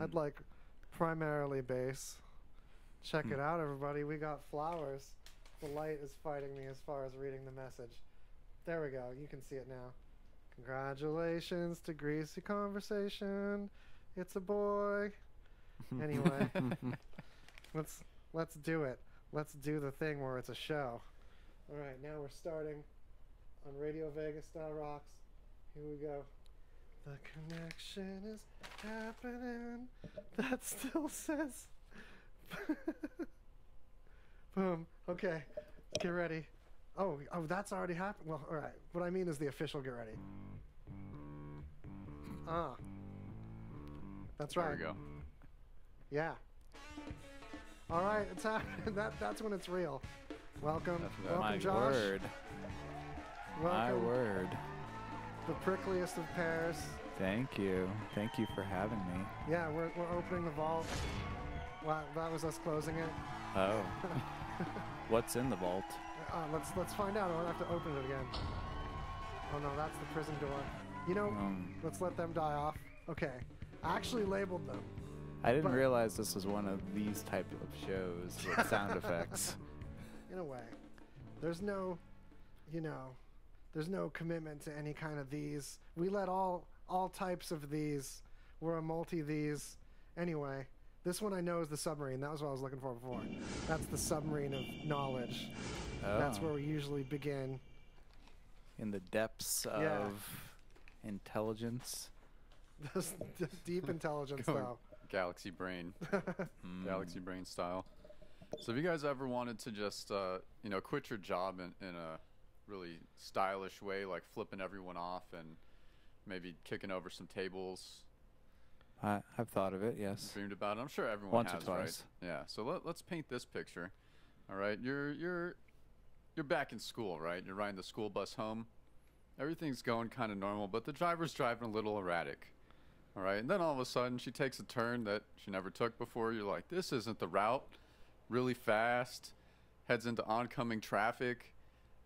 I'd like primarily base. Check it out, everybody. We got flowers. The light is fighting me as far as reading the message. There we go. You can see it now. Congratulations to Greasy Conversation. It's a boy. Anyway, let's do it. Let's do the thing where it's a show. All right, now we're starting on Radio Vegas Style Rocks. Here we go. The connection is happening. That still says. Boom. Okay. Get ready. Oh, that's already happened. Well, all right. What I mean is the official get ready. Ah. That's right. There we go. Yeah. All right, it's happening. That's when it's real. Welcome. Welcome, My Josh. word. My Welcome. word. The prickliest of pears. Thank you. Thank you for having me. Yeah, we're opening the vault. Wow, that was us closing it. Oh. What's in the vault? Let's find out. I'll have to open it again. Oh no, that's the prison door. You know, let's let them die off. Okay, I actually labeled them. I didn't realize this was one of these type of shows with sound effects. In a way, there's no, there's no commitment to any kind of these. We let all types of these. We're a multi-these. Anyway, this one I know is the submarine. That was what I was looking for before. That's the submarine of knowledge. Oh. That's where we usually begin. In the depths of intelligence. This deep intelligence, Going though. Galaxy brain. Galaxy brain style. So if you guys ever wanted to just, quit your job in a really stylish way, like flipping everyone off and maybe kicking over some tables. I've thought of it, yes. Dreamed about it. I'm sure everyone Once has, or twice. right? Yeah. So let's paint this picture. All right. You're back in school, right? You're riding the school bus home. Everything's going kind of normal, but the driver's driving a little erratic. All right. And then all of a sudden she takes a turn that she never took before. You're like, this isn't the route. Really fast. Heads into oncoming traffic.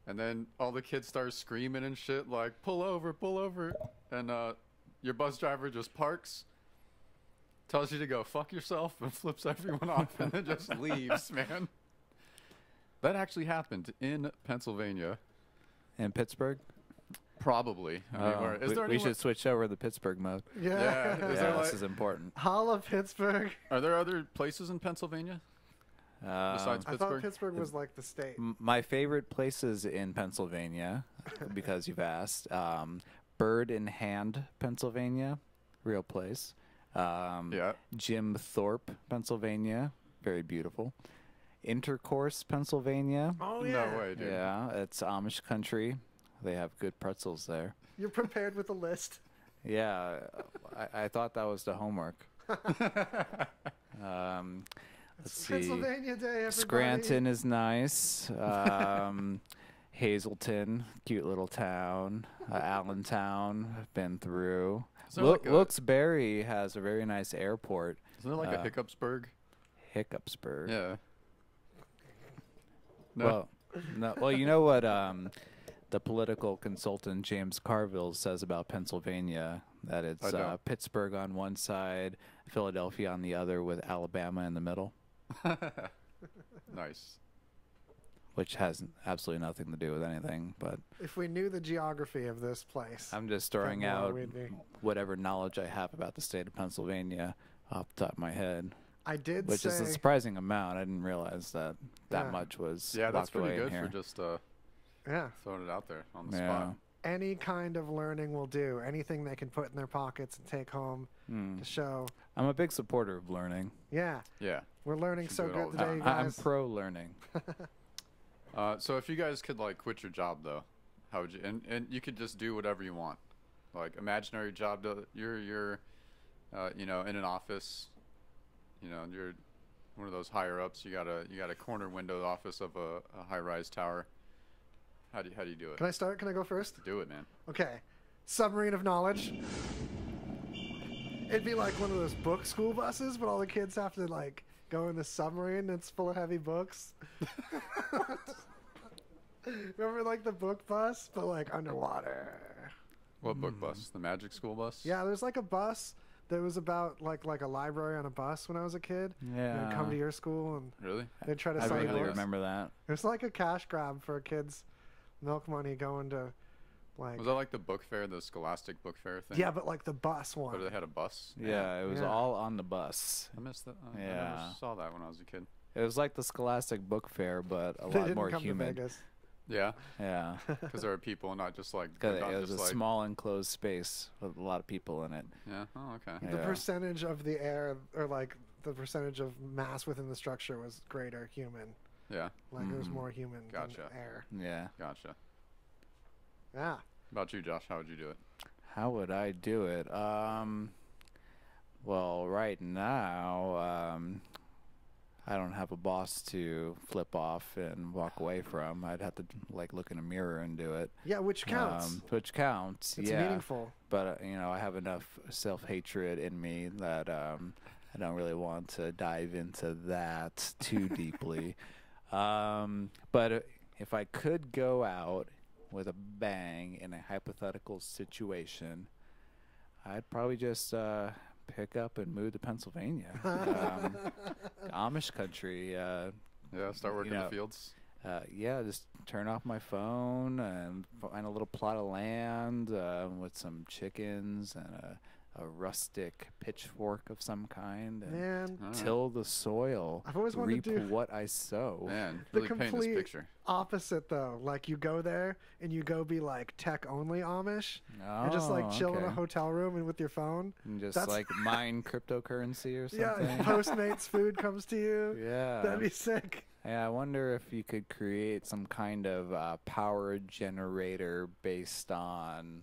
And then all the kids start screaming and shit like, pull over, pull over. And your bus driver just parks. Tells you to go fuck yourself and flips everyone off and then just leaves, man. That actually happened in Pennsylvania. In Pittsburgh? Probably. I mean, we should switch over to the Pittsburgh mode. Yeah. This is important. Holla, Pittsburgh. Are there other places in Pennsylvania besides I Pittsburgh? thought Pittsburgh was like the state. My favorite places in Pennsylvania, because you've asked, Bird in Hand, Pennsylvania, real place. Jim Thorpe, Pennsylvania, very beautiful. Intercourse, Pennsylvania. Oh, yeah. No way, dude. Yeah, it's Amish country. They have good pretzels there. You're prepared with a list. Yeah, I thought that was the homework. Let's see. Pennsylvania Day, everybody. Scranton is nice. Hazleton, cute little town. Allentown, I've been through. Wilkes-Barre has a very nice airport. Isn't there like a Hiccupsburg? Hiccupsburg. Yeah. No. Well, you know what the political consultant James Carville says about Pennsylvania? That it's Pittsburgh on one side, Philadelphia on the other, with Alabama in the middle. Nice. Which has absolutely nothing to do with anything, but if we knew the geography of this place, I'm just throwing out whatever knowledge I have about the state of Pennsylvania off the top of my head. I did which is a surprising amount. I didn't realize that much was that's pretty good for just throwing it out there on the spot. Any kind of learning will do. Anything they can put in their pockets and take home to show. I'm a big supporter of learning. Yeah. We're learning so good today, guys. I'm pro learning. So if you guys could like quit your job though, how would you? And you could just do whatever you want, like imaginary job. You're in an office. You're one of those higher ups. You got a corner window office of a high-rise tower. How do you do it? Can I start? Can I go first? Do it, man. Okay. Submarine of knowledge. It'd be like one of those book school buses, but all the kids have to like go in the submarine that's full of heavy books. Remember like the book bus, but like underwater. What book bus? The magic school bus? Yeah, there's like a bus that was about like a library on a bus when I was a kid. Yeah. They'd come to your school and Really? they'd try to I sell you really books. remember that. It was like a cash grab for kids' milk money going to, like. Was that like the book fair, the Scholastic book fair thing? Yeah, but like the bus one. Where they had a bus? Yeah, it was Yeah. all on the bus. I missed that. I Yeah. never saw that when I was a kid. It was like the Scholastic Book Fair, but a They lot didn't more come humid. to Vegas. Yeah, Yeah, because there are people, not just like. because not it was a just like, small enclosed space with a lot of people in it. Yeah. Oh, okay. Yeah. The percentage of the air, or like the percentage of mass within the structure, was greater human. Yeah. Like it was more human Gotcha. than air. Yeah. Gotcha. Yeah. About you, Josh? How would you do it? How would I do it? Well, right now, I don't have a boss to flip off and walk away from. I'd have to like look in a mirror and do it. Yeah, which counts. Which counts. It's yeah. meaningful. But you know, I have enough self-hatred in me that I don't really want to dive into that too deeply. But if I could go out with a bang in a hypothetical situation, I'd probably just pick up and move to Pennsylvania, Amish country. Yeah. Start working you know, the fields. Yeah, just turn off my phone and find a little plot of land with some chickens and a rustic pitchfork of some kind, and Man, till the soil, I've always wanted reap to do what I sow. Man, the really paint this complete picture. opposite though. Like you go there and you go be like tech only Amish and just like Oh, chill in a okay. hotel room and with your phone. And just That's- like mine cryptocurrency or Yeah, something. Postmates food comes to you. Yeah. That'd be sick. Yeah, I wonder if you could create some kind of power generator based on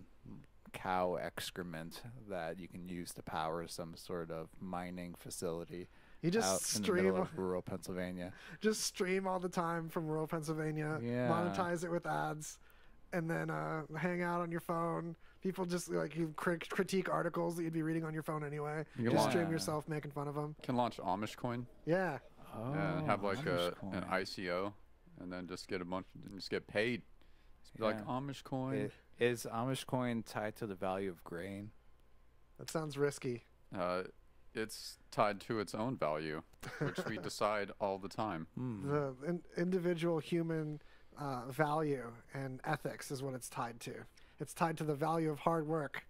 cow excrement that you can use to power some sort of mining facility You just out in the stream, middle of rural Pennsylvania. just stream all the time from rural Pennsylvania. Yeah. Monetize it with ads, and then hang out on your phone. People just like you critique articles that you'd be reading on your phone anyway. You can Just launch- stream yourself making fun of them. Can launch Amish coin Oh, Yeah. and have like Amish an coin. ICO, and then just get a bunch, and just get paid. Just be like Yeah. Amish coin. Is Amish coin tied to the value of grain? That sounds risky. It's tied to its own value, which we decide all the time. The individual human value and ethics is what it's tied to. It's tied to the value of hard work.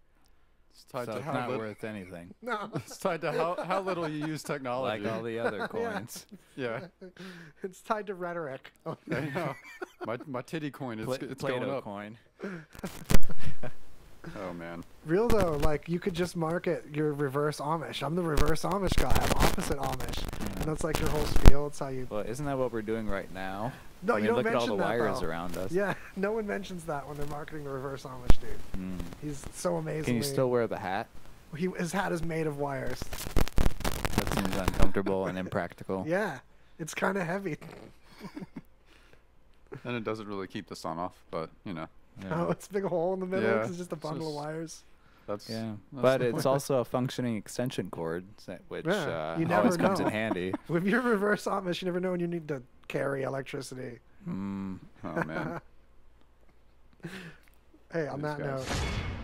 It's tied So to it's how not lit- worth anything. No, It's tied to how little you use technology. Like all the other coins. Yeah. it's tied to rhetoric. Oh, I know. My titty coin is it's Plato going up. coin. Oh man. real though, like you could just market your reverse Amish. I'm the reverse Amish guy. I'm opposite Amish, and that's like your whole spiel. It's how you. Well, isn't that what we're doing right now? No, I you mean, don't look at all mention the that, wires though. around us. Yeah, no one mentions that when they're marketing the reverse Amish dude. Mm. He's so amazing. Can you still wear the hat? His hat is made of wires. That seems uncomfortable and impractical. Yeah, it's kind of heavy. And it doesn't really keep the sun off, but you know, Yeah. Oh, it's a big hole in the middle. Yeah, 'cause it's just a it's bundle of just- wires. that's Yeah, that's but the it's point. also a functioning extension cord, which Yeah, you never always comes in know. handy. With your reverse Amish, you never know when you need to carry electricity. Mm. Oh man. Hey, on These that guys. note,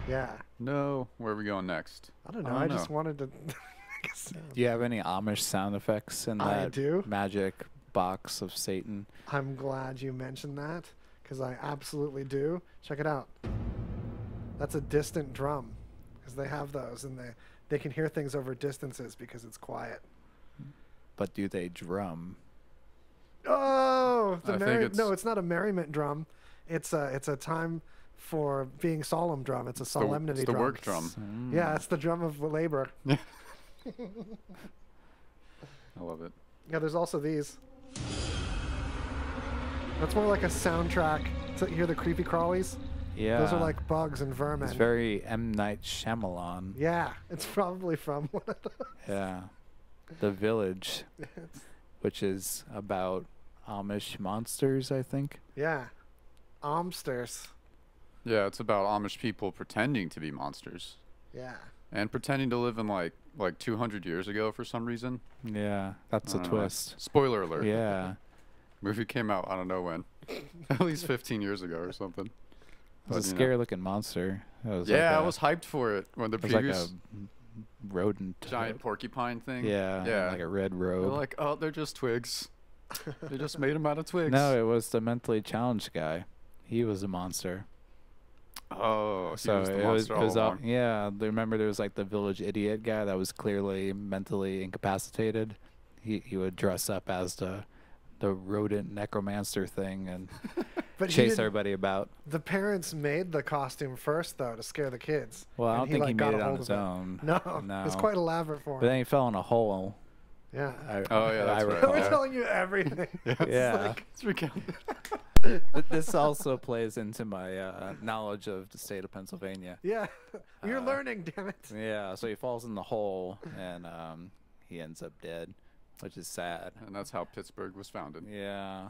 yeah. No, where are we going next? I don't know. I I, don't just know. wanted to. I guess, Do you have any Amish sound effects in I that do. magic box of Satan? I'm glad you mentioned that because I absolutely do. Check it out. That's a distant drum because they have those and they can hear things over distances because it's quiet. But do they drum? Oh, I think no, it's not a merriment drum. It's a time for being solemn drum. It's a solemnity it's the drum. work drum. Mm. Yeah, it's the drum of labor. I love it. Yeah, there's also these. That's more like a soundtrack to hear the creepy crawlies. Yeah. Those are like bugs and vermin. It's very M. Night Shyamalan. Yeah, it's probably from one of those. Yeah. The Village, It's- which is about Amish monsters, I think. yeah, Amsters. Yeah, it's about Amish people pretending to be monsters Yeah. and pretending to live in like 200 years ago for some reason. Yeah, that's I a don't know. twist. Spoiler alert. Yeah. Movie came out, I don't know when. At least 15 years ago or something. It was a But, you know. scary looking monster. It was Yeah, like I was hyped for it when the it was like previews. a rodent. Giant porcupine thing. Yeah. Yeah. Like a red They're robe. like, oh, they're just twigs. They just made them out of twigs. No, it was the mentally challenged guy. He was a monster. Oh, he So was the it monster all along. yeah. Remember, there was like the village idiot guy that was clearly mentally incapacitated. He would dress up as the rodent necromancer thing and But chase everybody about. The parents made the costume first, though, to scare the kids. Well, I don't think he got made it a on hold his of it. own. No, it's quite elaborate for him. But then he fell in a hole. Yeah. Oh, yeah, that's right. We're Yeah. telling you everything. Yeah. It's recounted. This also plays into my knowledge of the state of Pennsylvania. Yeah. You're learning, damn it. Yeah, so he falls in the hole and he ends up dead, which is sad. And that's how Pittsburgh was founded. Yeah.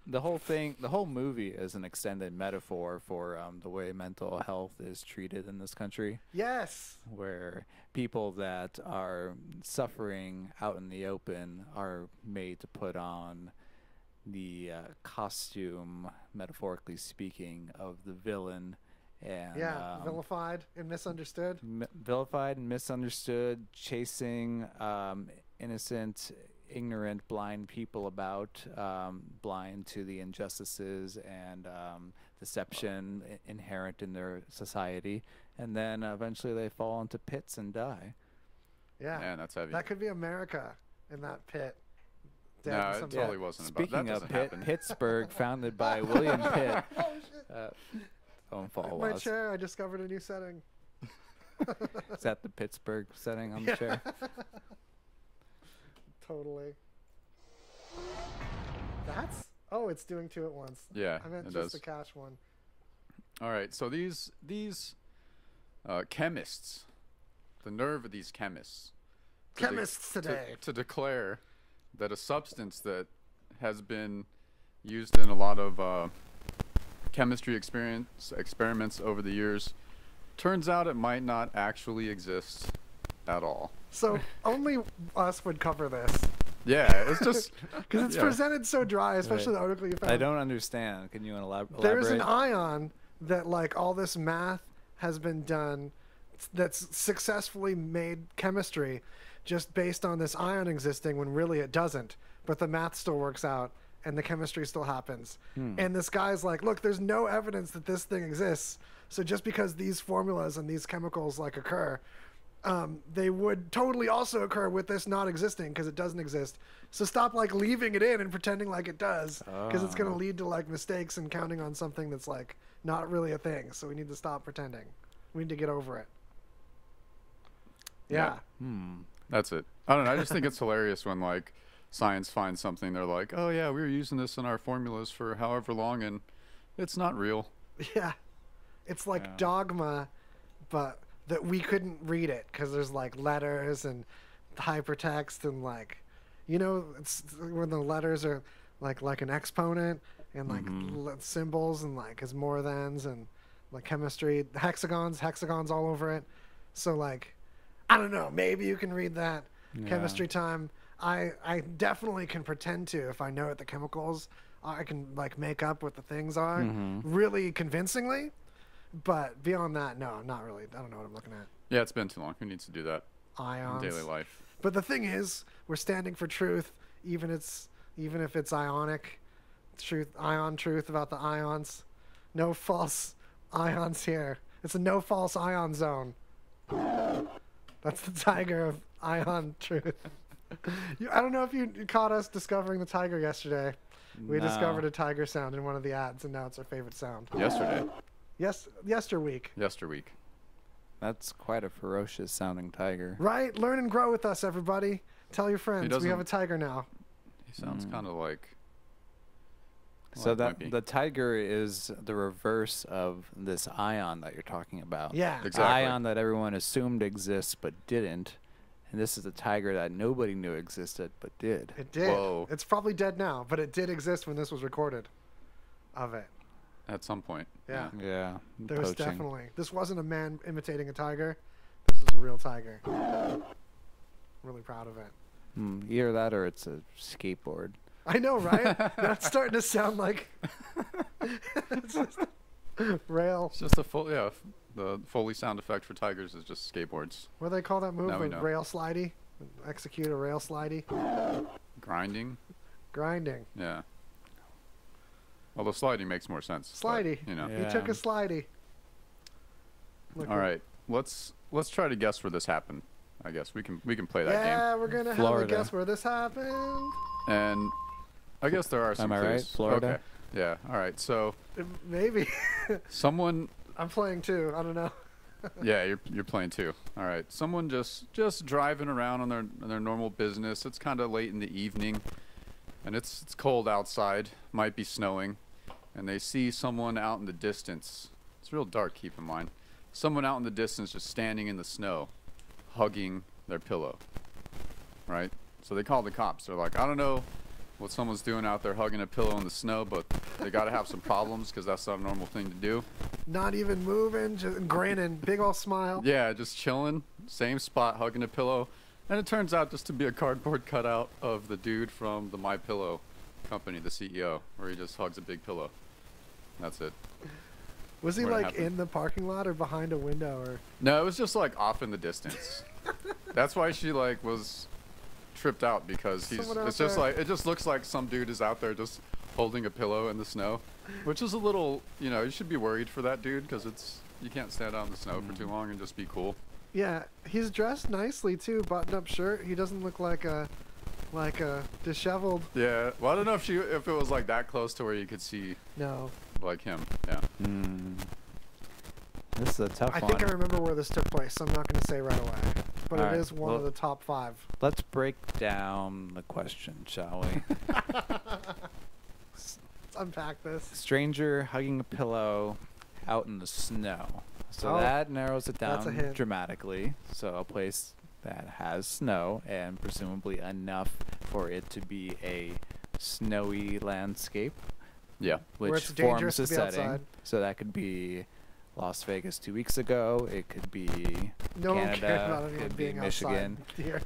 The whole movie is an extended metaphor for the way mental health is treated in this country, Yes. where people that are suffering out in the open are made to put on the costume, metaphorically speaking, of the villain. And Yeah. Vilified and misunderstood. vilified and misunderstood, chasing innocent, ignorant, blind people about, blind to the injustices and deception inherent in their society, and then eventually they fall into pits and die. Yeah. Man, that's heavy. That could be America in that pit. No, Dead it some- totally wasn't about Speaking that. of Doesn't happen. Pittsburgh, founded by William Pitt. Oh, shit. Phone fall My was. chair, I discovered a new setting. Is that the Pittsburgh setting on the chair? Totally. That's... Oh, it's doing two at once. Yeah, I meant it just does. the cash one. All right, so these chemists, the nerve of these chemists. Chemists today. To declare that a substance that has been used in a lot of chemistry experiments over the years, turns out it might not actually exist at all. So only us would cover this. Yeah, it's just Because it's yeah. presented so dry, especially the article you found. I don't understand. Can you elaborate? There's an ion that, like, all this math has been done that's successfully made chemistry just based on this ion existing when really it doesn't. But the math still works out and the chemistry still happens. And this guy's like, look, there's no evidence that this thing exists. So just because these formulas and these chemicals like occur, they would totally also occur with this not existing because it doesn't exist. So stop like leaving it in and pretending like it does, because it's going to lead to like mistakes and counting on something that's like not really a thing. So we need to stop pretending. We need to get over it. Yeah. That's it. I don't know. I just think it's hilarious when like science finds something. They're like, oh yeah, we were using this in our formulas for however long, and it's not real. Yeah. It's like dogma, but that we couldn't read it because there's like letters and hypertext and like, you know, it's when the letters are like an exponent and like symbols and like as more thans and like chemistry, hexagons all over it. So like, I don't know, maybe you can read that. Chemistry time. I definitely can pretend to if I know what the chemicals I can like make up what the things are really convincingly. But beyond that, no, not really. I don't know what I'm looking at. Yeah, it's been too long. Who needs to do that Ions. in daily life? But the thing is, we're standing for truth, even if it's ionic ion truth about the ions. No false ions here. It's a no false ion zone. That's the tiger of ion truth. I don't know if you caught us discovering the tiger yesterday. We discovered a tiger sound in one of the ads, and now it's our favorite sound. Yesterday. Yes, yesterweek. Yesterweek. That's quite a ferocious sounding tiger. Right? Learn and grow with us, everybody. Tell your friends. We doesn't- have a tiger now. He sounds kind of like. So it might be. the tiger is the reverse of this ion that you're talking about. Yeah. Exactly. Ion that everyone assumed exists but didn't. And this is the tiger that nobody knew existed but did. It did. Whoa. It's probably dead now, but it did exist when this was recorded. Of it. At some point. Yeah. Yeah. There was poaching. definitely. This wasn't a man imitating a tiger. This was a real tiger. Really proud of it. Either that or it's a skateboard. I know, right? That's starting to sound like it's just rail. It's just a full, The Foley sound effect for tigers is just skateboards. What do they call that move? Now we A know. rail slidey? Execute a rail slidey? Grinding? Grinding. Yeah. Well, the sliding makes more sense. Slidey. But, you know. Yeah. You took a slidey. Look All right. Let's try to guess where this happened. I guess we can play that game. Yeah, we're gonna have to Florida. guess where this happened. And I guess there are some Am I right? clues. Florida? Okay. Yeah. All right. So Maybe. someone. I'm playing too. I don't know. Yeah, you're playing too. All right. Someone just driving around on their normal business. It's kind of late in the evening, and it's cold outside. Might be snowing, and they see someone out in the distance. It's real dark. Keep in mind, someone out in the distance just standing in the snow, hugging their pillow. Right. So they call the cops. They're like, I don't know what someone's doing out there hugging a pillow in the snow, but they got to have some problems because that's not a normal thing to do. Not even moving, just grinning, big old smile. Yeah, just chilling, same spot, hugging a pillow. And it turns out just to be a cardboard cutout of the dude from the My Pillow company, the CEO, where he just hugs a big pillow. That's it. Was he Where it like happened. in the parking lot or behind a window or? No, it was just like off in the distance. That's why she like was tripped out because Someone out it's just there. like it just looks like some dude is out there just holding a pillow in the snow, which is a little, you know, you should be worried for that dude because you can't stand out in the snow for too long and just be cool. Yeah, he's dressed nicely too, button-up shirt. He doesn't look like a disheveled. Yeah, well, I don't know if it was like that close to where you could see No, like him. Yeah. This is a tough I one. think I remember where this took place. So I'm not going to say right away, but Alright, it is one of well- the top 5. Let's break down the question, shall we? Let's unpack this. Stranger hugging a pillow out in the snow. So Oh, that narrows it that's a down hint. dramatically. So a place that has snow and presumably enough for it to be a snowy landscape, Yeah. Where which it's dangerous forms the to be setting. outside. So that could be Las Vegas 2 weeks ago. It could be No one cares Canada, about anyone could be being Michigan. outside here.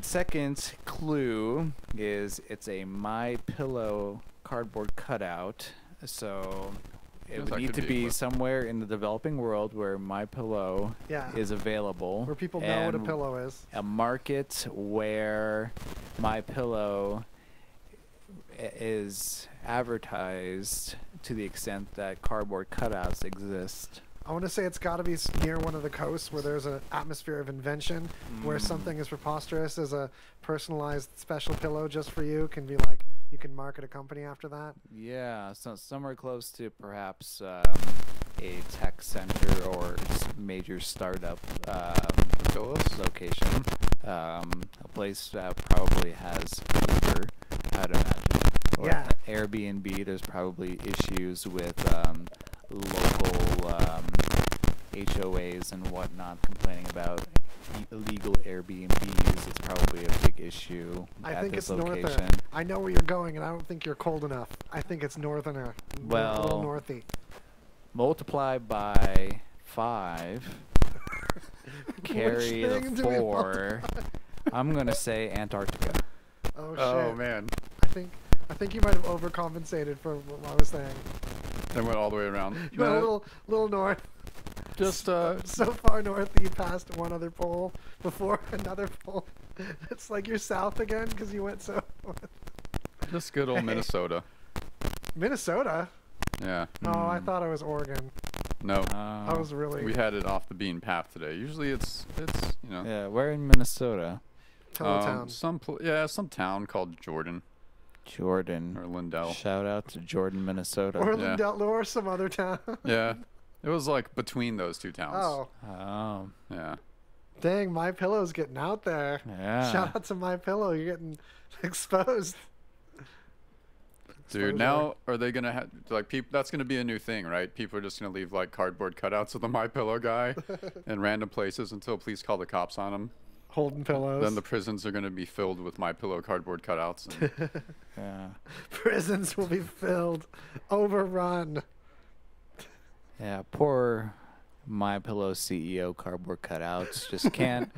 Second clue is it's a My Pillow cardboard cutout. So it Yes, would that need could to be a be clue. somewhere in the developing world where My Pillow Yeah, is available. where people know what a and pillow is. A market where My Pillow is advertised to the extent that cardboard cutouts exist. I want to say it's got to be near one of the coasts where there's an atmosphere of invention, where something as preposterous as a personalized special pillow just for you can be like, you can market a company after that. Yeah, so somewhere close to perhaps a tech center or major startup location. A place that probably has Uber, I'd imagine. Or Yeah. Airbnb, there's probably issues with local HOAs and whatnot complaining about illegal Airbnbs. It's probably a big issue I at think this it's location. norther. I know where you're going, and I don't think you're cold enough. I think it's northerner. A little Well, northy. Multiply by 5. Carry Which thing the do we 4. I'm gonna say Antarctica. Oh shit! Oh man, I think you might have overcompensated for what I was saying. they went all the way around. You went a No, little north, just so far north that you passed one other pole before another pole. It's like you're south again because you went so north. just good old Minnesota. Minnesota? Yeah. Oh, I thought it was Oregon. No, I was really we had it off the bean path today. Usually it's you know Yeah, we're in Minnesota. Town. some town called Jordan Jordan. or Lindell. Shout out to Jordan, Minnesota. Or yeah. Lindell, or some other town. Yeah, it was like between those two towns. Oh, Oh, Yeah. dang! My Pillow's getting out there. yeah. Shout out to My Pillow. You're getting exposed. Dude, now are they gonna have like people? That's gonna be a new thing, right? People are just gonna leave like cardboard cutouts of the My Pillow guy in random places until police call the cops on them. Holding pillows. Then the prisons are gonna be filled with My Pillow cardboard cutouts. And Yeah. prisons will be filled, overrun. Yeah, poor My Pillow CEO cardboard cutouts just can't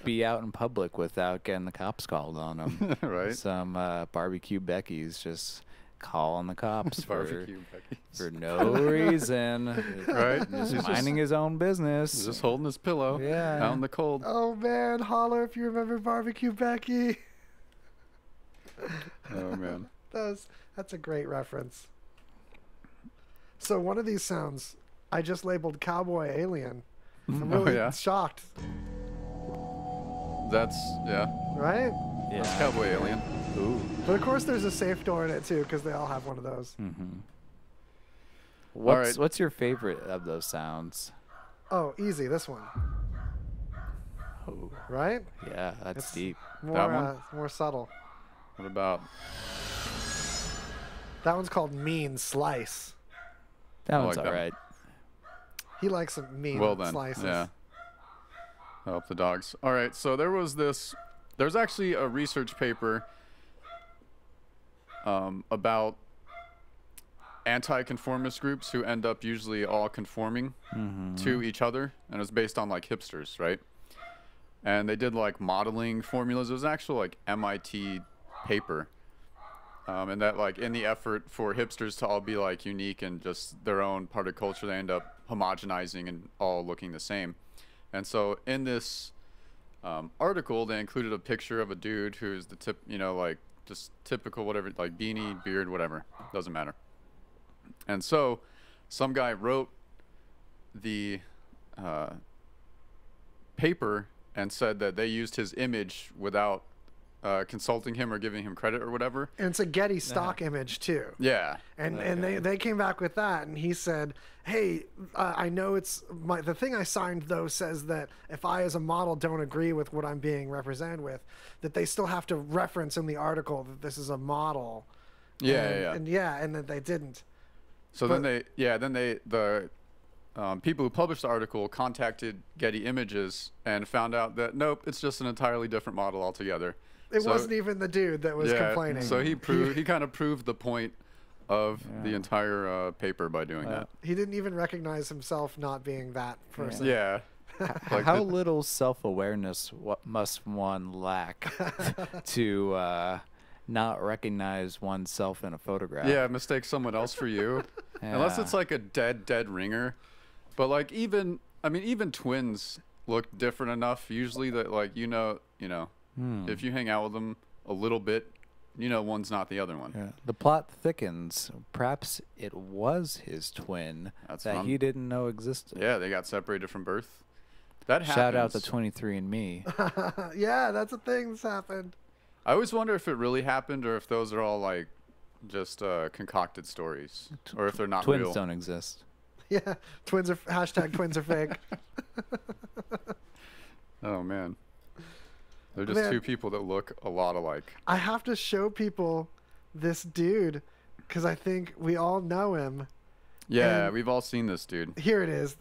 be out in public without getting the cops called on them. right? Some barbecue Becky's just calling the cops Barbecue Becky. for no reason. Right? Just minding his own business. He's just holding his pillow Yeah. out in the cold. Oh man, holler if you remember Barbecue Becky. Oh man. That's a great reference. So one of these sounds I just labeled Cowboy Alien. I'm really shocked. That's Right? Yeah. That's Cowboy Alien. Ooh. But of course there's a safe door in it too, because they all have one of those. Mm-hmm. right. What's your favorite of those sounds? Oh, easy, this one. Oh. Right? Yeah, that's It's deep. More, That one? more subtle. What about? That one's called Mean Slice. That I one's like that. all right. He likes some mean Well then, slices. yeah. Help the dogs. All right, so there's actually a research paper about anti-conformist groups who end up usually all conforming to each other, and it's based on like hipsters, right? And they did like modeling formulas. It was an actual like MIT paper, and that like in the effort for hipsters to all be like unique and just their own part of culture, they end up homogenizing and all looking the same. And so in this article, they included a picture of a dude who's the like just typical whatever, like beanie, beard, whatever, doesn't matter. And so some guy wrote the paper and said that they used his image without consulting him or giving him credit or whatever. And it's a Getty stock image too. Yeah. And they came back with that, and he said, hey, I know it's the thing I signed though says that if I as a model don't agree with what I'm being represented with, that they still have to reference in the article that this is a model. And that they didn't. So the people who published the article contacted Getty Images and found out that nope, it's just an entirely different model altogether. It wasn't even the dude that was complaining. So he kind of proved the point of the entire paper by doing that. He didn't even recognize himself not being that person. Yeah. Like how little self-awareness must one lack to not recognize oneself in a photograph? Yeah, mistake someone else for you. Unless it's like a dead ringer. But like even twins look different enough usually that like if you hang out with them a little bit, one's not the other one. Yeah. The plot thickens. Perhaps it was his twin that he didn't know existed. Yeah, they got separated from birth. That happens. Shout out to 23andMe. Yeah, that's a thing that's happened. I always wonder if it really happened or if those are all like just concocted stories or if they're not Twins real. don't exist. Yeah, twins are fake. Oh man. They're just two people that look a lot alike. I have to show people this dude because I think we all know him. Yeah, And we've all seen this dude. here it is.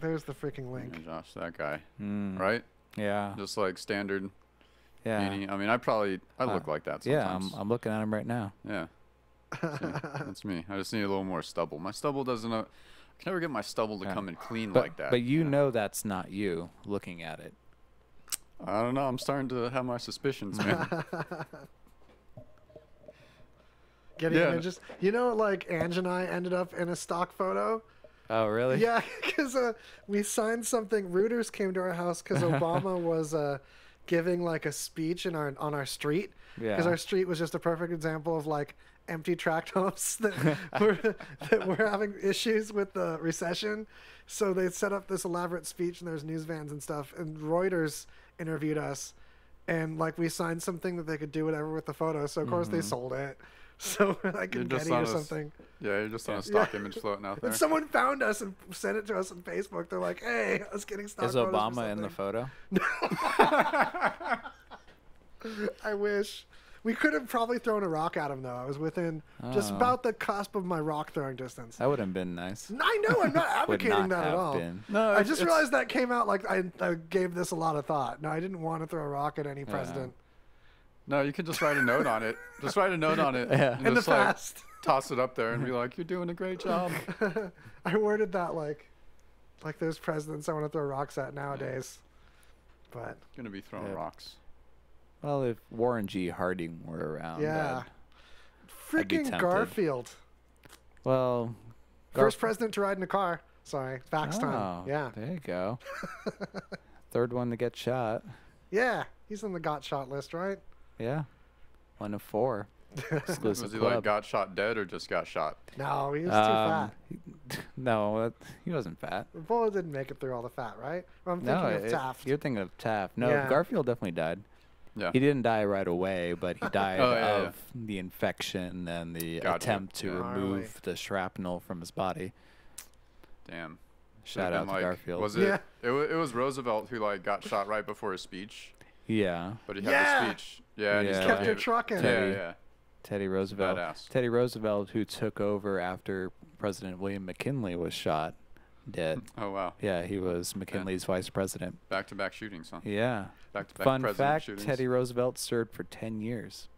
There's the freaking link. Yeah, Josh, that guy. Right? Yeah. Just like standard Yeah. beanie. I mean, I look like that sometimes. Yeah, I'm looking at him right now. Yeah. That's me. I just need a little more stubble. My stubble doesn't. I can never get my stubble to come in clean like that. But you know that's not you looking at it. I don't know. I'm starting to have my suspicions, man. Getting images. Like Ange and I ended up in a stock photo. Oh, really? Yeah, because we signed something. Reuters came to our house because Obama was giving like a speech on our street. Yeah. Because our street was just a perfect example of like empty tract homes that were having issues with the recession. So they set up this elaborate speech, and there's news vans and stuff. And Reuters interviewed us, and like we signed something that they could do whatever with the photo. So of course they sold it. So like in Getty or something. Yeah, you're just on a stock image floating out there. And someone found us and sent it to us on Facebook. They're like, "Hey, I was getting stock." Is Obama in the photo? I wish. We could have probably thrown a rock at him though. I was within just about the cusp of my rock throwing distance. That would have been nice. I know. I'm not advocating that at all. No, I just realized that came out like I gave this a lot of thought. No, I didn't want to throw a rock at any president. No, you can just write a note on it. Just write a note on it. Yeah. And In the just, like, past. toss it up there and be like, "You're doing a great job." I worded that like those presidents I want to throw rocks at nowadays. But Gonna be throwing rocks. Well, if Warren G. Harding were around. yeah. I'd be Freaking tempted. Garfield. Well, First president to ride in a car. Sorry, facts time. Oh, Yeah. there you go. Third one to get shot. Yeah, he's on the got shot list, right? Yeah. 1 of 4. Exclusive Was he club. like got shot dead or just got shot? No, he was too fat. No, he wasn't fat. The bullet didn't make it through all the fat, right? Well, I'm No, thinking of Taft. you're thinking of Taft. No, Yeah. Garfield definitely died. Yeah. He didn't die right away, but he died Oh, yeah, of the infection and the Gotcha. attempt to Yeah. remove the shrapnel from his body. Damn. Shout Should've out been, to like, Garfield. Was it? Yeah. It was Roosevelt who like got shot right before his speech, Yeah. but he had Yeah. the speech. Yeah. And he Yeah. still Kept your gave it- truck in. Yeah, Teddy. yeah. Teddy Roosevelt. Badass. Teddy Roosevelt, who took over after President William McKinley was shot dead. Oh wow. Yeah, he was McKinley's vice president. Back-to-back shootings, huh? Yeah. Back-to-back Fun president fact, shootings. Teddy Roosevelt served for 10 years.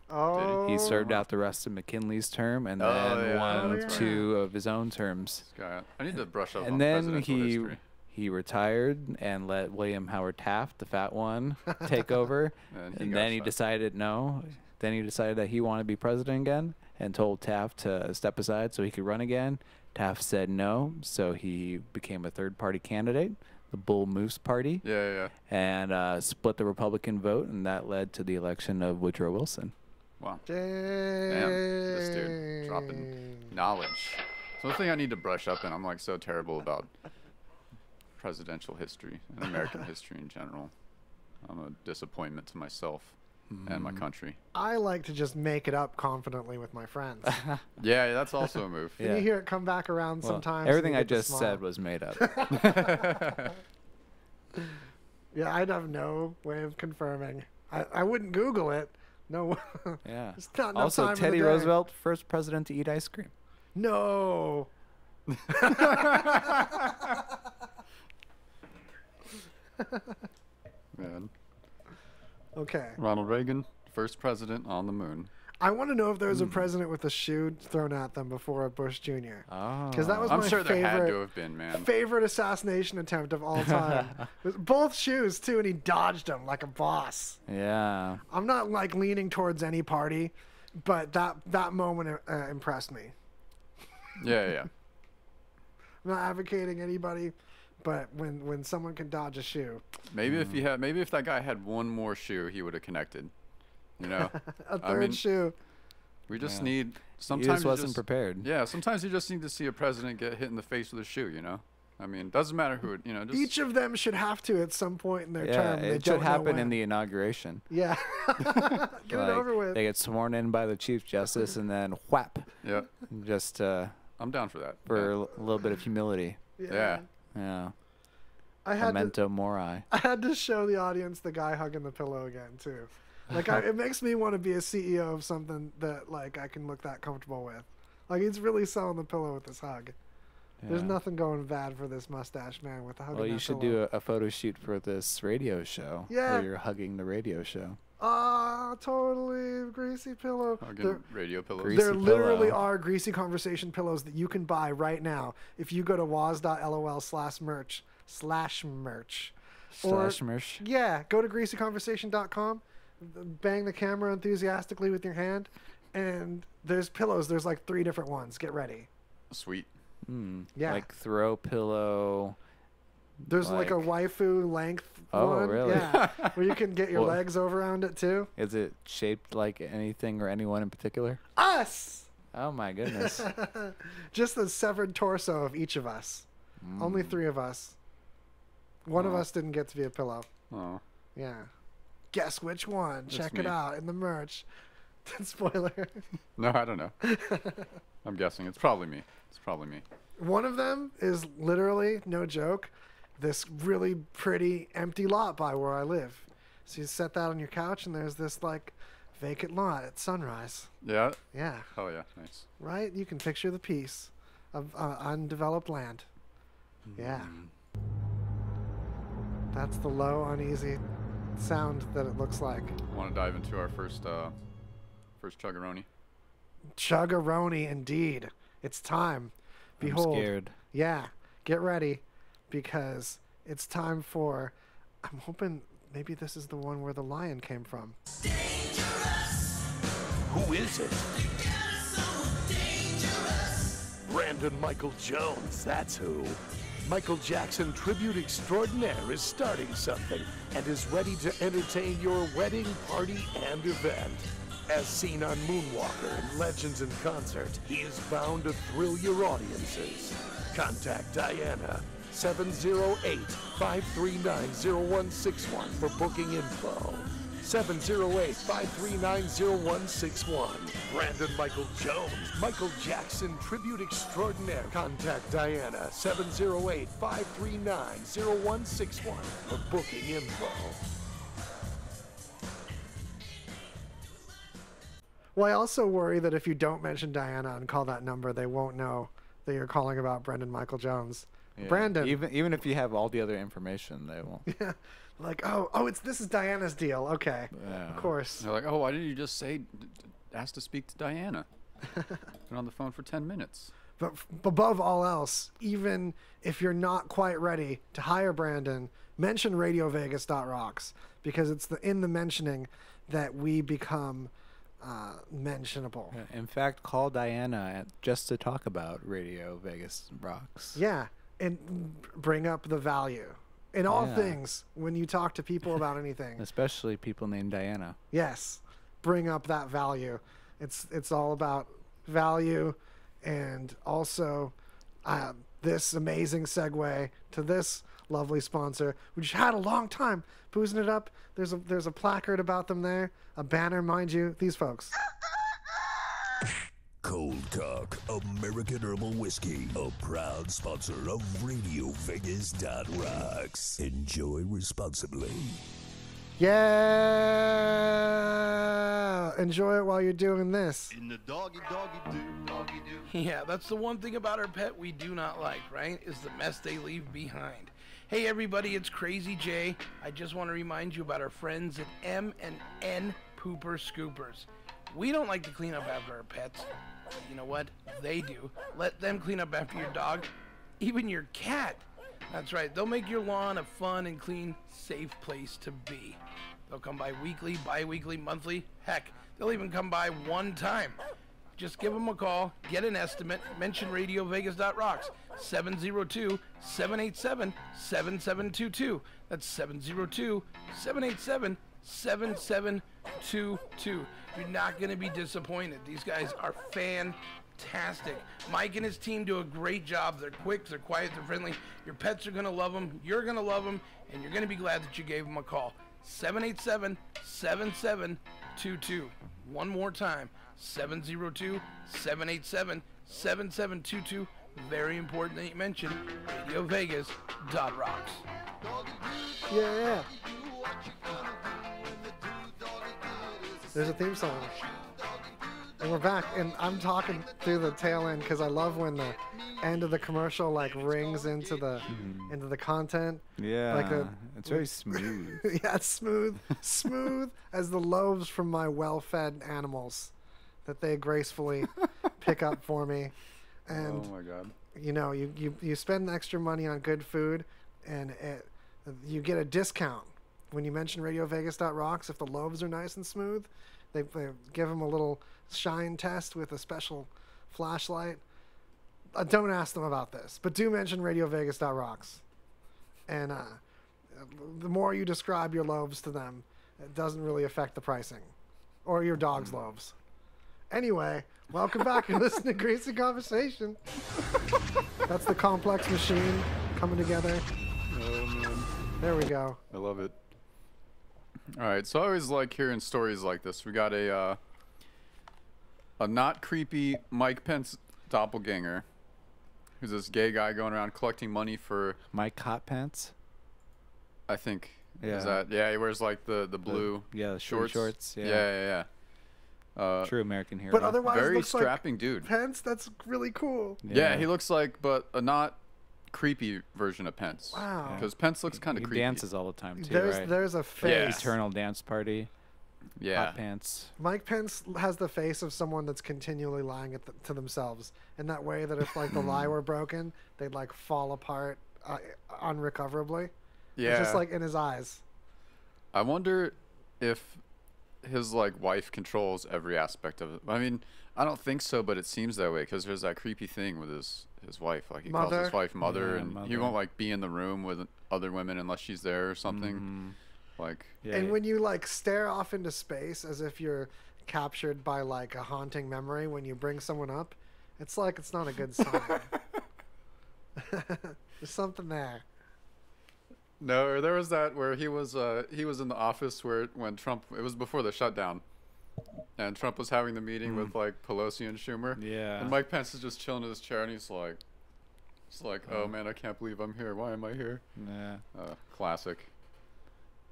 Oh. He served out the rest of McKinley's term and Oh, then yeah, one that's or right. 2 of his own terms. This guy, I need to brush up on And then presidential history. he retired and let William Howard Taft, the fat one, take over. And And got then he shot. decided no. Then he decided that he wanted to be president again and told Taft to step aside so he could run again. Taft said no, so he became a third-party candidate, the Bull Moose Party, Yeah. and split the Republican vote, and that led to the election of Woodrow Wilson. Wow. Dang. Damn. This dude dropping knowledge. So the thing I need to brush up in, I'm like so terrible about presidential history and American history in general. I'm a disappointment to myself and my country. I like to just make it up confidently with my friends. Yeah, that's also a move. And you hear it come back around Well, sometimes. and everything you I get to just smile. said was made up. Yeah, I'd have no way of confirming. I wouldn't Google it. No. Yeah. It's not enough Also, time in the Teddy day. Roosevelt, first president to eat ice cream. No. Man. Okay. Ronald Reagan, first president on the moon. I want to know if there was a president with a shoe thrown at them before Bush Jr. Oh. Because that was I'm my sure there had to favorite, have been, man. favorite assassination attempt of all time. It was both shoes, too, and he dodged them like a boss. Yeah. I'm not, like, leaning towards any party, but that moment impressed me. Yeah. I'm not advocating anybody, but when someone can dodge a shoe. Maybe if that guy had one more shoe, he would have connected. You know, A third shoe. we just Yeah. need. He Sometimes just you wasn't prepared. Yeah, sometimes you just need to see a president get hit in the face with a shoe. You know, I mean, doesn't matter who. You know, just Each of them should have to at some point in their Yeah, term. They it don't should know happen in when. the inauguration. Yeah. Get it Like, over with. They get sworn in by the Chief Justice and then whap, yeah. just I'm down for that. for yeah. a little bit of humility. Yeah. Yeah. I had to, Memento mori. I had to show the audience the guy hugging the pillow again too. Like it makes me want to be a CEO of something that like I can look that comfortable with. Like he's really selling the pillow with this hug. There's Yeah. nothing going bad for this mustache man with the hugging. Well, you that should pillow. do a photo shoot for this radio show. Yeah. Where you're hugging the radio show. Ah, totally greasy pillow. Hugging radio pillows. Greasy There literally pillow. are greasy conversation pillows that you can buy right now if you go to waz.lol/merch. Or- Slash merch. Yeah, go to greasyconversation.com, bang the camera enthusiastically with your hand, and there's pillows. There's like 3 different ones. Get ready. Sweet. Yeah. Like throw pillow. There's like a like- waifu length Oh, one. really? Yeah, where you can get your Well- legs over around it too. Is it shaped like anything or anyone in particular? Us! Oh my goodness. Just the severed torso of each of us. Only 3 of us. One of Oh. us didn't get to be a pillow. Oh. Yeah. Guess which one? It's Check me. it out in the merch. Spoiler. No, I don't know. I'm guessing it's probably me. It's probably me. One of them is literally, no joke, this really pretty empty lot by where I live. So you set that on your couch and there's this like vacant lot at sunrise. Yeah. Yeah, Oh yeah. Nice. right? You can picture the piece of undeveloped land. Yeah. That's the low, uneasy sound that it looks like. Want to dive into our first chuggeroni? Chuggeroni indeed. It's time. Behold. I'm scared. Yeah, get ready because it's time for. I'm hoping maybe this is the one where the lion came from. Who is it? Brandon Michael Jones, that's who. Michael Jackson Tribute Extraordinaire is starting something and is ready to entertain your wedding, party, and event. As seen on Moonwalker and Legends in Concert, he is bound to thrill your audiences. Contact Diana, 708-539-0161 for booking info. 708-539-0161. Brandon Michael Jones, Michael Jackson Tribute Extraordinaire. Contact Diana, 708-539-0161 for booking info. Well, I also worry that if you don't mention Diana and call that number, they won't know that you're calling about Brendan Michael Jones. Yeah, Brandon. Even if you have all the other information, they won't. Yeah. Like, this is Diana's deal. Okay. Yeah. Of course. They're like, oh, why didn't you just say, ask to speak to Diana? Been on the phone for 10 minutes. But above all else, even if you're not quite ready to hire Brandon, mention RadioVegas.rocks, because it's in the mentioning that we become mentionable. Yeah, in fact, call Diana just to talk about Radio Vegas Rocks. Yeah, and bring up the value. In all things, when you talk to people about anything. Especially people named Diana. Yes, bring up that value. It's all about value, and also this amazing segue to this lovely sponsor, which had a long time boozing it up. There's a placard about them there, a banner, mind you. These folks. Cold Cock, American Herbal Whiskey, a proud sponsor of RadioVegas.rocks. Enjoy responsibly. Yeah! Enjoy it while you're doing this. In the doggy do, doggy do. Yeah, that's the one thing about our pet we do not like, right? Is the mess they leave behind. Hey everybody, it's Crazy Jay. I just want to remind you about our friends at M&N Pooper Scoopers. We don't like to clean up after our pets. You know what? They do. Let them clean up after your dog, even your cat. That's right. They'll make your lawn a fun and clean, safe place to be. They'll come by weekly, bi-weekly, monthly. Heck, they'll even come by one time. Just give them a call, get an estimate, mention RadioVegas.rocks, 702-787-7722. That's 702-787-7722. You're not going to be disappointed. These guys are fantastic. Mike and his team do a great job. They're quick, they're quiet, they're friendly. Your pets are going to love them, you're going to love them, and you're going to be glad that you gave them a call. 787-7722. One more time, 702-787-7722. Very important that you mention RadioVegas.rocks. Yeah. There's a theme song. And we're back, and I'm talking through the tail end because I love when the end of the commercial like rings into the content. Yeah, like it's very smooth. Yeah, it's smooth as the loaves from my well-fed animals that they gracefully pick up for me. And oh my God! You know, you spend extra money on good food, and you get a discount when you mention RadioVegas.rocks. If the loaves are nice and smooth, they give them a little shine test with a special flashlight. Don't ask them about this, but do mention RadioVegas.rocks. And the more you describe your loaves to them, it doesn't really affect the pricing or your dog's loaves. Anyway, welcome back. You're listening to Greasy Conversation. That's the complex machine coming together. Oh man, there we go. I love it. All right, so I always like hearing stories like this. We got a not creepy Mike Pence doppelganger, who's this gay guy going around collecting money for Mike Hot Pants. I think. Yeah. Is that? Yeah, he wears like the blue. The shorts. Yeah. Yeah. True American hero. But otherwise, very looks strapping like dude. Pence, that's really cool. Yeah, he looks like, but a not creepy version of Pence. Wow. Because Pence looks kind of He creepy. dances all the time too, right? There's a face. Eternal dance party. Yeah. Hot Pants. Mike Pence has the face of someone that's continually lying to themselves in that way that if like the lie were broken, they'd like fall apart unrecoverably. Yeah. It's just like in his eyes. I wonder if his like wife controls every aspect of it. I mean, I don't think so, but it seems that way because there's that creepy thing with his wife. Like he calls his wife mother, Yeah, and mother. he won't like be in the room with other women unless she's there or something. Like, Yeah, And when you like stare off into space as if you're captured by like a haunting memory when you bring someone up, it's like it's not a good sign. There's something there. no, there was that where he was in the office when Trump, it was before the shutdown, and Trump was having the meeting with like Pelosi and Schumer. Yeah. And Mike Pence is just chilling in his chair, and he's like, oh man, I can't believe I'm here. Why am I here? Yeah. Classic.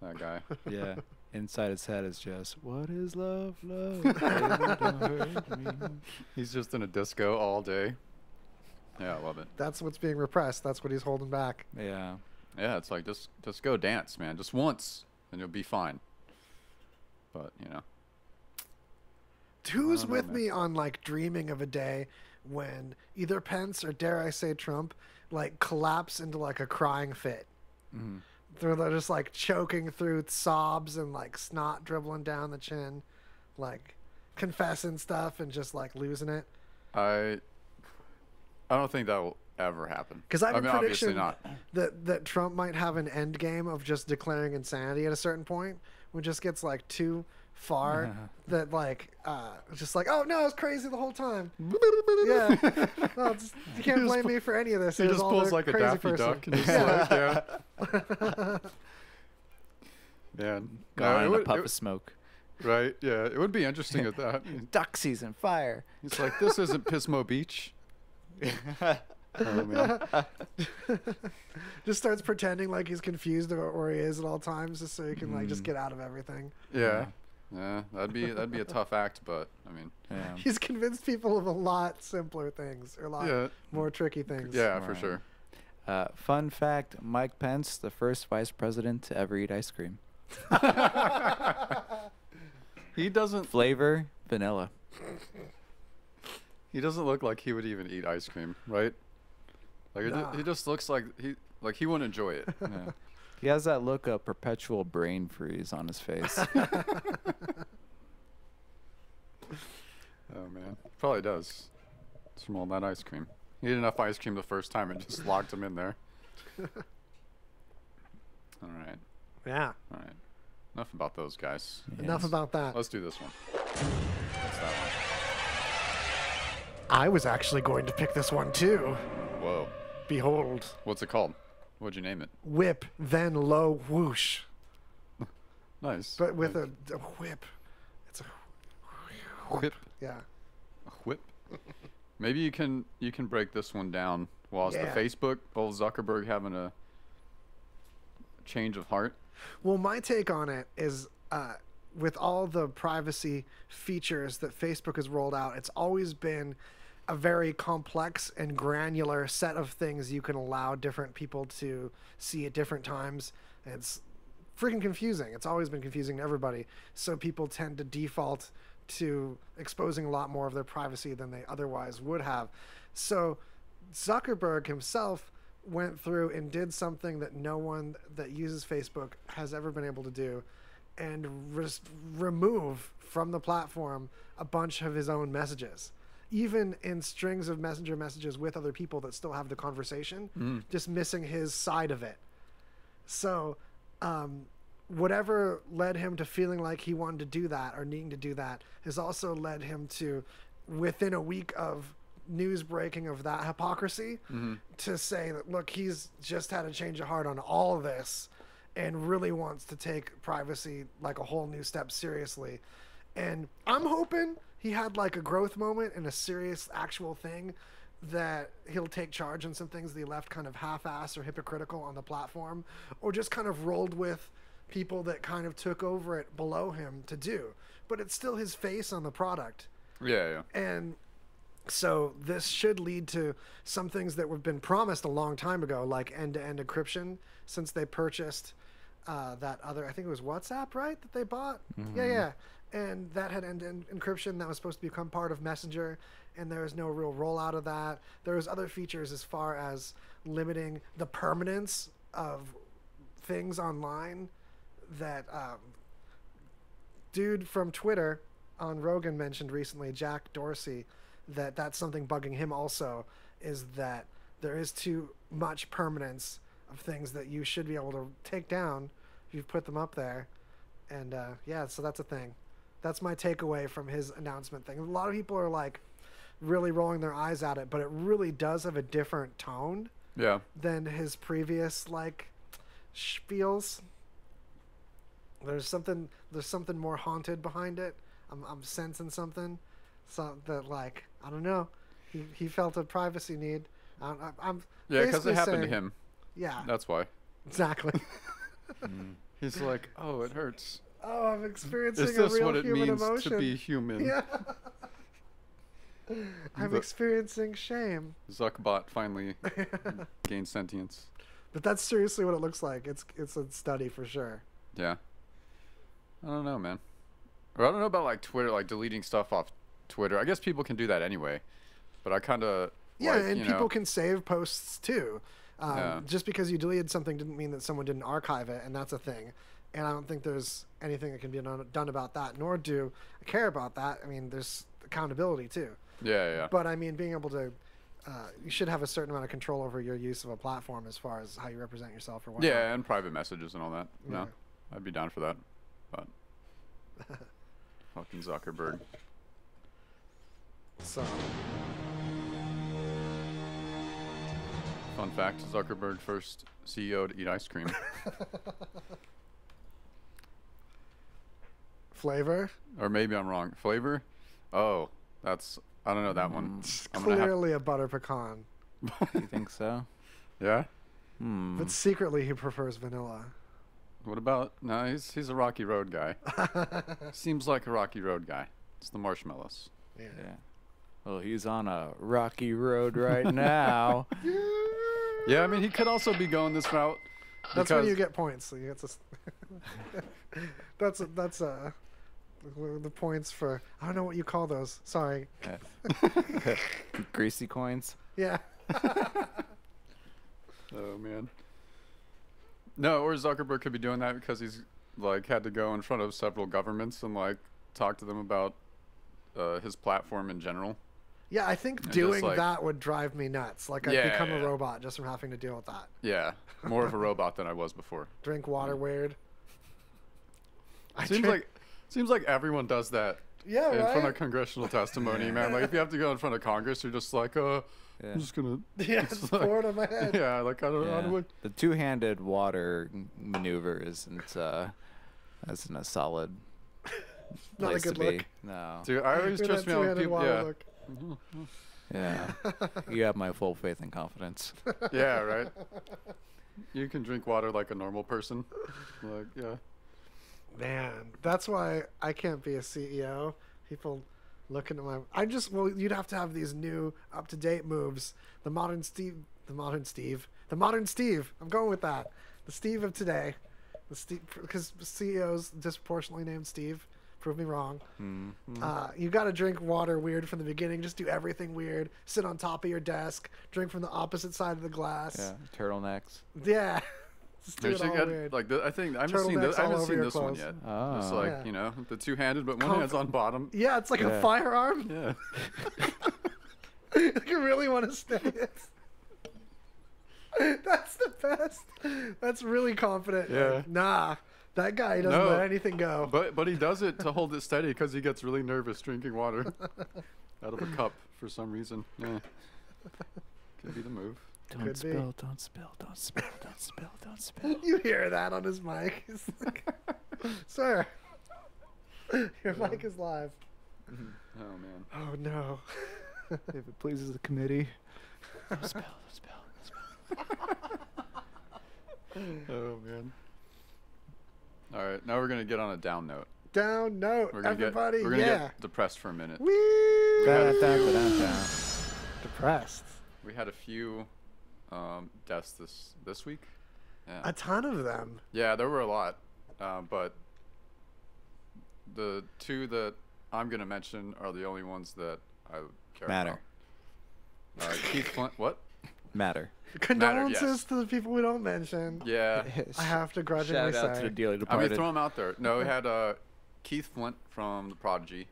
That guy. Yeah. Inside his head is just, what is love, love? Baby, don't hurt me. He's just in a disco all day. Yeah, I love it. That's what's being repressed. That's what he's holding back. Yeah. Yeah, it's like just go dance, man, just once, and you'll be fine. But Who's don't know, with man. me on like dreaming of a day when either Pence or dare I say Trump like collapse into like a crying fit? They're just like choking through sobs and like snot dribbling down the chin, like confessing stuff and just like losing it. I don't think that will ever happen. Because I have mean, a obviously prediction not. that Trump might have an end game of just declaring insanity at a certain point when it just gets like too far that like just like, oh no, I was crazy the whole time. Yeah. Well, you can't blame me for any of this. He It was just all pulls the like a crazy Daffy person. Duck and just like, yeah. Man, Gone it in a would- puff it- of smoke. right? Yeah, it would be interesting at that. Duck season, fire. He's like, this isn't Pismo Beach. Oh man. Just starts pretending like he's confused about where he is at all times just so he can like just get out of everything. Yeah. Yeah, that'd be a tough act, but I mean, Yeah. He's convinced people of a lot simpler things or a lot Yeah. more tricky things. yeah, for Right. sure. Fun fact, Mike Pence, the first vice president to ever eat ice cream. He doesn't Flavor, vanilla. look like he would even eat ice cream, right? Like Nah. he just looks like he wouldn't enjoy it. Yeah. He has that look of perpetual brain freeze on his face. Oh man, probably does. It's from all that ice cream. He ate enough ice cream the first time and just locked him in there. All right, Yeah. all right. Enough about those guys. Enough Yes. about that. Let's do this one. What's that I was actually going to pick this one too. one? Whoa. Behold. What's it called? What'd you name it? Whip, then low whoosh. Nice. But with a whip. It's a whip. yeah. A whip. Maybe you can break this one down. Whilst Yeah. the Facebook, old Zuckerberg having a change of heart. Well, my take on it is with all the privacy features that Facebook has rolled out, it's always been a very complex and granular set of things you can allow different people to see at different times. It's freaking confusing. It's always been confusing to everybody. So people tend to default to exposing a lot more of their privacy than they otherwise would have. So Zuckerberg himself went through and did something that no one that uses Facebook has ever been able to do, and remove from the platform a bunch of his own messages, even in strings of messenger messages with other people that still have the conversation, just missing his side of it. So whatever led him to feeling like he wanted to do that or needing to do that has also led him to, within a week of news breaking of that hypocrisy, to say that, look, he's just had a change of heart on all of this and really wants to take privacy like a whole new step seriously. And I'm hoping he had like a growth moment and a serious actual thing that he'll take charge on some things that he left kind of half-assed or hypocritical on the platform, or just kind of rolled with people that kind of took over it below him to do. But it's still his face on the product. Yeah. And so this should lead to some things that have been promised a long time ago, like end-to-end encryption, since they purchased that other, I think it was WhatsApp, right, that they bought? Yeah. And that had end-to-end encryption that was supposed to become part of Messenger, and there was no real rollout of that. There was other features as far as limiting the permanence of things online that dude from Twitter on Rogan mentioned recently, Jack Dorsey, that that's something bugging him also, is that there is too much permanence of things that you should be able to take down if you've put them up there. And yeah, so that's a thing. That's my takeaway from his announcement thing. A lot of people are like really rolling their eyes at it, but it really does have a different tone than his previous like spiels. There's something more haunted behind it. I'm sensing something, so that like I don't know. He felt a privacy need. I'm Yeah, because it happened to saying- him. Yeah, That's why. exactly. He's like, oh, it hurts. Oh, I'm experiencing Is a this real what it human means emotion. to be human? Yeah. I'm But- experiencing shame. Zuckbot finally gained sentience. But that's seriously what it looks like. It's a study for sure. Yeah. I don't know, man. Or I don't know about like Twitter, like deleting stuff off Twitter. I guess people can do that anyway. But I kind of Yeah, like, and you people know, can save posts too. Yeah. Just because you deleted something didn't mean that someone didn't archive it, and that's a thing. And I don't think there's anything that can be done about that, nor do I care about that. I mean, there's accountability too. yeah. But I mean, being able to, you should have a certain amount of control over your use of a platform as far as how you represent yourself or whatnot. Yeah, and private messages and all that. Yeah. No, I'd be down for that. But fucking Zuckerberg. So, Fun fact: Zuckerberg first CEO to eat ice cream. flavor, Or maybe I'm wrong. Flavor? Oh, that's I don't know that one. I'm gonna have, clearly a butter pecan. You think so? yeah. But secretly he prefers vanilla. What about? No, he's a Rocky Road guy. Seems like a Rocky Road guy. It's the marshmallows. Yeah. Yeah. Well, he's on a rocky road right now. Yeah, I mean he could also be going this route. That's when because- you get points. So you get to that's the points for, I don't know what you call those. Sorry. Greasy coins. Yeah. Oh man. No, or Zuckerberg could be doing that because he's like had to go in front of several governments and like talk to them about his platform in general. Yeah, I think And just, doing like- that would drive me nuts. Like I'd Yeah, become a yeah. robot just from having to deal with that. Yeah, more of a robot than I was before. Drink water weird. Seems like everyone does that Yeah, in front of right? congressional testimony, man. Like if you have to go in front of Congress, you're just like, Yeah. I'm just gonna. Yeah, it's just like- pour it on my head. Yeah, like I don't know how Yeah. do I. The two-handed water maneuver isn't a solid Not a place good to look. be. No. Dude, I always With trust that me on two-handed people. water Yeah, look. Yeah. You have my full faith and confidence. yeah, right. You can drink water like a normal person. Like, yeah. Man, that's why I can't be a CEO. People looking at my... you'd have to have these new, up-to-date moves. The modern Steve. I'm going with that. The Steve of today. Because CEOs disproportionately named Steve. Prove me wrong. You got to drink water weird from the beginning. Just do everything weird. Sit on top of your desk. Drink from the opposite side of the glass. Yeah. Turtlenecks. Yeah. Just do They it should all get, weird. like I think I haven't seen Turtlenecks this. I all haven't over seen your this one clothes. yet. Oh. Just like Yeah. you know, the two-handed, but one Comf- hand's on bottom. Yeah, it's like a Yeah. firearm. Yeah. You really want to stay it. That's the best. That's really confident. Yeah. Like, nah, that guy doesn't No. let anything go. But he does it to hold it steady because he gets really nervous drinking water out of a cup for some reason. Yeah. Could be the move. Don't Could be. spill, don't spill, don't spill, don't spill, don't spill. You hear that on his mic. He's like, sir, your mic is live. Oh man. Oh no. If it pleases the committee. Don't spill, don't spill, don't spill. Oh man. All right, now we're gonna get on a down note. Down note, We're gonna everybody. get we're gonna yeah. get depressed for a minute. Woo! Da-da-da-da-da-da. Depressed. We had a few deaths this week. Yeah. A ton of them. Yeah, there were a lot, but the two that I'm gonna mention are the only ones that I care Matter. about. Keith Flint. What? Matter. Condolences yes. to the people we don't mention. Yeah. I have to grudgingly Shout out say. to the dearly I mean, departed. throw them out there. No, we had Keith Flint from The Prodigy,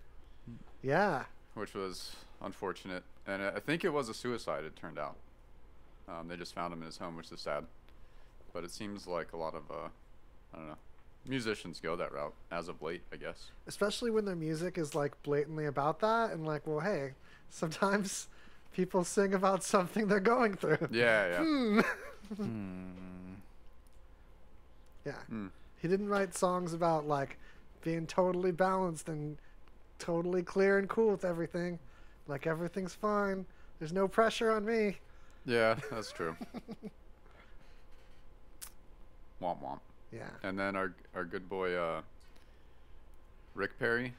Yeah. which was unfortunate. And I think it was a suicide, it turned out. They just found him in his home, which is sad. But it seems like a lot of, I don't know, musicians go that route as of late, I guess. Especially when their music is like blatantly about that, and like, well, hey, sometimes people sing about something they're going through. Yeah, yeah. Yeah. He didn't write songs about like being totally balanced and totally clear and cool with everything. Like everything's fine. There's no pressure on me. Yeah, that's true. Womp womp. Yeah. And then our good boy, Rick Perry.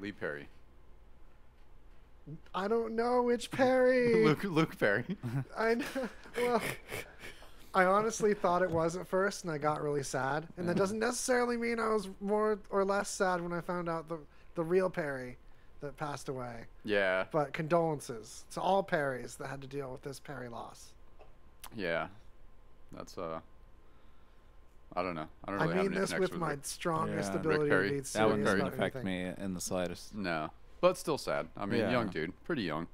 Lee Perry. I don't know which Perry. Luke Perry. I know. Well, I honestly thought it was at first, and I got really sad. And that doesn't necessarily mean I was more or less sad when I found out the real Perry that passed away. Yeah. But condolences to all Perrys that had to deal with this Perry loss. Yeah. That's I don't know. I don't I really have mean any this connection with my Rick. strongest Yeah. ability Rick to Perry. be That serious one Perry. didn't about affect anything. me in the slightest. No, but still sad. I mean, Yeah. young dude, pretty young.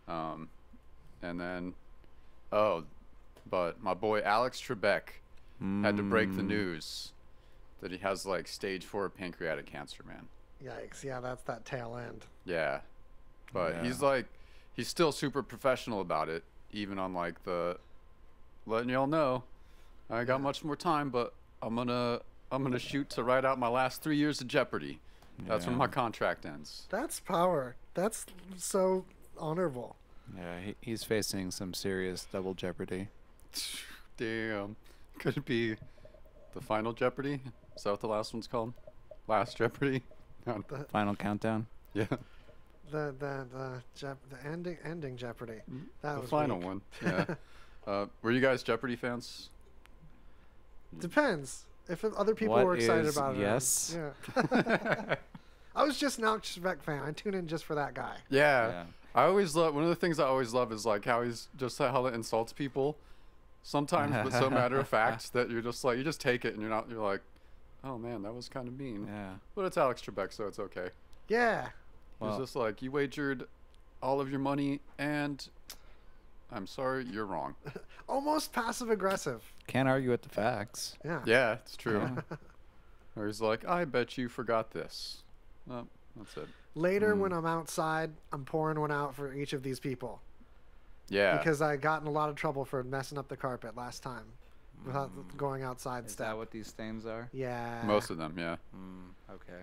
And then, but my boy Alex Trebek had to break the news that he has like stage 4 pancreatic cancer, man. Yikes! Yeah, that's that tail end. Yeah, but Yeah. he's still super professional about it, even on like the letting y'all know I got much more time, but I'm gonna shoot to write out my last 3 years of Jeopardy. That's when Yeah. my contract ends. That's power. That's so honorable. Yeah, he's facing some serious double jeopardy. Damn. Could it be the final Jeopardy? Is that what the last one's called? Last Jeopardy? No. Final countdown. Yeah. The ending Jeopardy. That The was final weak. one. Yeah. Were you guys Jeopardy fans? Depends. If other people What were excited is about it. yes? Yeah. I was just an Alex Trebek fan. I tune in just for that guy. Yeah. Yeah. I always love, one of the things I always love is like how he's just how it insults people sometimes, but so matter of fact that you're just like, you just take it and you're like, oh man, that was kind of mean. Yeah. But it's Alex Trebek, so it's okay. Yeah. He's Well- just like, you wagered all of your money and I'm sorry, you're wrong. Almost passive aggressive. Can't argue with the facts. Yeah. Yeah, it's true. Or he's like, I bet you forgot this. Oh, that's it. Later, when I'm outside, I'm pouring one out for each of these people Yeah. because I got in a lot of trouble for messing up the carpet last time without going outside Is step. that what these things are? Yeah. Most of them, yeah. Okay.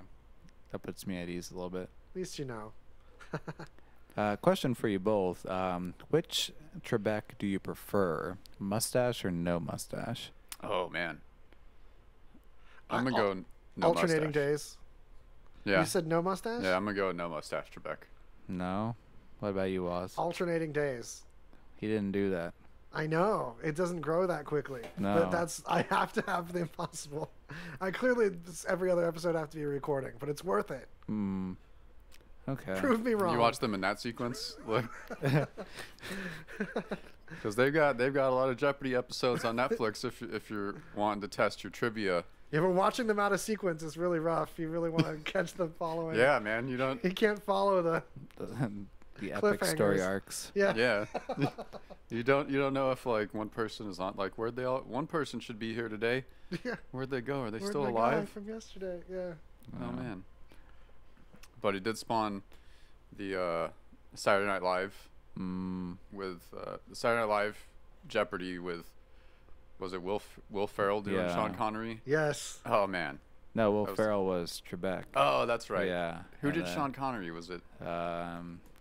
That puts me at ease a little bit. At least you know. Question for you both. Which Trebek do you prefer? Mustache or no mustache? Oh, man. I'm going to go no Alternating mustache. days. Yeah. You said no mustache? Yeah, I'm going to go no mustache Trebek. No? What about you, Oz? Alternating days. He didn't do that. I know. It doesn't grow that quickly. No. But I have to have the impossible. I clearly, every other episode, have to be a recording, but it's worth it. Okay. Prove me wrong. You watch them in that sequence? Like, because they've got a lot of Jeopardy episodes on Netflix if you're wanting to test your trivia. Yeah, but watching them out of sequence is really rough. You really want to catch them following. Yeah, man, you don't. You can't follow the. The epic story Cliffhangers. arcs. Yeah. Yeah. You don't know if like one person is on, like, where'd they all, one person should be here today. Yeah. Where'd they go? Are they Where'd still my guy alive? from yesterday? Yeah. Oh man. But he did spawn the Saturday Night Live with the Saturday Night Live Jeopardy with, was it Will Ferrell doing Yeah. Sean Connery? Yes. Oh man. No, Will That was- Ferrell was Trebek. Oh, that's right. Yeah. Who and did then, Sean Connery? Was it?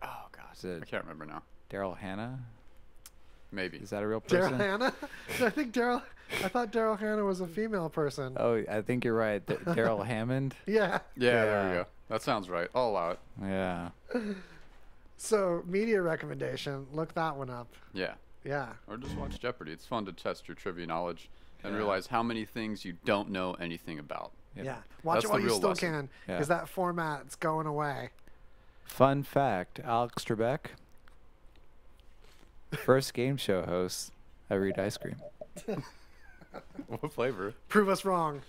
Oh god, Is it I can't remember now. Daryl Hannah? Maybe. Is that a real Daryl person? Hannah? I thought Daryl Hannah was a female person. Oh, I think you're right. Daryl Hammond? Yeah. Yeah, there we Yeah. go. That sounds right. I'll allow it. Yeah. So, media recommendation. Look that one up. Yeah. Yeah. Or just watch Jeopardy. It's fun to test your trivia knowledge and Yeah. realize how many things you don't know anything about. Yep. Yeah. Watch That's it while the you real still lesson. can, Yeah. because that format's going away. Fun fact, Alex Trebek, first game show host ever eat ice cream. What flavor? Prove us wrong.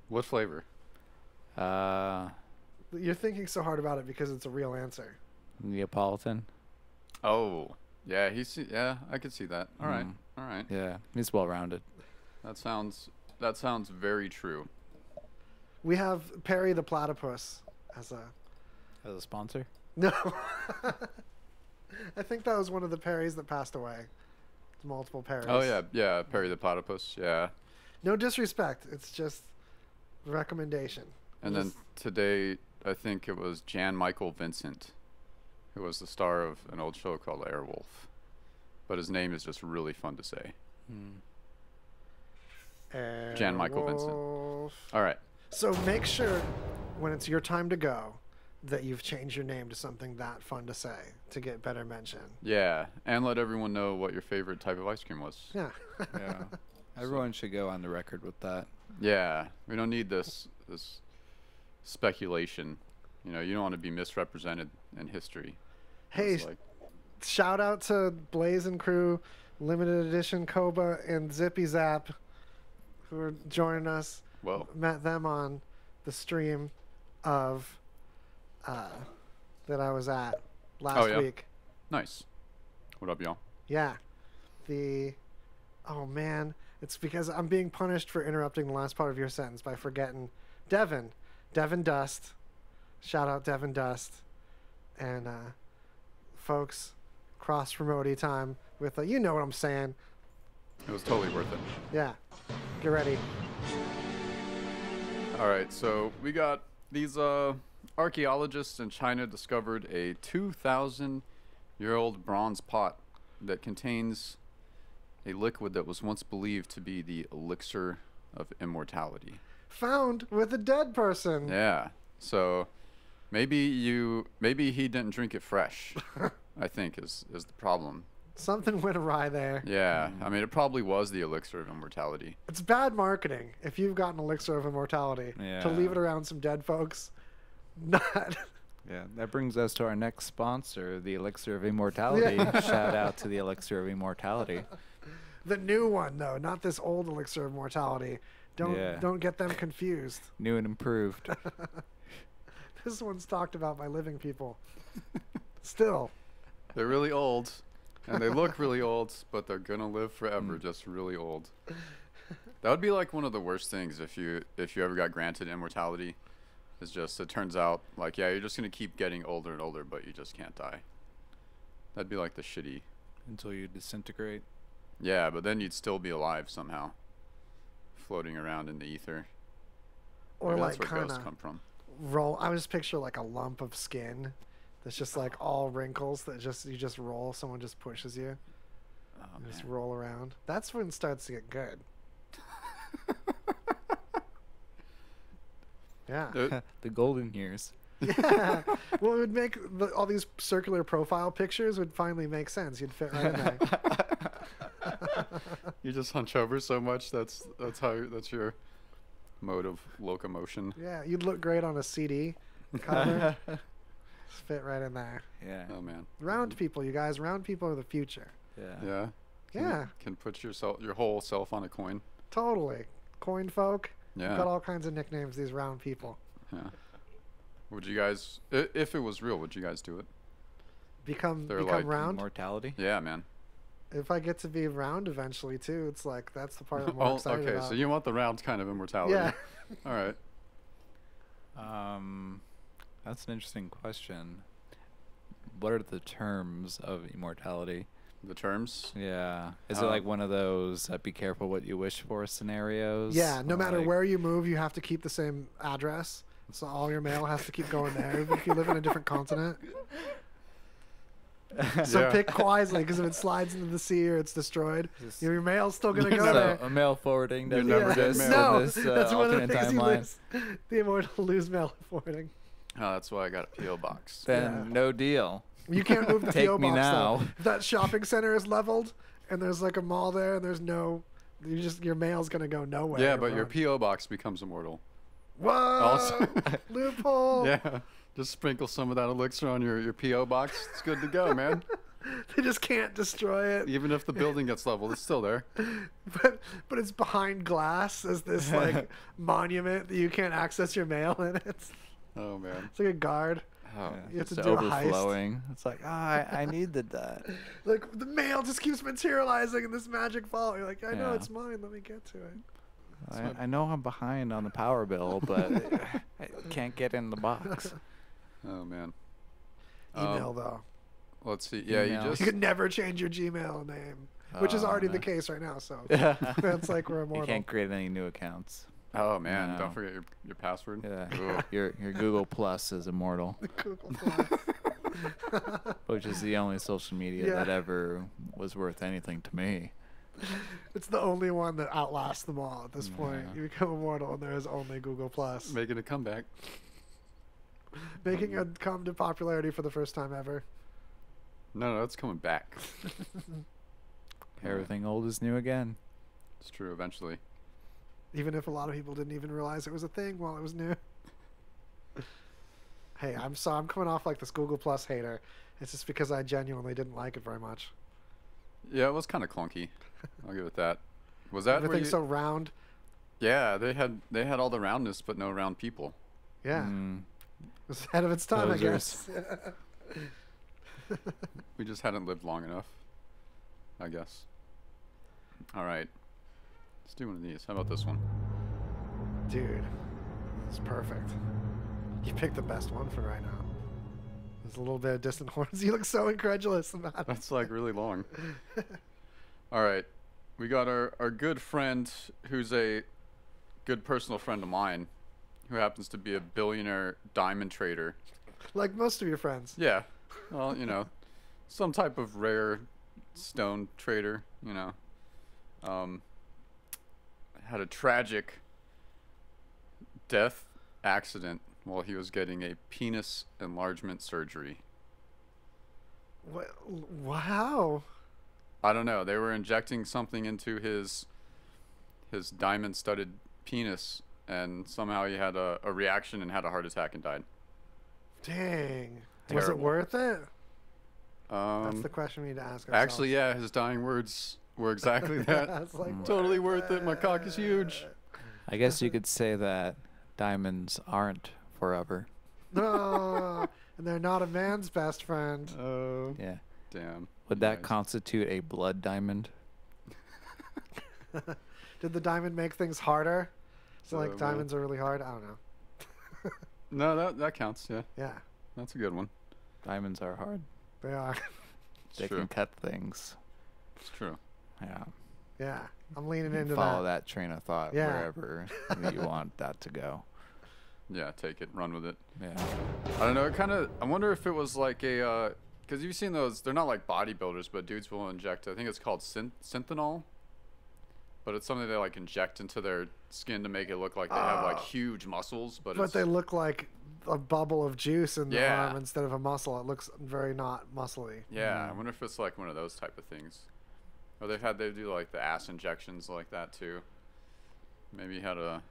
What flavor? You're thinking so hard about it because it's a real answer. Neapolitan. Oh, yeah. Yeah, I could see that. All right. All right. Yeah, he's well-rounded. That sounds very true. We have Perry the platypus as a sponsor. No. I think that was one of the Perrys that passed away. Multiple Perrys. Oh yeah, yeah. Perry the platypus. Yeah. No disrespect. It's just recommendation. And then today, I think it was Jan Michael Vincent, who was the star of an old show called Airwolf. But his name is just really fun to say. Jan Michael Vincent. All right. So make sure when it's your time to go that you've changed your name to something that fun to say to get better mention. Yeah, and let everyone know what your favorite type of ice cream was. Yeah. Yeah. Everyone should go on the record with that. Yeah, we don't need this speculation. You know, you don't want to be misrepresented in history. Hey, It's like, shout out to Blaze and Crew, Limited Edition Koba, and Zippy Zap, who are joining us. whoa. Met them on the stream of that I was at last week. Nice. What up, y'all? Yeah. Oh man, it's because I'm being punished for interrupting the last part of your sentence by forgetting Devin Dust. Shout out Devin Dust. And folks, cross promoting time with you know what I'm saying. It was totally worth it. Yeah. Get ready. All right, so we got these archaeologists in China discovered a 2,000-year-old bronze pot that contains a liquid that was once believed to be the elixir of immortality. Found with a dead person. Yeah. So maybe he didn't drink it fresh. I think is the problem. Something went awry there. Yeah. I mean, it probably was the elixir of immortality. It's bad marketing if you've got an elixir of immortality to leave it around some dead folks. Not. Yeah, that brings us to our next sponsor, the Elixir of Immortality. Yeah. Shout out to the Elixir of Immortality. The new one though, not this old elixir of mortality. Don't get them confused. New and improved. This one's talked about by living people. Still. They're really old, and they look really old, but they're gonna live forever, just really old. That would be like one of the worst things if you ever got granted immortality. It's just, it turns out, like, yeah, you're just going to keep getting older and older, but you just can't die. That'd be like the shitty. Until you disintegrate. Yeah, but then you'd still be alive somehow. Floating around in the ether. Or Maybe like that's where ghosts kind come from. of I just picture like a lump of skin that's just like all wrinkles that you just roll. Someone just pushes you. Oh, You just man. roll around. That's when it starts to get good. Yeah. The golden years. Yeah. Well, it would make all these circular profile pictures would finally make sense. You'd fit right in there. You just hunch over so much, that's your mode of locomotion. Yeah, you'd look great on a CD cover. Just fit right in there. Yeah. Oh man. Round people, you guys. Round people are the future. Yeah. Yeah. Yeah, Can put your whole self on a coin. totally. Coin folk. Yeah. Got all kinds of nicknames, these round people. Yeah. Would you guys, if it was real, would you guys do it? Become They're like round. Immortality. Yeah, man. If I get to be round eventually too, it's like that's the part I'm more excited okay, about. so you want the round kind of immortality. Yeah. All right. That's an interesting question. What are the terms of immortality? The terms? Yeah. Is it like one of those be careful what you wish for scenarios? Yeah, no Or matter like- where you move, you have to keep the same address. So all your mail has to keep going there, even if you live in a different continent. So Yeah. pick wisely, because if it slides into the sea or it's destroyed, your mail's still gonna go So there. a mail forwarding doesn't never get exist mail. No, in this that's one of the alternate things you timeline. lose. The immortal lose mail forwarding. Oh, that's why I got a P.O. box. Then Yeah. no deal. You can't move the Take PO me box now. though. If that shopping center is leveled and there's like a mall there and there's no, your mail's gonna go nowhere. Yeah, but your Run. P.O. box becomes immortal. Whoa! Also- Loophole. Yeah. Just sprinkle some of that elixir on your P.O. box. It's good to go, man. They just can't destroy it. Even if the building gets leveled, it's still there. But it's behind glass as this like monument that you can't access your mail in it. Oh man. It's like a guard. Oh. You have to It's do a heist. overflowing. It's like, I needed that. Like the mail just keeps materializing in this magic vault. You're like, I know Yeah. it's mine. Let me get to it. I know I'm behind on the power bill, but I can't get in the box. Oh man. Email though. Let's see. Yeah, Email. you just You could never change your Gmail name, which is already the no. case right now. So that's like we're You immortal. can't create any new accounts. Oh man, No. don't forget your password. Yeah, Ugh. your Google Plus is immortal, Google Plus. which is the only social media Yeah. that ever was worth anything to me. It's the only one that outlasts them all at this point. Yeah. You become immortal, and there is only Google Plus, Making a comeback. making it come to popularity for the first time ever. No, it's coming back. Everything old is new again. It's true. Eventually. Even if a lot of people didn't even realize it was a thing while it was new. Hey, I'm coming off like this Google Plus hater. It's just because I genuinely didn't like it very much. Yeah, it was kind of clunky. I'll give it that. Was that where Everything's you... so round. Yeah, they had all the roundness, but no round people. Yeah, Mm. it was ahead of its time, Posers. I guess. We just hadn't lived long enough, I guess. All right, let's do one of these. How about this one? Dude, it's perfect. You picked the best one for right now. There's a little bit of distant horns. You look so incredulous about it. That's like really long. All right, we got our good friend who's a good personal friend of mine, who happens to be a billionaire diamond trader. Like most of your friends. Yeah, well, you know, some type of rare stone trader, you know. Had a tragic death accident while he was getting a penis enlargement surgery. What? Wow. I don't know. They were injecting something into his diamond-studded penis, and somehow he had a reaction and had a heart attack and died. Dang. Was it Terrible. worth it? That's the question we need to ask ourselves. Actually, yeah, his dying words were exactly that. It's like, Totally worth it. My cock is huge. I guess you could say that diamonds aren't forever. no, and they're not a man's best friend. Oh, Yeah. damn. Would that Nice. constitute a blood diamond? Did the diamond make things harder? So like well- diamonds are really hard. I don't know. No, that counts. Yeah, Yeah, that's a good one. Diamonds are hard. they are. They true. can cut things. It's true. Yeah. Yeah, I'm leaning into Follow that. that train of thought Yeah. wherever you want that to go. Yeah, take it, run with it. Yeah. I don't know. It kind of. I wonder if it was like a. Because you've seen those. They're not like bodybuilders, but dudes will inject. I think it's called synthanol. But it's something they like inject into their skin to make it look like they have like huge muscles. But But it's, they look like a bubble of juice in the Yeah. arm instead of a muscle. It looks very not muscly. yeah, I wonder if it's like one of those type of things. Or they do like the ass injections like that too. Maybe he had a.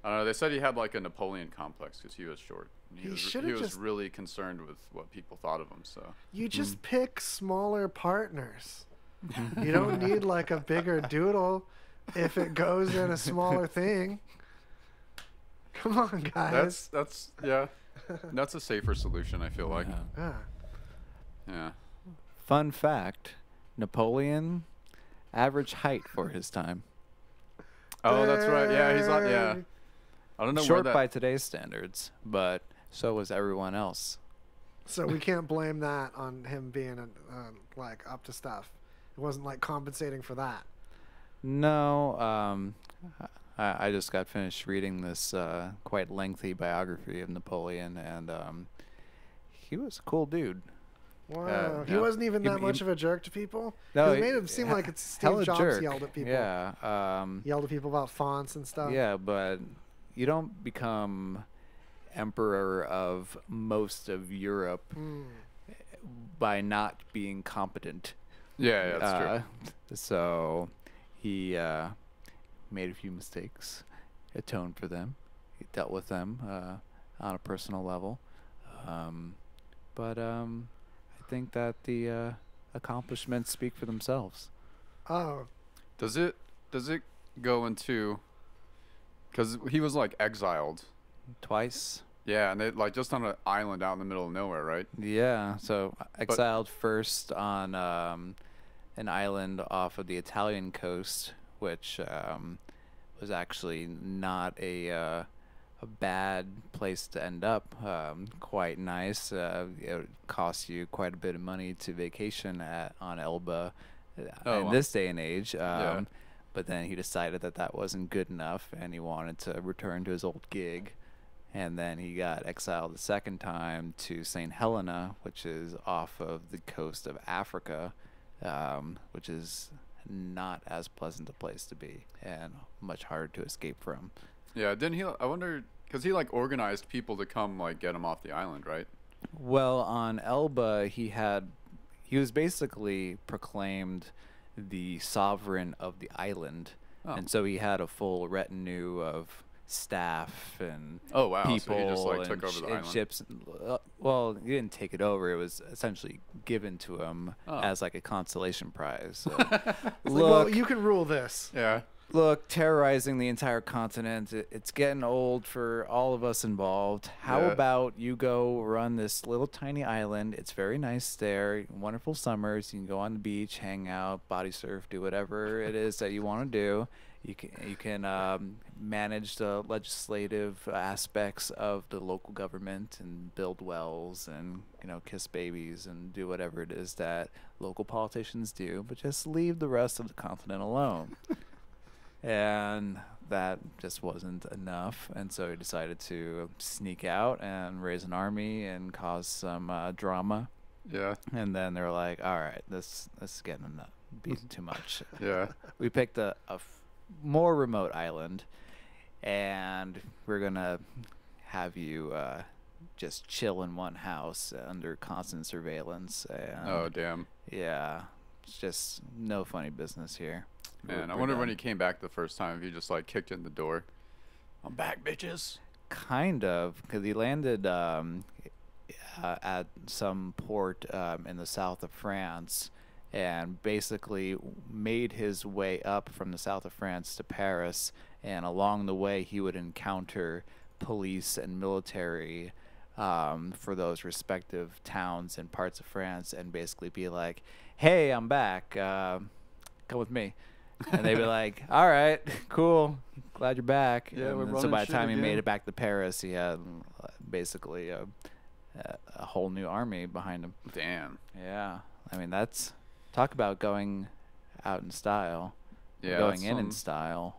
I don't know. They said he had like a Napoleon complex because he was short. And He was, should've he was just- really concerned with what people thought of him. So You just pick smaller partners. You don't need like a bigger doodle if it goes in a smaller thing. Come on, guys. that's yeah, that's a safer solution. I feel like. Yeah. Yeah. Yeah. Fun fact: Napoleon, average height for his time. Oh, that's right. Yeah, he's not. Yeah. Dang. I don't know Short where that. by today's standards, but so was everyone else. So we can't blame that on him being like up to stuff. It wasn't like compensating for that. No, I just got finished reading this quite lengthy biography of Napoleon, and he was a cool dude. Wow. He yeah. wasn't even He- that he- much of a jerk to people. No, It made him seem like it's Steve hella Jobs jerk. yelled at people. Yeah. Yelled at people about fonts and stuff. Yeah, but you don't become emperor of most of Europe by not being competent. Yeah, that's true. So he made a few mistakes, atoned for them, he dealt with them on a personal level. But I think that the accomplishments speak for themselves. Oh, Does it go into? Because he was like exiled. Twice. Yeah, and they like just on an island out in the middle of nowhere, right? Yeah, so exiled first on an island off of the Italian coast, which was actually not a bad place to end up. Quite nice. It costs you quite a bit of money to vacation on Elba in this day and age. Yeah. But then he decided that that wasn't good enough, and he wanted to return to his old gig. And then he got exiled the second time to St. Helena, which is off of the coast of Africa, which is not as pleasant a place to be and much harder to escape from. Yeah, didn't he? I wonder, because he like organized people to come like get him off the island, right? Well, on Elba, he was basically proclaimed the sovereign of the island, and so he had a full retinue of staff and people, so he just like took and over the island. ships. Well, he didn't take it over; it was essentially given to him as like a consolation prize. So, well, you can rule this. Yeah. Look, terrorizing the entire continent, it's getting old for all of us involved. How about you go run this little tiny island? It's very nice there. Wonderful summers. You can go on the beach, hang out, body surf, do whatever it is that you want to do. You can manage the legislative aspects of the local government and build wells and, kiss babies and do whatever it is that local politicians do, but just leave the rest of the continent alone. And that just wasn't enough, and so he decided to sneak out and raise an army and cause some drama. Yeah. And then they were like, all right, this is getting enough, being too much. Yeah. We picked a more remote island, and we're going to have you just chill in one house under constant surveillance. And Oh, damn. yeah, it's just no funny business here. Man, I wonder when he came back the first time if he just like kicked in the door. I'm back, bitches. Kind of, because he landed at some port in the south of France and basically made his way up from the south of France to Paris. And along the way, he would encounter police and military for those respective towns and parts of France and basically be like, hey, I'm back. Come with me. And they'd be like, all right, cool, glad you're back. Yeah, and we're so running by the shit time he made again. it back to Paris, he had basically a whole new army behind him. Damn. Yeah, I mean, that's talk about going out in style. Yeah. Going in style.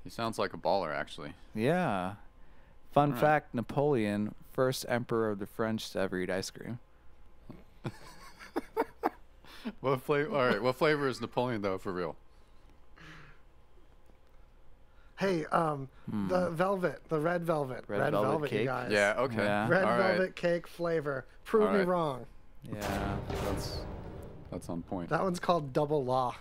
He sounds like a baller, actually. Yeah. Fun All right. fact, Napoleon, first emperor of the French to ever eat ice cream. What flavor? All right. What flavor is Napoleon though, for real? Hey, the velvet, the red velvet, Red velvet you cake? guys. Yeah. Okay. Yeah. Red All right. velvet cake flavor. Prove All me right. wrong. Yeah. That's on point. That one's called double law.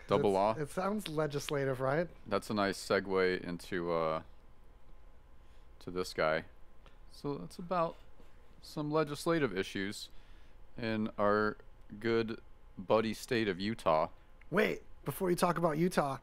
Double law. It sounds legislative, right? That's a nice segue into to this guy. So that's about some legislative issues in our good buddy state of Utah. Wait, before you talk about Utah,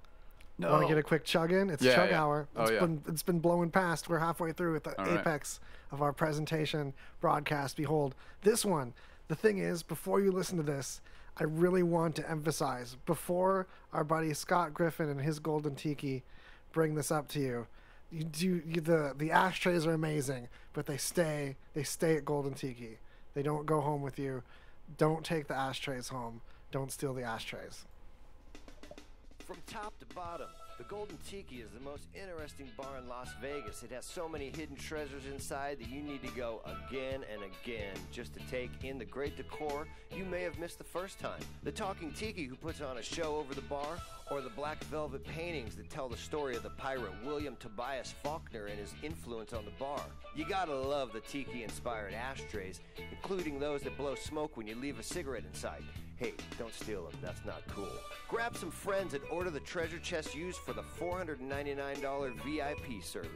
No. want to get a quick chug in? It's Yeah, chug yeah. hour. Oh, yeah. It's been blowing past. We're halfway through at the All right. apex of our presentation broadcast. Behold, this one. The thing is, before you listen to this, I really want to emphasize, before our buddy Scott Griffin and his Golden Tiki bring this up to you, the ashtrays are amazing, but they stay at Golden Tiki. They don't go home with you. Don't take the ashtrays home. Don't steal the ashtrays. From top to bottom, the Golden Tiki is the most interesting bar in Las Vegas. It has so many hidden treasures inside that you need to go again and again just to take in the great decor you may have missed the first time. The Talking Tiki who puts on a show over the bar, or the black velvet paintings that tell the story of the pirate William Tobias Faulkner and his influence on the bar. You gotta love the Tiki-inspired ashtrays, including those that blow smoke when you leave a cigarette inside. Hey, don't steal them. That's not cool. Grab some friends and order the treasure chest used for the $499 VIP service,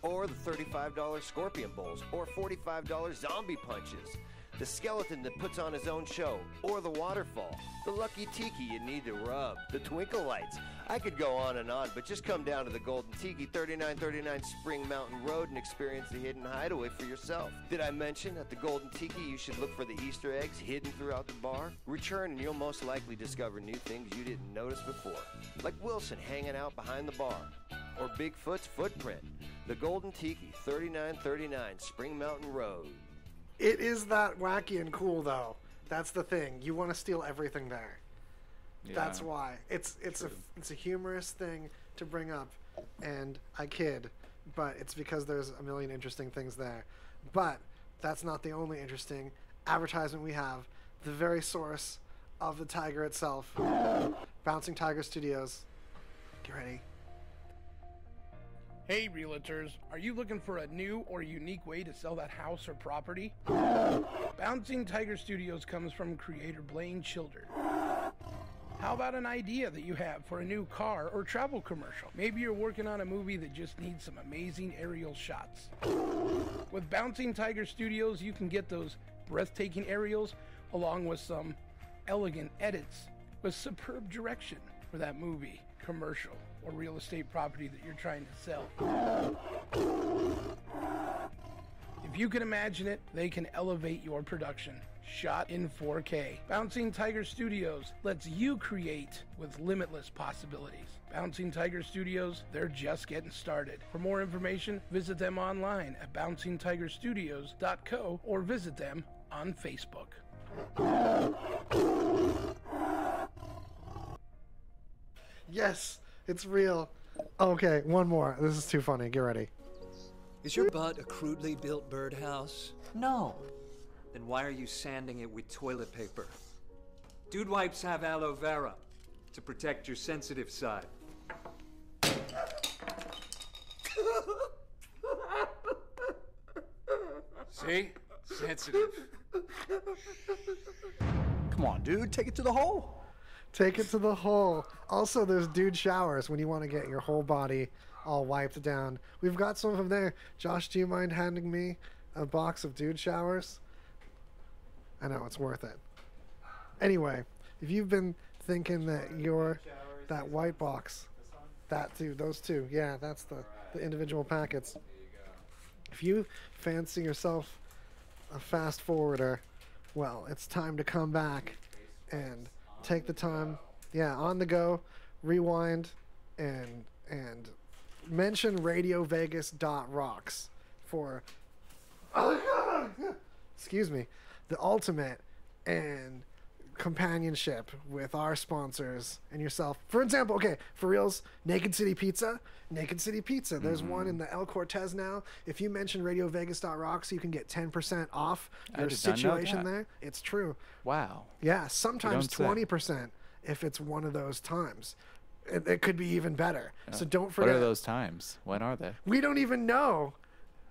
or the $35 scorpion bowls, or $45 zombie punches. the skeleton that puts on his own show, or the waterfall, the lucky tiki you need to rub, the twinkle lights. I could go on, but just come down to the Golden Tiki, 3939 Spring Mountain Road, and experience the hidden hideaway for yourself. Did I mention at the Golden Tiki you should look for the Easter eggs hidden throughout the bar? Return and you'll most likely discover new things you didn't notice before, like Wilson hanging out behind the bar, or Bigfoot's footprint. The Golden Tiki, 3939 Spring Mountain Road. It is that wacky and cool, though. That's the thing. You want to steal everything there. Yeah. That's why. It's a humorous thing to bring up, and I kid, but it's because there's a million interesting things there. But that's not the only interesting advertisement we have. The very source of the tiger itself, Bouncing Tiger Studios. Get ready. Hey realtors, are you looking for a new or unique way to sell that house or property? Bouncing Tiger Studios comes from creator Blaine Childer. How about an idea that you have for a new car or travel commercial? Maybe you're working on a movie that just needs some amazing aerial shots. With Bouncing Tiger Studios, you can get those breathtaking aerials along with some elegant edits with superb direction for that movie, commercial, or real estate property that you're trying to sell. If you can imagine it, they can elevate your production. Shot in 4K. Bouncing Tiger Studios lets you create with limitless possibilities. Bouncing Tiger Studios, they're just getting started. For more information, visit them online at bouncingtigerstudios.co or visit them on Facebook. Yes, it's real. Okay, one more. This is too funny. Get ready. Is your butt a crudely built birdhouse? No. Then why are you sanding it with toilet paper? Dude wipes have aloe vera to protect your sensitive side. See? Sensitive. Come on, dude. Take it to the hole. Take it to the hole. Also, there's dude showers when you want to get your whole body all wiped down. We've got some of them there. Josh, do you mind handing me a box of dude showers? I know, it's worth it. Anyway, if you've been thinking that that white box, that too, those two, yeah, that's the individual packets. If you fancy yourself a fast forwarder, well, it's time to come back and take the time, on the go, rewind, and mention RadioVegas.rocks for, excuse me, the ultimate and companionship with our sponsors and yourself. For example, okay, for reals, Naked City Pizza. There's one in the El Cortez now. If you mention RadioVegas.rocks, you can get 10% off your situation there. It's true. Wow. Yeah, sometimes 20% if it's one of those times. It could be even better. So don't forget. What are those times? When are they? We don't even know.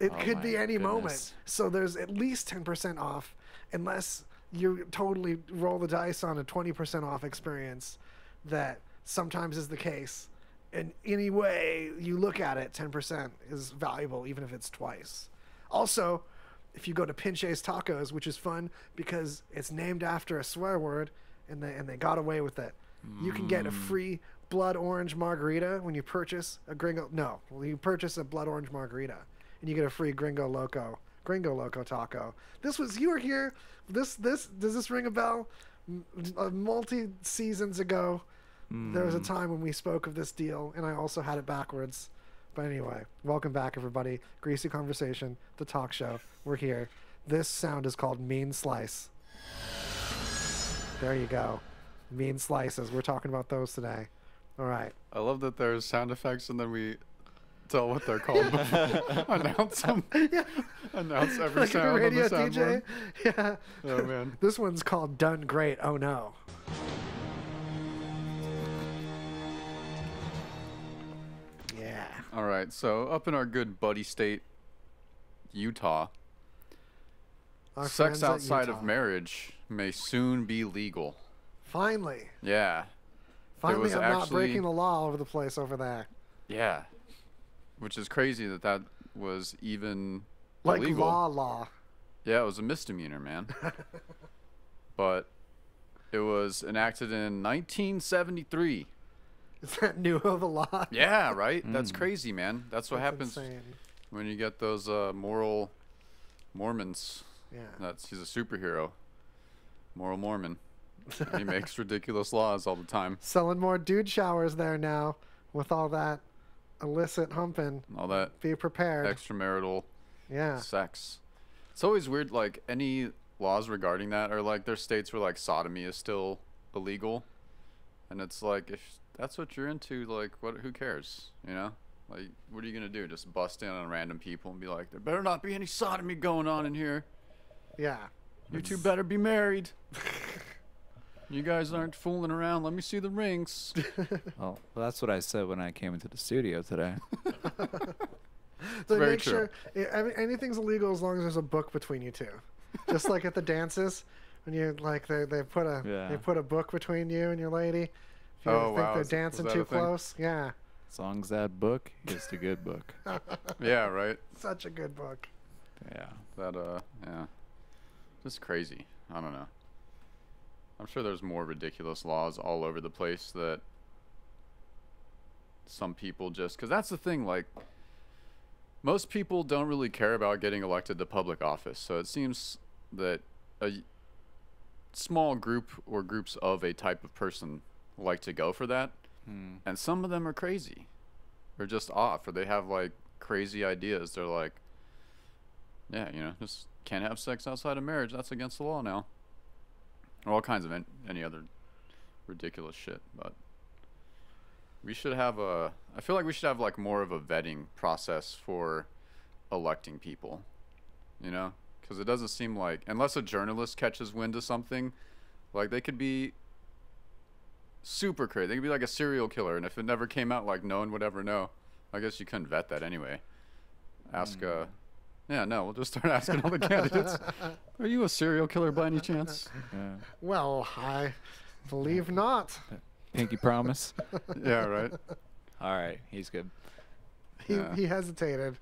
It could be any moment. So there's at least 10% off, unless you totally roll the dice on a 20% off experience. That sometimes is the case. And any way you look at it, 10% is valuable, even if it's twice. Also, if you go to Pinche's Tacos, which is fun because it's named after a swear word, and they got away with it. You can get a free blood orange margarita when you purchase a you purchase a blood orange margarita, and you get a free Gringo Loco taco. You were here. Does this ring a bell? Multi seasons ago, there was a time when we spoke of this deal, and I also had it backwards. But anyway, welcome back, everybody. Greasy Conversation, the talk show. We're here. This sound is called Mean Slice. There you go. Mean slices. We're talking about those today. All right. I love that there's sound effects and then we tell what they're called before. Announce them. Yeah. Announce every like sound a radio on the soundboard. DJ. Yeah. Oh, man. This one's called Done Great. Oh, no. Yeah. All right. So up in our good buddy state, Utah, Our sex friends at outside Utah. of marriage may soon be legal. Finally. Yeah. Finally, was I'm not actually- breaking the law all over the place over there. Yeah. Which is crazy that was even Like illegal. law. Yeah, it was a misdemeanor, man. But it was enacted in 1973. Is that new of a law? Yeah, right? That's crazy, man. That's what That's happens insane. when you get those moral Mormons. Yeah. He's a superhero. Moral Mormon. He makes ridiculous laws all the time. Selling more dude showers there now with all that illicit humping. All that Be prepared. extramarital Yeah. sex. It's always weird, like, any laws regarding that are, like, there's states where, like, sodomy is still illegal. And it's like, if that's what you're into, like, who cares, you know? Like, what are you going to do? Just bust in on random people and be like, there better not be any sodomy going on in here. Yeah. You two better be married. You guys aren't fooling around. Let me see the rings. Well, that's what I said when I came into the studio today. So very make true. sure anything's illegal as long as there's a book between you two. Just like at the dances, when you like they put a book between you and your lady. If you Oh, think wow. they're Was dancing that too a thing? close, yeah. As long as that book is the good book. Yeah, right? Such a good book. Yeah. Yeah. Just crazy. I don't know. I'm sure there's more ridiculous laws all over the place that some people just... Because that's the thing, like... Most people don't really care about getting elected to public office. So it seems that a small group or groups of a type of person like to go for that. And some of them are crazy. They're just off. Or they have, like, crazy ideas. They're like, yeah, you know, just can't have sex outside of marriage. That's against the law now. Or all kinds of any other ridiculous shit. But we should have I feel like we should have, like, more of a vetting process for electing people. You know? Because it doesn't seem like, unless a journalist catches wind of something, like, they could be super crazy. They could be like a serial killer, and if it never came out, like, no one would ever know. I guess you couldn't vet that anyway. Ask, yeah, no, we'll just start asking all the candidates. Are you a serial killer by any chance? Yeah. Well, I believe not. Pinky promise. Yeah, right. All right, he's good. He hesitated.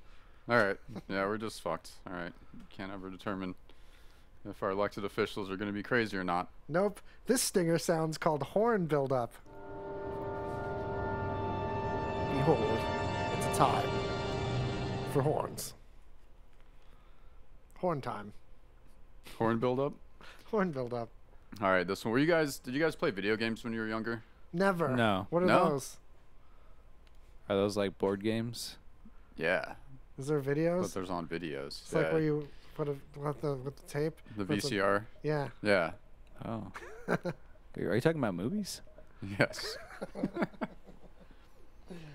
All right. Yeah, we're just fucked. All right. Can't ever determine if our elected officials are going to be crazy or not. Nope. This stinger sounds called horn buildup. Behold, it's a time for horns. Horn time. Horn buildup? Horn buildup. All right, this one. Did you guys play video games when you were younger? Never. No. What are No? those? Are those like board games? Yeah. Is there videos? But there's on videos. It's like where you put with the tape. The Puts a- VCR? Yeah. Yeah. Oh. Are you talking about movies? Yes.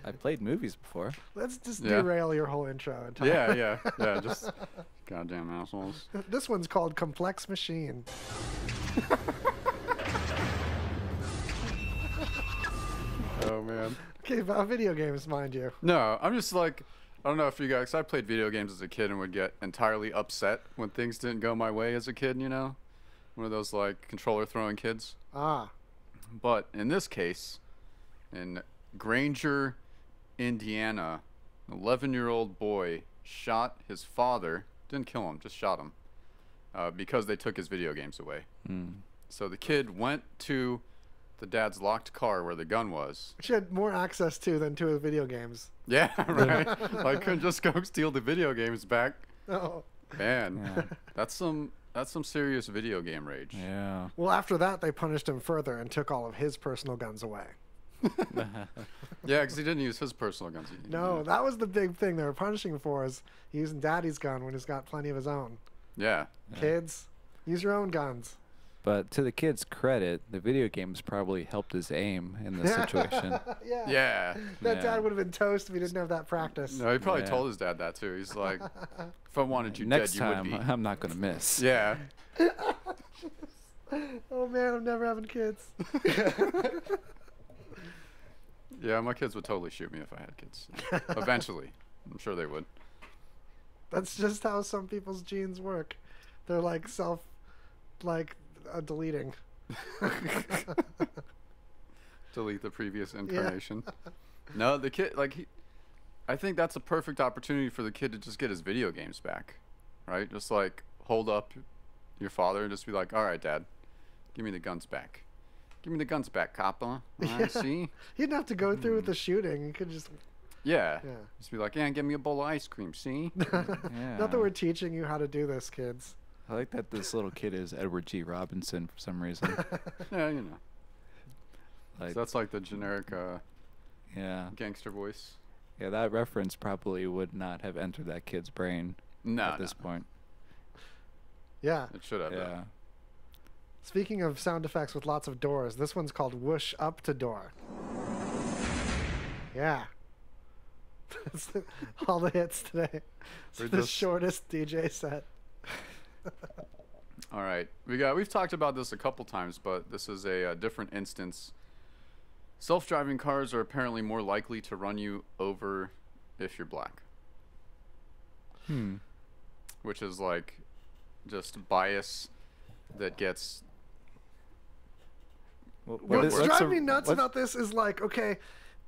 I've played movies before. Let's just Yeah. derail your whole intro. And talk. Yeah. Just goddamn assholes. This one's called Complex Machine. Oh, man. Okay, about video games, mind you. No, I'm just like, I don't know if you guys, 'cause I played video games as a kid and would get entirely upset when things didn't go my way as a kid, you know? One of those, like, controller throwing kids. Ah. But in this case, in Granger, Indiana, an 11-year-old boy shot his father, didn't kill him, just shot him, because they took his video games away. So the kid went to the dad's locked car where the gun was. Which he had more access to than to his video games. Yeah, right. Like, couldn't just go steal the video games back. Oh. Man, Yeah. that's some serious video game rage. Yeah. Well, after that, they punished him further and took all of his personal guns away. Yeah, because he didn't use his personal guns. No, that was the big thing they were punishing him for, is using daddy's gun when he's got plenty of his own. Yeah. Kids, use your own guns. But to the kid's credit, the video games probably helped his aim in this situation. Yeah. Yeah. That Yeah. dad would have been toast if he didn't have that practice. No, he probably Yeah. told his dad that too. He's like, if I wanted you Next dead, you would time, be. I'm not going to miss. Yeah. Oh man, I'm never having kids. Yeah, my kids would totally shoot me if I had kids. Eventually. I'm sure they would. That's just how some people's genes work. They're like deleting. Delete the previous incarnation. No, the kid, like, I think that's a perfect opportunity for the kid to just get his video games back. Right? Just like hold up your father and just be like, all right, Dad, give me the guns back. Give me the guns back, copper. See? He didn't have to go through with the shooting. He could just... Yeah. Just be like, yeah, give me a bowl of ice cream, see? Yeah. Not that we're teaching you how to do this, kids. I like that this little kid is Edward G. Robinson for some reason. Yeah, you know. Like, So that's like the generic yeah. gangster voice. Yeah, that reference probably would not have entered that kid's brain at this point. Yeah. It should have. Yeah. Speaking of sound effects with lots of doors, this one's called Whoosh Up to Door. Yeah. That's all the hits today. It's We're the just- shortest DJ set. All right. We've talked about this a couple times, but this is a different instance. Self-driving cars are apparently more likely to run you over if you're black. Which is like just bias that gets... What's driving me nuts about this is like, okay,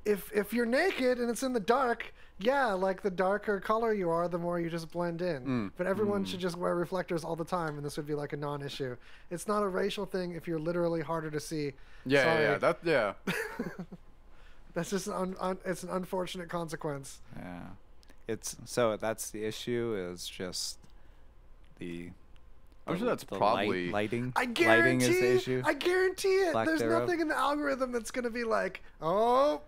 if you're naked and it's in the dark, yeah, like the darker color you are, the more you just blend in. But everyone should just wear reflectors all the time, and this would be like a non-issue. It's not a racial thing if you're literally harder to see. Yeah, Sorry. yeah. That's just it's an unfortunate consequence. Yeah. So that's the issue, is just the... I'm sure that's the probably... lighting. I guarantee. Lighting is the issue. I guarantee it. Lack There's thereof. nothing in the algorithm that's going to be like, oh,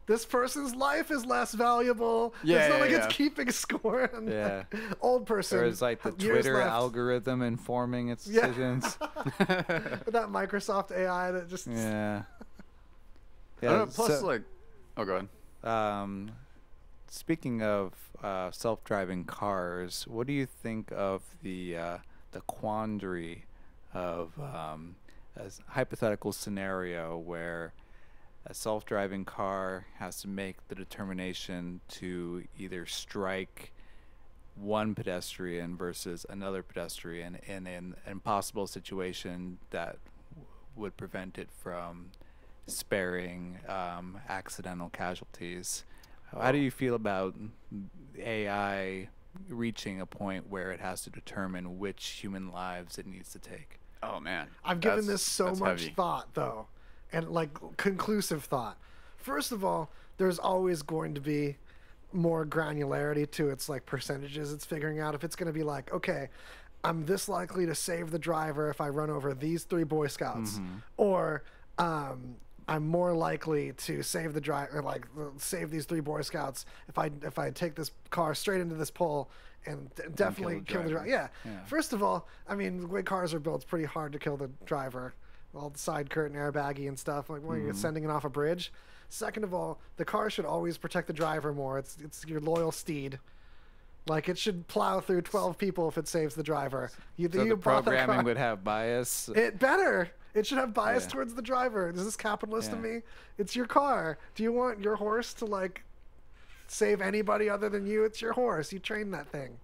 this person's life is less valuable. Yeah, it's not like yeah. it's keeping score. On Yeah. Old person. Or is like the years Twitter left. algorithm informing its Yeah. decisions. With that Microsoft AI that just. Yeah. I don't know, plus, like... Oh, go ahead. Speaking of self-driving cars, what do you think of the quandary of a hypothetical scenario where a self-driving car has to make the determination to either strike one pedestrian versus another pedestrian in an impossible situation that would prevent it from sparing accidental casualties? How do you feel about AI reaching a point where it has to determine which human lives it needs to take? Oh, man. I've given That's- this so that's much heavy. thought, though, and like conclusive thought. First of all, there's always going to be more granularity to its like percentages it's figuring out. If it's going to be like, okay, I'm this likely to save the driver if I run over these 3 Boy Scouts, or I'm more likely to save the driver, like save these 3 Boy Scouts if I take this car straight into this pole and definitely kill the driver. Yeah. First of all, I mean, the way cars are built, it's pretty hard to kill the driver. All the side curtain airbaggy and stuff, like when you're sending it off a bridge. Second of all, the car should always protect the driver more. It's your loyal steed. Like, it should plow through 12 people if it saves the driver. So the bought that programming car. would have bias. It better. It should have bias Yeah. towards the driver. Is this capitalist of Yeah. me? It's your car. Do you want your horse to, like, save anybody other than you? It's your horse. You train that thing.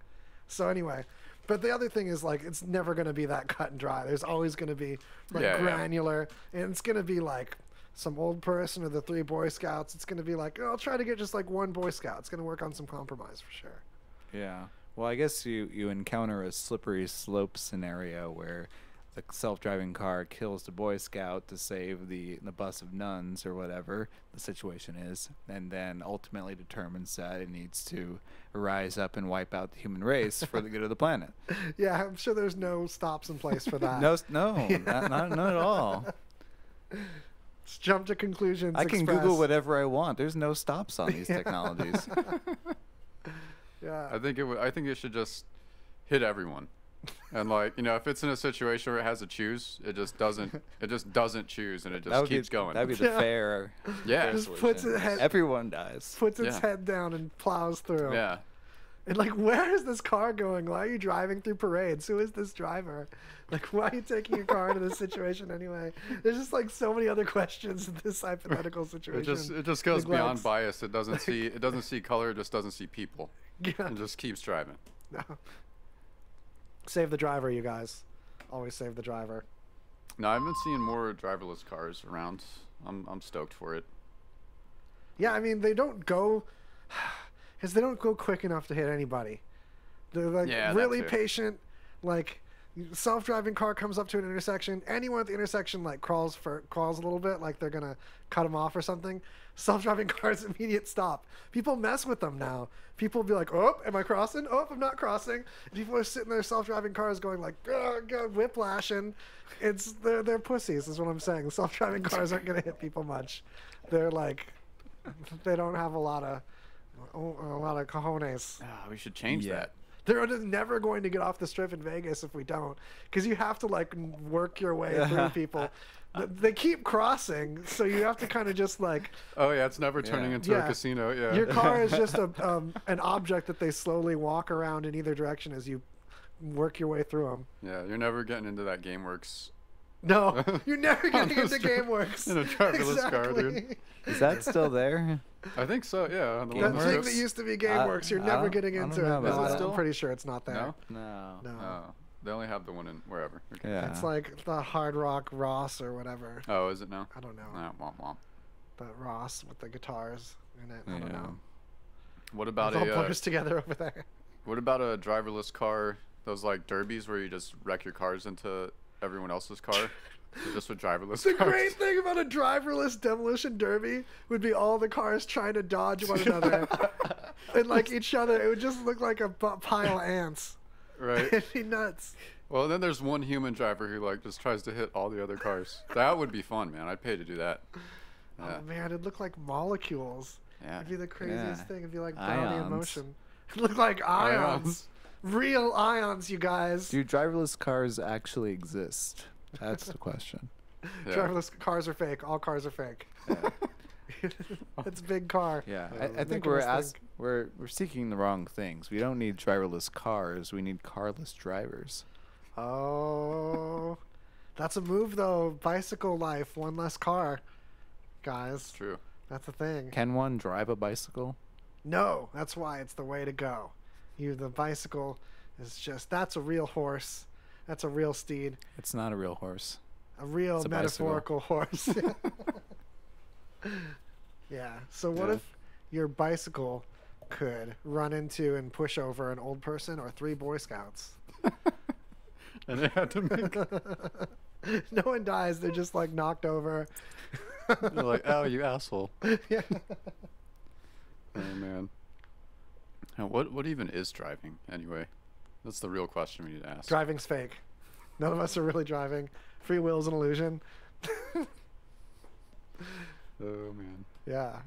So anyway, but the other thing is, like, it's never going to be that cut and dry. There's always going to be, like, Yeah, yeah. granular. And it's going to be, like, some old person or the 3 Boy Scouts. It's going to be like, oh, I'll try to get just, like, 1 Boy Scout. It's going to work on some compromise for sure. Yeah. Well, I guess you encounter a slippery slope scenario where the self-driving car kills the Boy Scout to save the bus of nuns or whatever the situation is, and then ultimately determines that it needs to rise up and wipe out the human race for the good of the planet. Yeah, I'm sure there's no stops in place for that. No, not at all. Just jump to conclusions. I can express. Google whatever I want. There's no stops on these technologies. Yeah. I think it should just hit everyone. And like, you know, if it's in a situation where it has to choose, it just doesn't choose, and it just keeps going. That'd be the Yeah. fair. Yeah. fair Just puts solution. it head- Everyone dies. Puts its Yeah. head down and plows through. Yeah. And like, where is this car going? Why are you driving through parades? Who is this driver? Like, why are you taking your car into this situation anyway? There's just like so many other questions in this hypothetical situation. It just goes beyond Neglects. bias. It doesn't see color. It just doesn't see people. Yeah. It just keeps driving. No. Save the driver, you guys. Always save the driver. No, I've been seeing more driverless cars around. I'm stoked for it. Yeah, I mean, they don't go quick enough to hit anybody. They're like Yeah, that really too. patient. Like, self-driving car comes up to an intersection. Anyone at the intersection like crawls a little bit, like they're gonna cut them off or something. Self-driving cars immediate stop. People mess with them now. People will be like, "Oh, am I crossing? Oh, I'm not crossing." People are sitting there, self-driving cars going like, whiplashing. They're pussies, is what I'm saying. The self-driving cars aren't gonna hit people much. They're like, they don't have a lot of cojones. We should change that. They're just never going to get off the strip in Vegas if we don't, because you have to like work your way through people. They keep crossing, so you have to kind of just like. Oh yeah, it's never turning into a casino. Yeah. Your car is just an object that they slowly walk around in either direction as you work your way through them. Yeah, you're never getting into that GameWorks. No, you're never getting into GameWorks. In a driverless car, dude. Is that still there? I think so, yeah. On the that thing that used to be GameWorks, you're never getting into it. No, I'm pretty sure it's not there. No. Oh, they only have the one in wherever. Okay. Yeah. It's like the Hard Rock Ross or whatever. Oh, is it now? I don't know. Womp womp. But Ross with the guitars in it. I don't know. What about it all blurs together over there. What about a driverless car? Those like derbies where you just wreck your cars into everyone else's car? Just with driverless The cars. great thing about a driverless demolition derby would be all the cars trying to dodge one another. And like each other. It would just look like a pile of ants. Right. It'd be nuts. Well, then there's one human driver who like just tries to hit all the other cars. That would be fun, man. I'd pay to do that. Oh man, it'd look like molecules. Yeah. It'd be the craziest thing. It'd be like Ions. Brownie in motion. It'd look like ions. Real ions, you guys. Do driverless cars actually exist? That's the question. Yeah. Driverless cars are fake. All cars are fake. Yeah. It's a big car. Yeah, I think we're seeking the wrong things. We don't need driverless cars. We need carless drivers. Oh, that's a move though. Bicycle life, one less car, guys. It's true. That's the thing. Can one drive a bicycle? No, that's why it's the way to go. The bicycle is that's a real horse. That's a real steed. It's not a real horse. A real metaphorical horse. Yeah. So what if your bicycle could run into and push over an old person or 3 Boy Scouts? And they had to make. No one dies. They're just like knocked over. You're like, oh, you asshole. Yeah. Oh man. Now, what even is driving anyway? That's the real question we need to ask. Driving's fake. None of us are really driving. Free will is an illusion. Oh man. Yeah.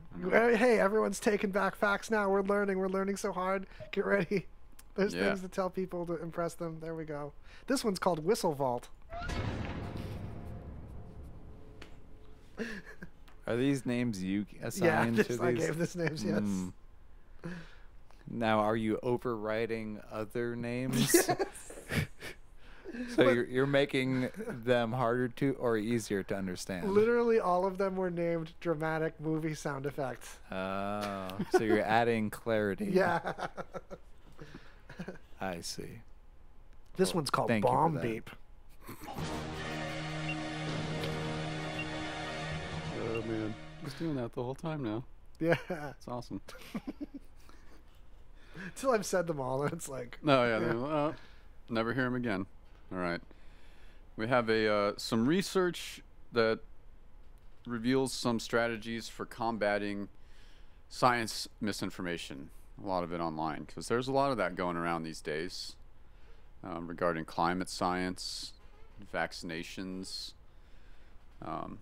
Hey, everyone's taking back facts now. We're learning so hard. Get ready. There's things to tell people to impress them. There we go. This one's called Whistle Vault. Are these names you assigned to these? I gave this names, yes. Now, are you overriding other names? Yes. So you're making them harder to or easier to understand? Literally all of them were named dramatic movie sound effects. Oh, so you're adding clarity. Yeah. I see. This one's called Bomb Beep. Oh man, he's doing that the whole time now. Yeah. It's awesome. Until I've said them all, and it's like. No, yeah. Never hear him again. All right. We have some research that reveals some strategies for combating science misinformation. A lot of it online, because there's a lot of that going around these days regarding climate science, vaccinations. And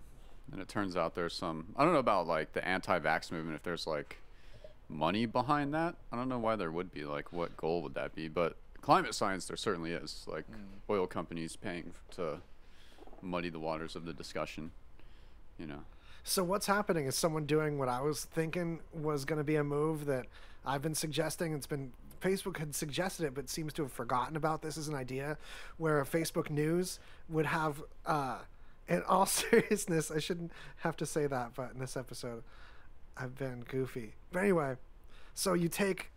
it turns out there's some, I don't know about like the anti-vax movement, if there's like money behind that. I don't know why there would be, like what goal would that be? But climate science, there certainly is, like oil companies paying to muddy the waters of the discussion, you know. So what's happening is someone doing what I was thinking was going to be a move that I've been suggesting. It's been, Facebook had suggested it, but seems to have forgotten about this as an idea, where Facebook News would have, in all seriousness, I shouldn't have to say that, but in this episode, I've been goofy. But anyway, so you take,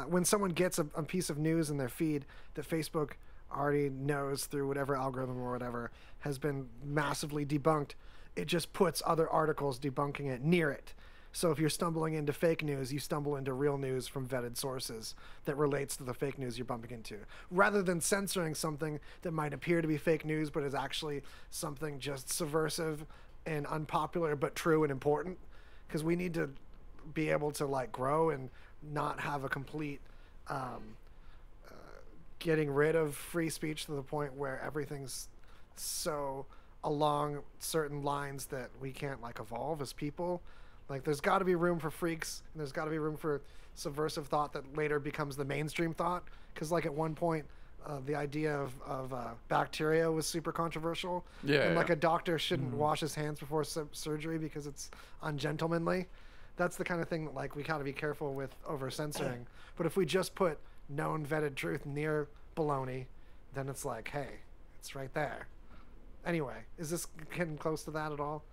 when someone gets a piece of news in their feed that Facebook already knows through whatever algorithm or whatever has been massively debunked, it just puts other articles debunking it near it. So if you're stumbling into fake news, you stumble into real news from vetted sources that relates to the fake news you're bumping into, rather than censoring something that might appear to be fake news but is actually something just subversive and unpopular but true and important. Because we need to be able to like grow and not have a complete getting rid of free speech to the point where everything's so along certain lines that we can't like evolve as people. Like there's got to be room for freaks, and there's got to be room for subversive thought that later becomes the mainstream thought. Because like at one point the idea of bacteria was super controversial. Yeah, and like a doctor shouldn't wash his hands before surgery because it's ungentlemanly. That's the kind of thing that like we got to be careful with over censoring. But if we just put known vetted truth near baloney, then it's like, hey, it's right there. Anyway, is this getting close to that at all?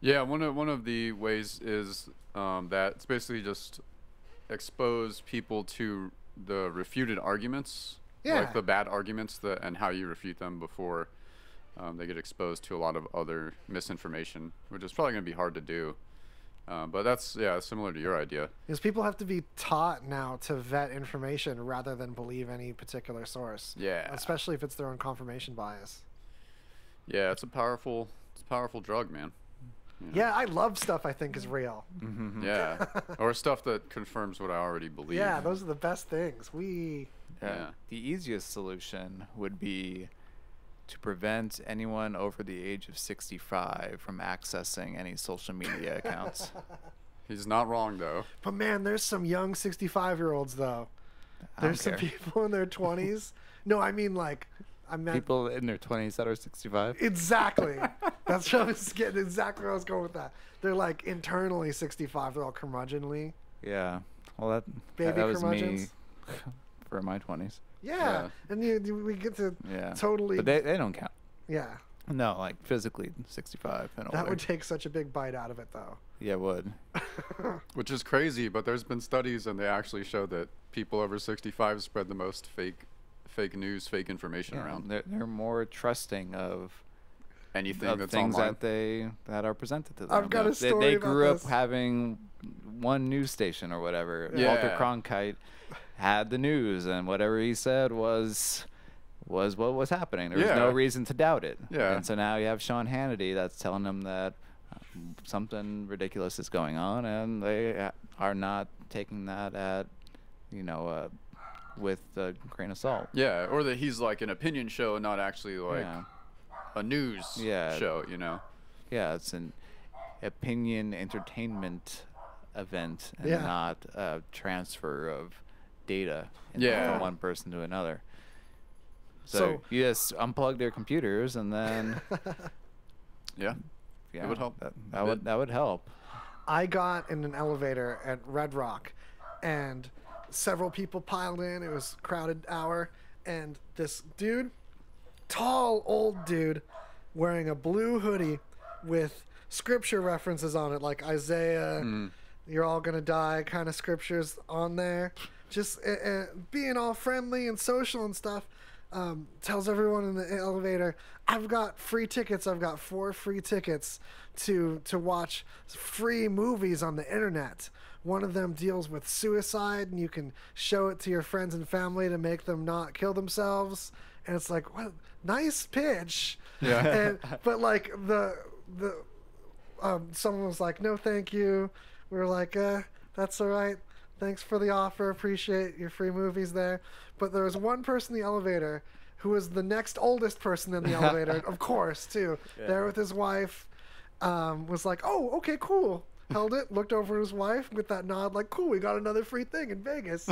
Yeah, one of the ways is that it's basically just expose people to the refuted arguments, like the bad arguments, and how you refute them before they get exposed to a lot of other misinformation, which is probably going to be hard to do. But that's similar to your idea. Because people have to be taught now to vet information rather than believe any particular source. Yeah. Especially if it's their own confirmation bias. Yeah, it's a powerful drug, man. You know? Yeah, I love stuff I think is real. Mm-hmm. Yeah, or stuff that confirms what I already believe. Yeah, those are the best things. Yeah. The easiest solution would be to prevent anyone over the age of 65 from accessing any social media accounts. He's not wrong, though. But man, there's some young 65-year-olds though. There's some people in their 20s. No, I mean like, I meant people in their 20s that are 65. Exactly. That's what I was getting. Exactly where I was going with that. They're like internally 65. They're all curmudgeonly. Yeah. Well, that was me for my 20s. Yeah. And we get to totally. But they don't count. Yeah. No, like physically 65 and older. That would take such a big bite out of it, though. Yeah, it would. Which is crazy, but there's been studies and they actually show that people over 65 spread the most fake news, fake information around. They're more trusting of anything of that's things online. that are presented to them. I've got a story They about grew this. up having one news station or whatever. Yeah. Walter Cronkite had the news, and whatever he said was what was happening. There was no reason to doubt it. Yeah. And so now you have Sean Hannity that's telling them that something ridiculous is going on, and they are not taking that at, with a grain of salt. Yeah, or that he's like an opinion show and not actually like a news show, Yeah, it's an opinion entertainment event and not a transfer of data from one person to another. So you just unplug their computers and then it would help. That would help. I got in an elevator at Red Rock, and several people piled in. It was a crowded hour, and this dude, tall old dude, wearing a blue hoodie with scripture references on it, like Isaiah, you're all gonna die kind of scriptures on there. Just being all friendly and social and stuff. Tells everyone in the elevator, I've got free tickets. I've got 4 free tickets to watch free movies on the internet. One of them deals with suicide, and you can show it to your friends and family to make them not kill themselves. And it's like, what? Nice pitch. Yeah. But like someone was like, no, thank you. We were like, that's all right. Thanks for the offer. Appreciate your free movies there. But there was one person in the elevator who was the next oldest person in the elevator, of course, too. Yeah. There with his wife. Was like, oh, okay, cool. Held it, looked over at his wife with that nod, like, cool, we got another free thing in Vegas.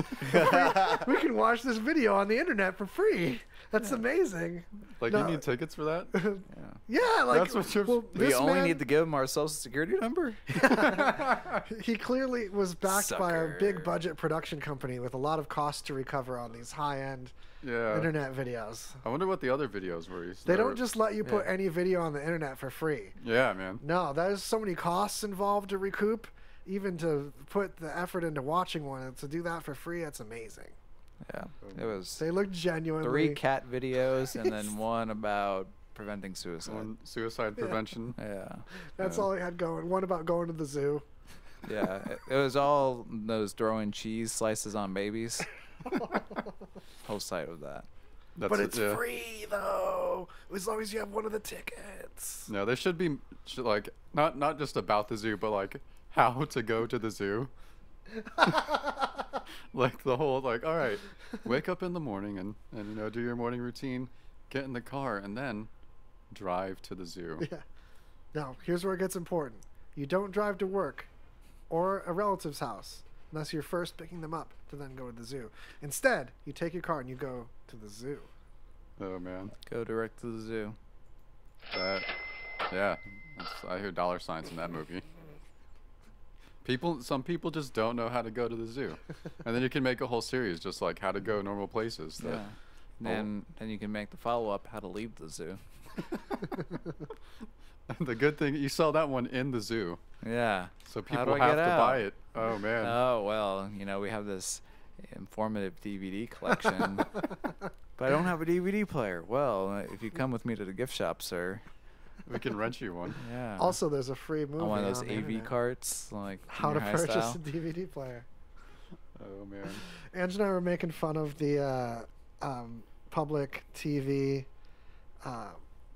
We can watch this video on the internet for free. That's amazing. Like, you need tickets for that? Yeah, like, that's what you're. We only need to give him our social security number. He clearly was backed by a big budget production company with a lot of costs to recover on these high-end internet videos. I wonder what the other videos were. They don't just let you put any video on the internet for free. Yeah, man. No, there's so many costs involved to recoup. Even to put the effort into watching one, and to do that for free, that's amazing. Yeah, it was. They look genuinely. 3 cat videos and then one about preventing suicide. Suicide prevention. Yeah. That's all he had going. One about going to the zoo. Yeah, it was all those throwing cheese slices on babies. Whole site of that. But it's free though, as long as you have one of the tickets. No, there should be like not just about the zoo, but like how to go to the zoo. Like the whole like, all right, wake up in the morning and you know, do your morning routine, get in the car, and then drive to the zoo. Yeah. Now here's where it gets important. You don't drive to work or a relative's house unless you're first picking them up to then go to the zoo. Instead, you take your car and you go to the zoo. Oh man. Go direct to the zoo. Yeah, I hear dollar signs in that movie. Some people just don't know how to go to the zoo, and then you can make a whole series just like how to go normal places. Yeah. And then you can make the follow-up how to leave the zoo. The good thing you saw that one in the zoo. Yeah. So people have to buy it. Oh man. Oh well, you know, we have this informative DVD collection, but I don't have a DVD player. Well, if you come with me to the gift shop, sir, we can rent you one. Yeah. Also, there's a free movie on one of those on the AV internet. carts, like How to junior high purchase style. a DVD player. Oh man. Ange and I were making fun of the public TV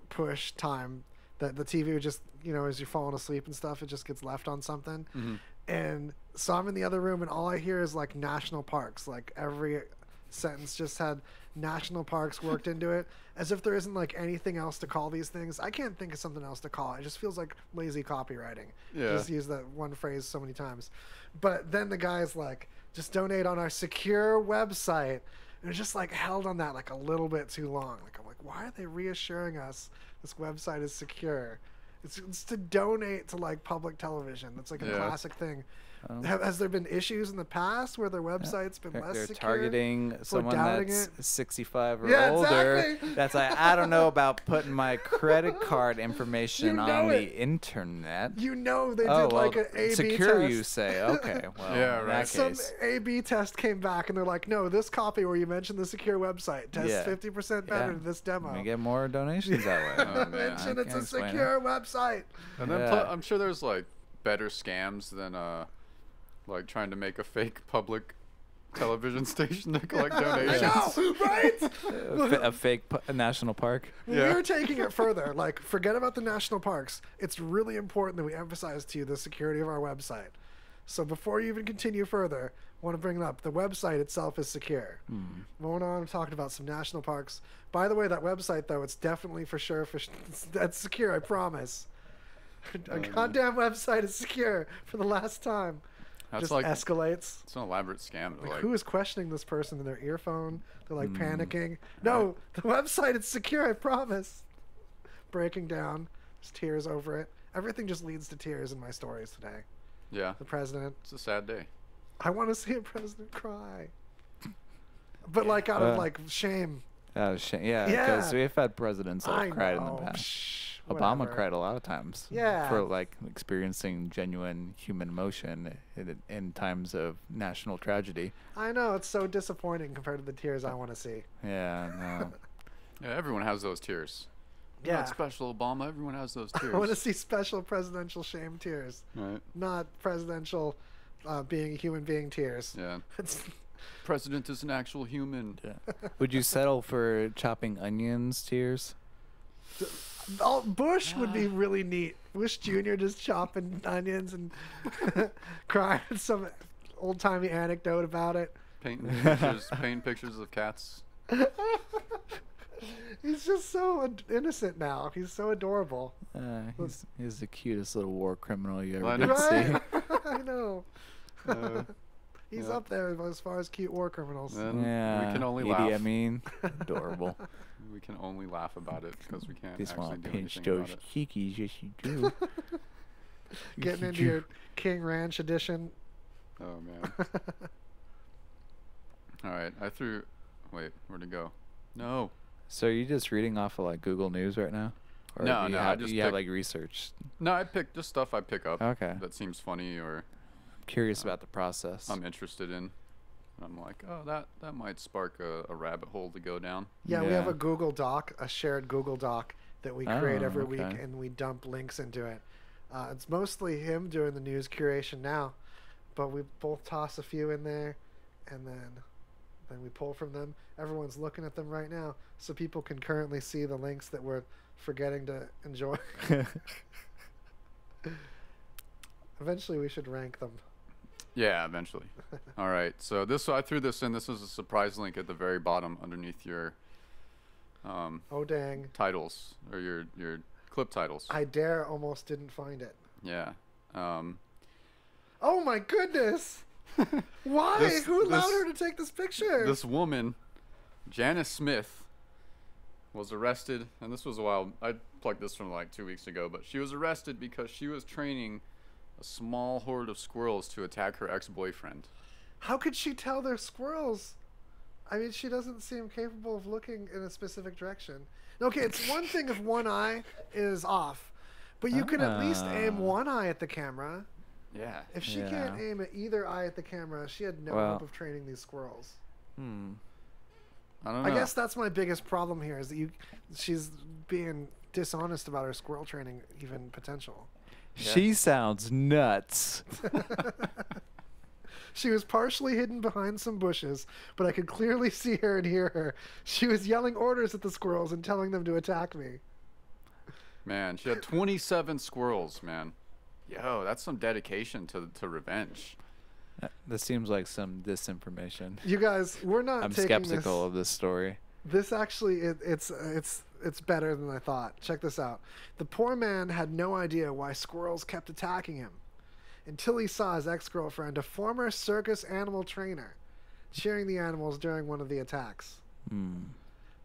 push time that the TV would just, you know, as you're falling asleep and stuff, it just gets left on something. Mm-hmm. And so I'm in the other room and all I hear is like national parks. Like every sentence just had national parks worked into it, as if there isn't like anything else to call these things. I can't think of something else to call it. It just feels like lazy copywriting. Yeah. Just use that one phrase so many times. But then the guy's like, just donate on our secure website. And it's just like held on that like a little bit too long. Like I'm like, why are they reassuring us this website is secure? It's to donate to like public television. That's like a classic thing. Has there been issues in the past where their website's been less They're secure? targeting someone doubting that's it? 65 or Yeah, older. exactly. That's like, I don't know about putting my credit card information on the internet. You know they Oh, did well, like an A/B secure, test. you say? Okay, well, Yeah, in right. that Some case, A/B test came back and they're like, no, this copy where you mentioned the secure website tests Yeah. 50% better Yeah. than this demo. we get more donations that way. Oh, man, Mention I it's a can't explain it. secure website. And then Yeah. I'm sure there's like better scams than like trying to make a fake public television station to collect donations. I know, right? A fake national park. Yeah. We're taking it further. Like, forget about the national parks. It's really important that we emphasize to you the security of our website. So before you even continue further, I want to bring it up. The website itself is secure. Moving on, I'm talking about some national parks. By the way, that website, though, it's definitely for sure. That's secure, I promise. A goddamn website is secure for the last time. That's Just like escalates. it's an elaborate scam. Like, who is questioning this person in their earphone? They're like panicking. No, the website is secure, I promise. Breaking down. Just tears over it. Everything just leads to tears in my stories today. Yeah, The president. it's a sad day. I want to see a president cry. But like out of like shame. Yeah, Yeah. because we've had presidents that I have cried in know. the past. Psh, Obama whatever. cried a lot of times. Yeah. For like experiencing genuine human emotion in times of national tragedy. I know, it's so disappointing compared to the tears I want to see. Yeah, no. Yeah, everyone has those tears. You're Yeah. not special, Obama. Everyone has those tears. I want to see special presidential shame tears, Right. not presidential being a human being tears. Yeah. It's, President is an actual human. Yeah. Would you settle for chopping onions tears? Bush would be really neat. Bush Jr. just chopping onions and crying some old timey anecdote about it. Painting pictures of cats. He's just so innocent now. He's so adorable. He's the cutest little war criminal you I ever know. did see. Right? I know. He's yeah. up there as far as cute war criminals. And Yeah, we can only Edie laugh. Amin, adorable. We can only laugh about it because we can't Just actually want do to pinch anything those about it. cheekies, yes you do. Getting into your King Ranch edition. Oh man. All right, Wait, where'd it go? No. So are you just reading off of like Google News right now? Or No, do you no, I have, just you have pick- like research. No, I pick just stuff I pick up. Okay. That seems funny or Curious about the process. I'm interested in. I'm like, oh, that might spark a rabbit hole to go down. Yeah, we have Yeah. a Google Doc, a shared Google Doc that we create every week, okay. and we dump links into it. It's mostly him doing the news curation now, but we both toss a few in there, and then we pull from them. Everyone's looking at them right now, so people can currently see the links that we're forgetting to enjoy. Eventually, we should rank them. Yeah, eventually. All right. So I threw this in. This is a surprise link at the very bottom underneath your oh dang, titles or your clip titles. I almost didn't find it. Yeah. Oh my goodness! Why? Who allowed her to take this picture? This woman, Janice Smith, was arrested, and this was a while. I plugged this from like 2 weeks ago, but she was arrested because she was training a small horde of squirrels to attack her ex-boyfriend. How could she tell they're squirrels? I mean, she doesn't seem capable of looking in a specific direction. Okay, it's one thing if one eye is off, but you can at least aim one eye at the camera. Yeah. If she can't aim at either eye at the camera, she had no hope of training these squirrels. I don't know. I guess that's my biggest problem here is that she's being dishonest about her squirrel training even potential. Yeah. She sounds nuts. She was partially hidden behind some bushes, but I could clearly see her and hear her. She was yelling orders at the squirrels and telling them to attack me. Man, she had 27 squirrels, man. Yo, that's some dedication to revenge. This seems like some disinformation. You guys, we're not I'm taking skeptical of this story. This actually, it's better than I thought. Check this out. The poor man had no idea why squirrels kept attacking him until he saw his ex-girlfriend, a former circus animal trainer, cheering the animals during one of the attacks.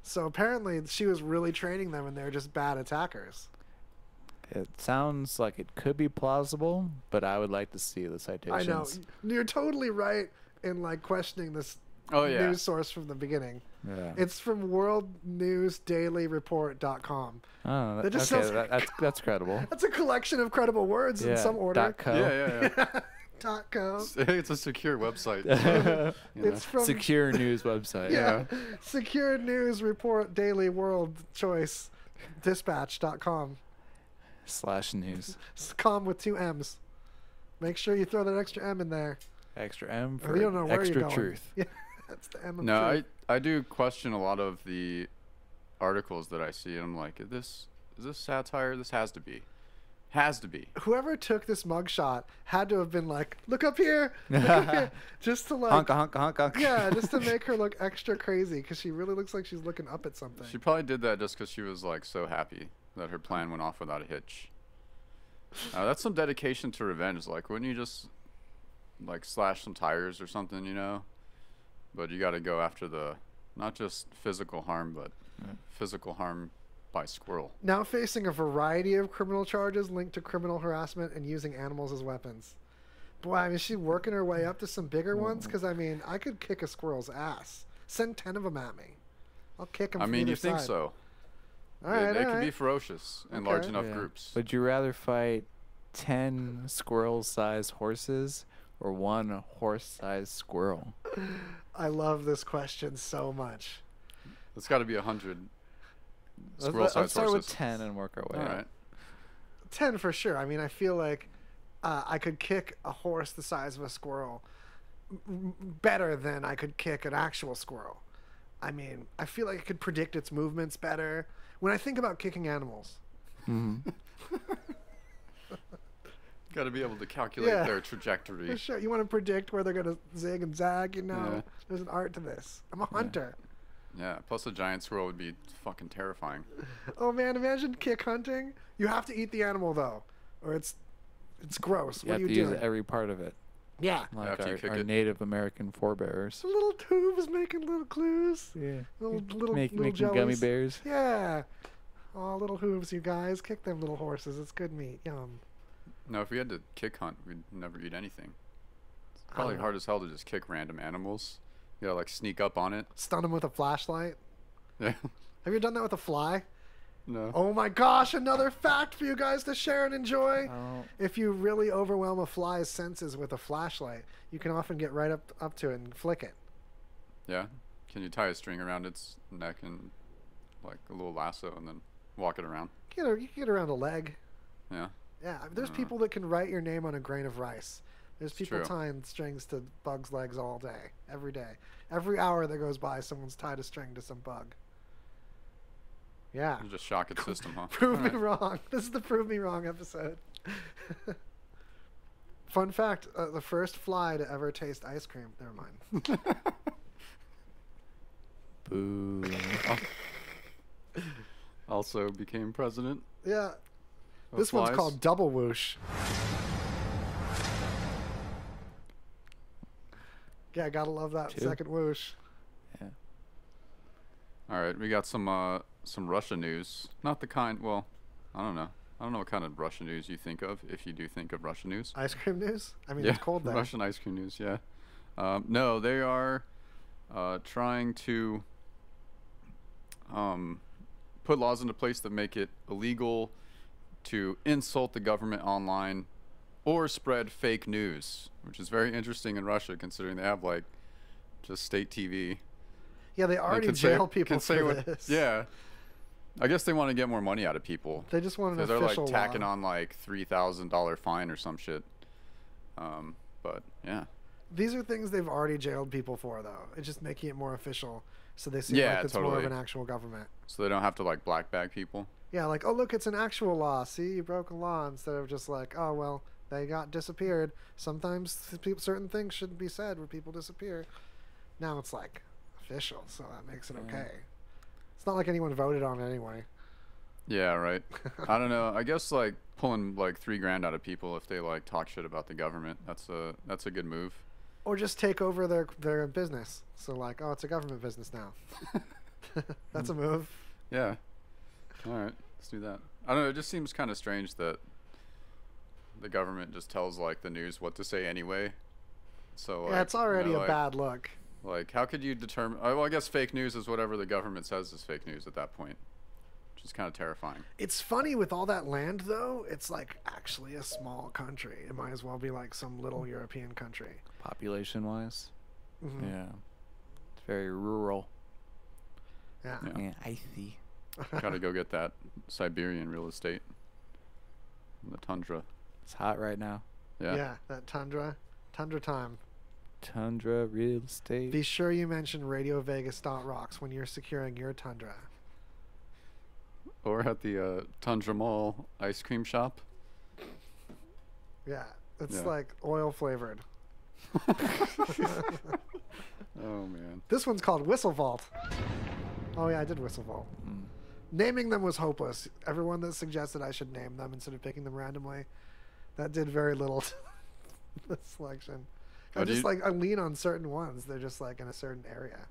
So apparently she was really training them and they're just bad attackers. It sounds like it could be plausible, but I would like to see the citations. I know. You're totally right in like questioning this news source from the beginning. Yeah. It's from worldnewsdailyreport.com. Oh, that just that's credible. That's a collection of credible words in some order. .co. Yeah. .co. It's a secure website. It's from secure news website. Yeah. Secure News Report Daily World Choice Dispatch.com. /news. Com with 2 M's. Make sure you throw that extra M in there. Extra M for you don't know where extra you're going. truth. Yeah, that's the M of No, truth. I do question a lot of the articles that I see, and I'm like, is this satire? This has to be. Has to be. Whoever took this mugshot had to have been like, look up here, look up here, just to like honk. Yeah, just to make her look extra crazy because she really looks like she's looking up at something. She probably did that just because she was like so happy that her plan went off without a hitch. That's some dedication to revenge. Like, wouldn't you just like slash some tires or something, you know? But you got to go after the not just physical harm, but physical harm by squirrel. Now facing a variety of criminal charges linked to criminal harassment and using animals as weapons. Boy, I mean, she's working her way up to some bigger ones because, I mean, I could kick a squirrel's ass. Send 10 of them at me. I'll kick them from either side. Think so? They can be ferocious in large enough groups. Would you rather fight 10 squirrel-sized horses or 1 horse-sized squirrel? I love this question so much. It's got to be 100 squirrel-sized horses. Let's start with 10 and work our way All up. right. 10 for sure. I mean, I feel like I could kick a horse the size of a squirrel better than I could kick an actual squirrel. I mean, I feel like I could predict its movements better. When I think about kicking animals. Got to be able to calculate their trajectory. For sure. You want to predict where they're going to zig and zag, you know? Yeah. There's an art to this. I'm a hunter. Yeah, plus a giant squirrel would be fucking terrifying. Oh, man, imagine kick hunting. You have to eat the animal, though, or it's gross. What do you do? You have to use every part of it. Yeah. Like our Native American forebears. Little tubes making little clues. Yeah. Little making jellies. gummy bears. Yeah. Oh, little hooves, you guys. Kick them little horses. It's good meat. Yum. No, if we had to kick hunt, we'd never eat anything. It's probably hard as hell to just kick random animals. You gotta like sneak up on it. Stun them with a flashlight. Yeah. Have you done that with a fly? No. Oh my gosh, another fact for you guys to share and enjoy. Oh. If you really overwhelm a fly's senses with a flashlight, you can often get right up to it and flick it. Yeah? Can you tie a string around its neck and like a little lasso and then walk it around? You can get around a leg. Yeah. Yeah, there's people that can write your name on a grain of rice. There's people true. tying strings to bugs' legs all day, every day. Every hour that goes by, someone's tied a string to some bug. Yeah. You just shock its system, huh? Prove me Alright. wrong. This is the Prove Me Wrong episode. Fun fact, the first fly to ever taste ice cream. Never mind. Boo. Also became president. Yeah. of This one's flies. called Double Whoosh. Yeah, gotta love that Two. second whoosh. Yeah. All right, we got some Russia news. Not the kind. Well, I don't know. I don't know what kind of Russian news you think of, if you do think of Russian news. Ice cream news? I mean, Yeah, it's cold there. Russian ice cream news. Yeah. No, they are trying to put laws into place that make it illegal to insult the government online or spread fake news, which is very interesting in Russia, considering they have like just state TV. Yeah, they They already can jail say, people can say for what, this. Yeah. I guess they want to get more money out of people. They just want an Because they're like official tacking law. on like $3,000 fine or some shit. But yeah. These are things they've already jailed people for, though. It's just making it more official, so they seem Yeah, like it's more of totally. an actual government. So they don't have to like black bag people. Yeah, like, oh, look, it's an actual law. See, you broke a law, instead of just like, oh, well, they got disappeared. Sometimes certain things shouldn't be said where people disappear. Now it's like official, so that makes it okay. It's not like anyone voted on it anyway. Yeah, right. I don't know. I guess like pulling like $3,000 out of people if they like talk shit about the government. That's a good move. Or just take over their business. So like, oh, it's a government business now. That's a move. Yeah. All right, let's do that. I don't know. It just seems kind of strange that the government just tells like the news what to say anyway. So Yeah, it's already you know, a like, bad look. Like, how could you determine? Well, I guess fake news is whatever the government says is fake news at that point, which is kind of terrifying. It's funny with all that land, though. It's like actually a small country. It might as well be like some little European country. Population-wise, Mhm. yeah, it's very rural. Yeah. Yeah. Yeah, icy. Gotta go get that Siberian real estate. The tundra. It's hot right now. Yeah. Yeah, that tundra time. Tundra real estate. Be sure you mention Radio Vegas Rocks when you're securing your tundra. Or at the Tundra Mall ice cream shop. Yeah, it's Yeah. like oil flavored. Oh man. This one's called Whistle Vault. Oh yeah, I did Whistle Vault. Naming them was hopeless. Everyone that suggested I should name them instead of picking them randomly, that did very little to the selection. Oh, do you- I lean on certain ones. They're just like in a certain area.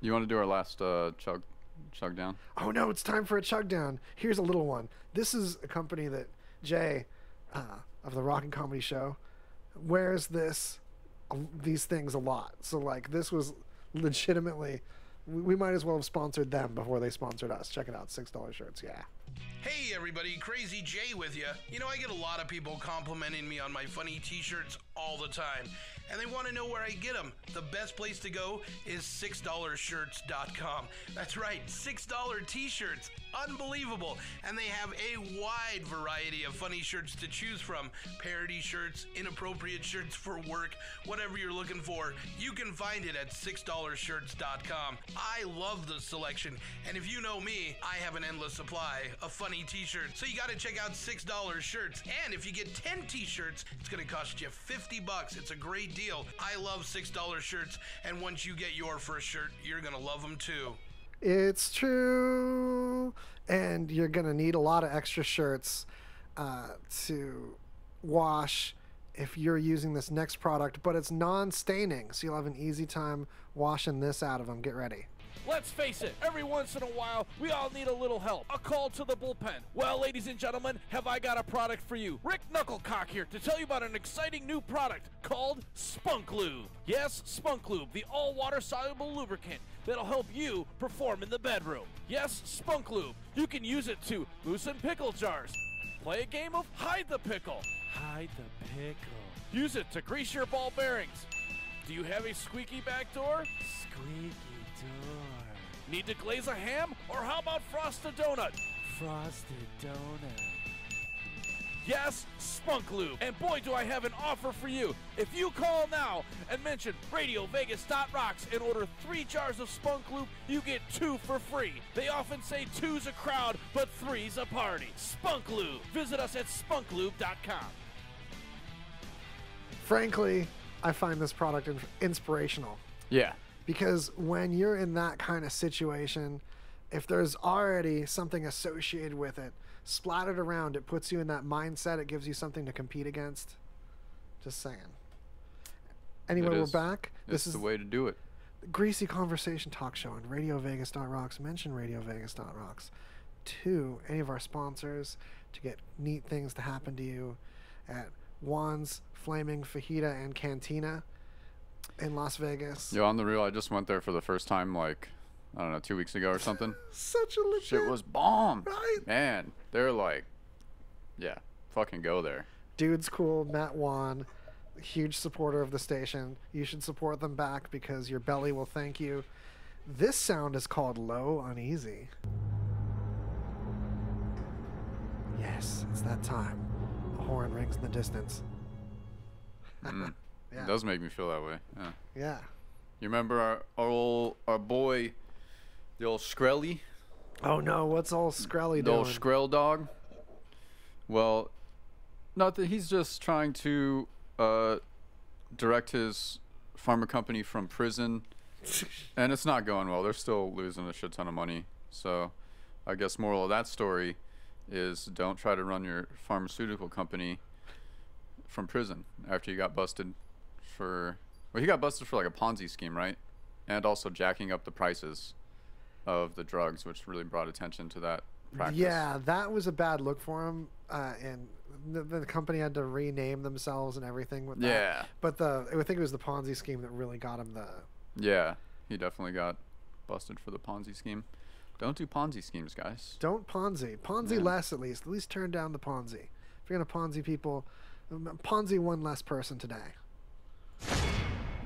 You want to do our last chug down? Oh no, it's time for a chug down. Here's a little one. This is a company that Jay of the Rock and Comedy Show wears these things a lot. So like this was legitimately, we might as well have sponsored them before they sponsored us. Check it out, $6 shirts. Yeah. Hey everybody, Crazy Jay with you. You know, I get a lot of people complimenting me on my funny t-shirts all the time, and they want to know where I get them. The best place to go is s3e22.com. That's right, $6 t-shirts. Unbelievable. And they have a wide variety of funny shirts to choose from. Parody shirts, inappropriate shirts for work, whatever you're looking for, you can find it at $6shirts.com. I love the selection, and if you know me, I have an endless supply of funny t-shirts. So you gotta check out $6 shirts, and if you get 10 t-shirts, it's gonna cost you $50. It's a great deal. I love $6 shirts, and once you get your first shirt, you're gonna love them too. It's true. And you're going to need a lot of extra shirts to wash if you're using this next product, but it's non-staining, so you'll have an easy time washing this out of them. Get ready. Let's face it, every once in a while, we all need a little help. A call to the bullpen. Well, ladies and gentlemen, have I got a product for you. Rick Knucklecock here to tell you about an exciting new product called Spunk Lube. Yes, Spunk Lube, the all-water soluble lubricant that'll help you perform in the bedroom. Yes, Spunk Lube. You can use it to loosen pickle jars. Play a game of Hide the Pickle. Hide the Pickle. Use it to grease your ball bearings. Do you have a squeaky back door? Squeaky door. Need to glaze a ham? Or how about frost a donut? Frosted donut. Yes, Spunk Lube. And boy, do I have an offer for you. If you call now and mention RadioVegas.rocks and order 3 jars of Spunk Lube, you get 2 for free. They often say 2's a crowd, but 3's a party. Spunk Lube. Visit us at spunklube.com. Frankly, I find this product inspirational. Yeah. Because when you're in that kind of situation, if there's already something associated with it, splattered around, it puts you in that mindset. It gives you something to compete against. Just saying. Anyway, we're back. This is the way to do it. Greasy Conversation Talk Show on RadioVegas.rocks. Mention RadioVegas.rocks to any of our sponsors to get neat things to happen to you at Juan's Flaming Fajita and Cantina in Las Vegas. Yo, on the real, I just went there for the first time, like, I don't know, 2 weeks ago or something. Such a legit. Shit was bomb. Right? Man, they're like, yeah, fucking go there. Dude's cool. Matt Juan, huge supporter of the station. You should support them back because your belly will thank you. This sound is called Low Uneasy. Yes, it's that time. A horn rings in the distance. It does make me feel that way. Yeah. Yeah. You remember our boy, the old Skrelly? Oh no, what's old Skrelly doing? The old Skrell dog? Well, nothing. He's just trying to direct his pharma company from prison, and it's not going well. They're still losing a shit ton of money. So I guess moral of that story is don't try to run your pharmaceutical company from prison after you got busted for, well, he got busted for like a Ponzi scheme, right? And also jacking up the prices of the drugs, which really brought attention to that practice. Yeah, that was a bad look for him, and the company had to rename themselves and everything with that. Yeah. But I think it was the Ponzi scheme that really got him the... Yeah, he definitely got busted for the Ponzi scheme. Don't do Ponzi schemes, guys. Don't Ponzi. Ponzi less, at least. At least turn down the Ponzi. If you're going to Ponzi people, Ponzi one less person today.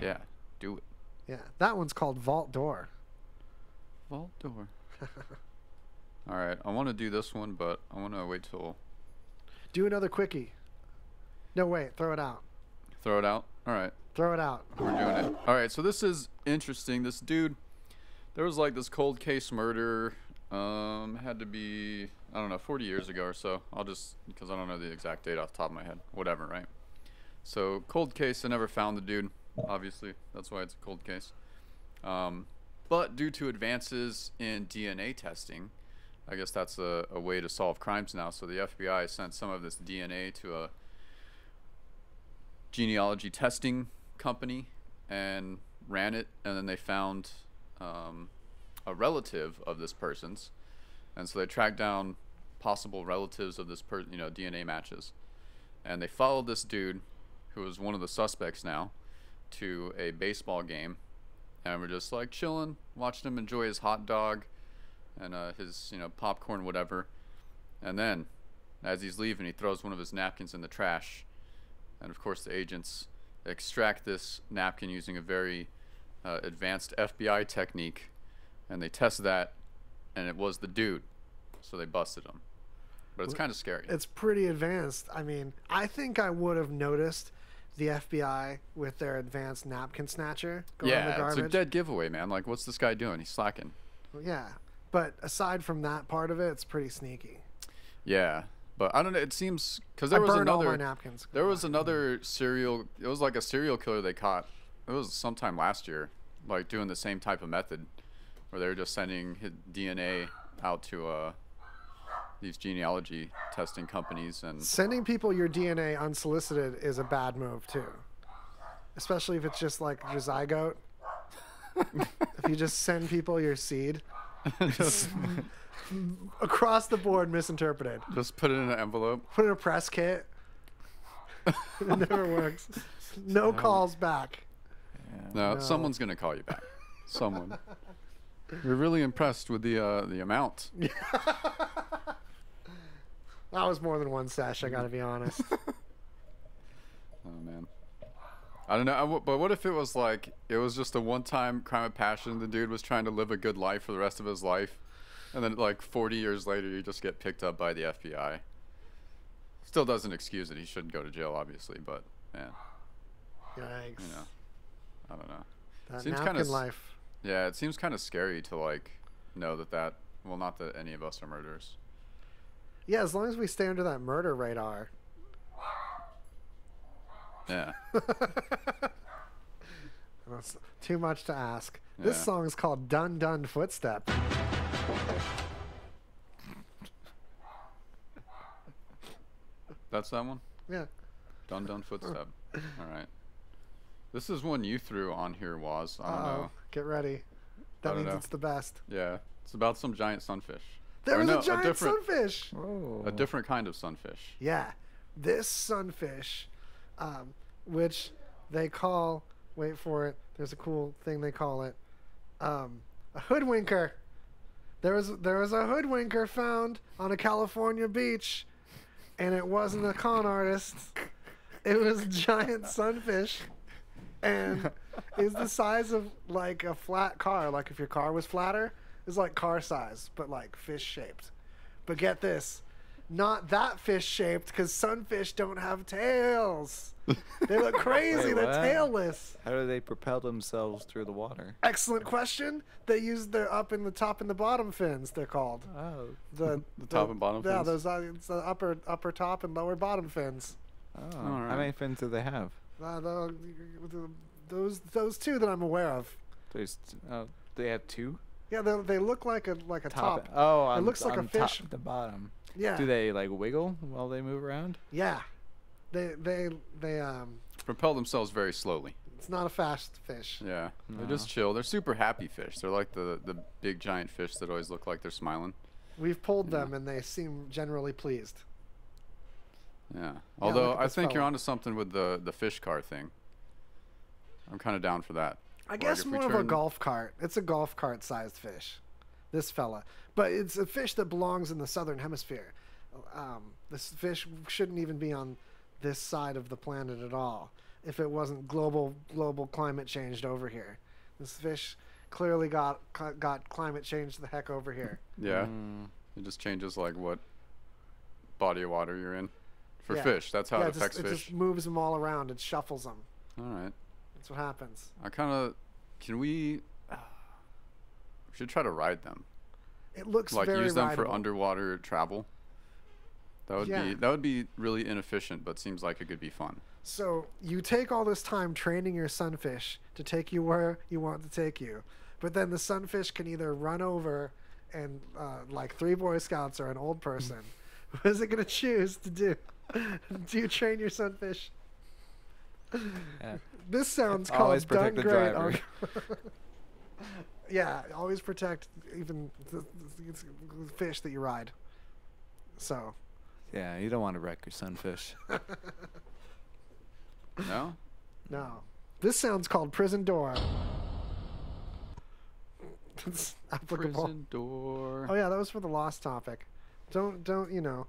Yeah, do it. Yeah, that one's called Vault Door. Vault Door. All right, I want to do this one, but I want to wait till... Do another quickie. No, wait, throw it out. Throw it out? All right. Throw it out. We're doing it. All right, so this is interesting. This dude, there was like this cold case murder, had to be, I don't know, 40 years ago or so. I'll just, because I don't know the exact date off the top of my head. Whatever, right? So cold case, I never found the dude, obviously. That's why it's a cold case. But due to advances in DNA testing, I guess that's a way to solve crimes now. So the FBI sent some of this DNA to a genealogy testing company and ran it, and then they found a relative of this person's, and so they tracked down possible relatives of this person, you know, DNA matches, and they followed this dude who was one of the suspects now to a baseball game, and we're just like chilling, watching him enjoy his hot dog and his, you know, popcorn, whatever. And then as he's leaving, he throws one of his napkins in the trash, and of course the agents extract this napkin using a very advanced FBI technique, and they test that, and it was the dude, so they busted him. But it's kind of scary. It's pretty advanced. I mean, I think I would have noticed the FBI with their advanced napkin snatcher going in the garbage. It's a dead giveaway, man. Like, what's this guy doing? He's slacking. Well, yeah, but aside from that part of it, it's pretty sneaky. Yeah, but I don't know. It seems because there was burned all another my napkins. There was another serial. It was like a serial killer they caught. It was sometime last year, like doing the same type of method, where they were just sending his DNA out to these genealogy testing companies, and sending people your DNA unsolicited is a bad move too, especially if it's just like your zygote. If you just send people your seed, just across the board misinterpreted. Just put it in an envelope. Put it in a press kit. It never works. No calls back. No, someone's gonna call you back. Someone. We're really impressed with the amount. That was more than one sesh, I gotta be honest. Oh man, I don't know. But what if it was like it was just a one-time crime of passion? The dude was trying to live a good life for the rest of his life, and then like 40 years later, you just get picked up by the FBI. Still doesn't excuse it. He shouldn't go to jail, obviously, but man, Yikes. you know, I don't know. That Seems napkin kind of life. Yeah, it seems kind of scary to like know that well, not that any of us are murderers. Yeah, as long as we stay under that murder radar. Yeah. That's too much to ask. This Yeah. song is called Dun Dun Footstep. That's that one? Yeah. Dun Dun Footstep. All right. This is one you threw on here, Waz. I don't know. Get ready. That don't means know. it's the best. Yeah. It's about some giant sunfish. There Or was no, a giant different, sunfish. Oh. A different kind of sunfish. Yeah. This sunfish, which they call, wait for it, there's a cool thing they call it, a hoodwinker. There was a hoodwinker found on a California beach, and it wasn't a con artist. It was a giant sunfish, and it's the size of like a flat car. Like if your car was flatter, it's like car size, but like fish shaped. But get this, not that fish shaped, because sunfish don't have tails. They look crazy. Wait, They're what? tailless. How do they propel themselves through the water? Excellent question. They use their up in the top and the bottom fins. They're called Oh. the top and bottom Yeah, fins? those it's the upper top and lower bottom fins. Oh. All right. How many fins do they have? Those two that I'm aware of. There's. They have two. Yeah, they look like a top. Oh, It on, looks like a on fish. Top and the bottom. Yeah. Do they like wiggle while they move around? Yeah. They Propel themselves very slowly. It's not a fast fish. Yeah. They're No. just chill. They're super happy fish. They're like the big giant fish that always look like they're smiling. We've pulled them and they seem generally pleased. Yeah. Although look at I this think you're fella. onto something with the fish car thing. I'm kind of down for that. I Like, guess if we more of a turn- golf cart. It's a golf cart sized fish. This fella. But it's a fish that belongs in the southern hemisphere. This fish shouldn't even be on this side of the planet at all if it wasn't global climate changed over here. This fish clearly got climate changed the heck over here. Yeah. It just changes like what body of water you're in. For Yeah. fish, that's how Yeah, it affects it fish. just moves them all around. It shuffles them. All right. That's what happens. I kind of we should try to ride them. It looks Like very use them for rideable. underwater travel. Yeah. That would be really inefficient, but seems like it could be fun. So you take all this time training your sunfish to take you where you want to take you, but then the sunfish can either run over and like 3 Boy Scouts or an old person. What is it going to choose to do? Do you train your sunfish? Yeah. This sounds Always called protect done the great. driver. Yeah, always protect even the fish that you ride. So. Yeah, you don't want to wreck your sunfish. No? No. This sounds called Prison Door. It's applicable. Prison door. Oh yeah, that was for the lost topic. Don't the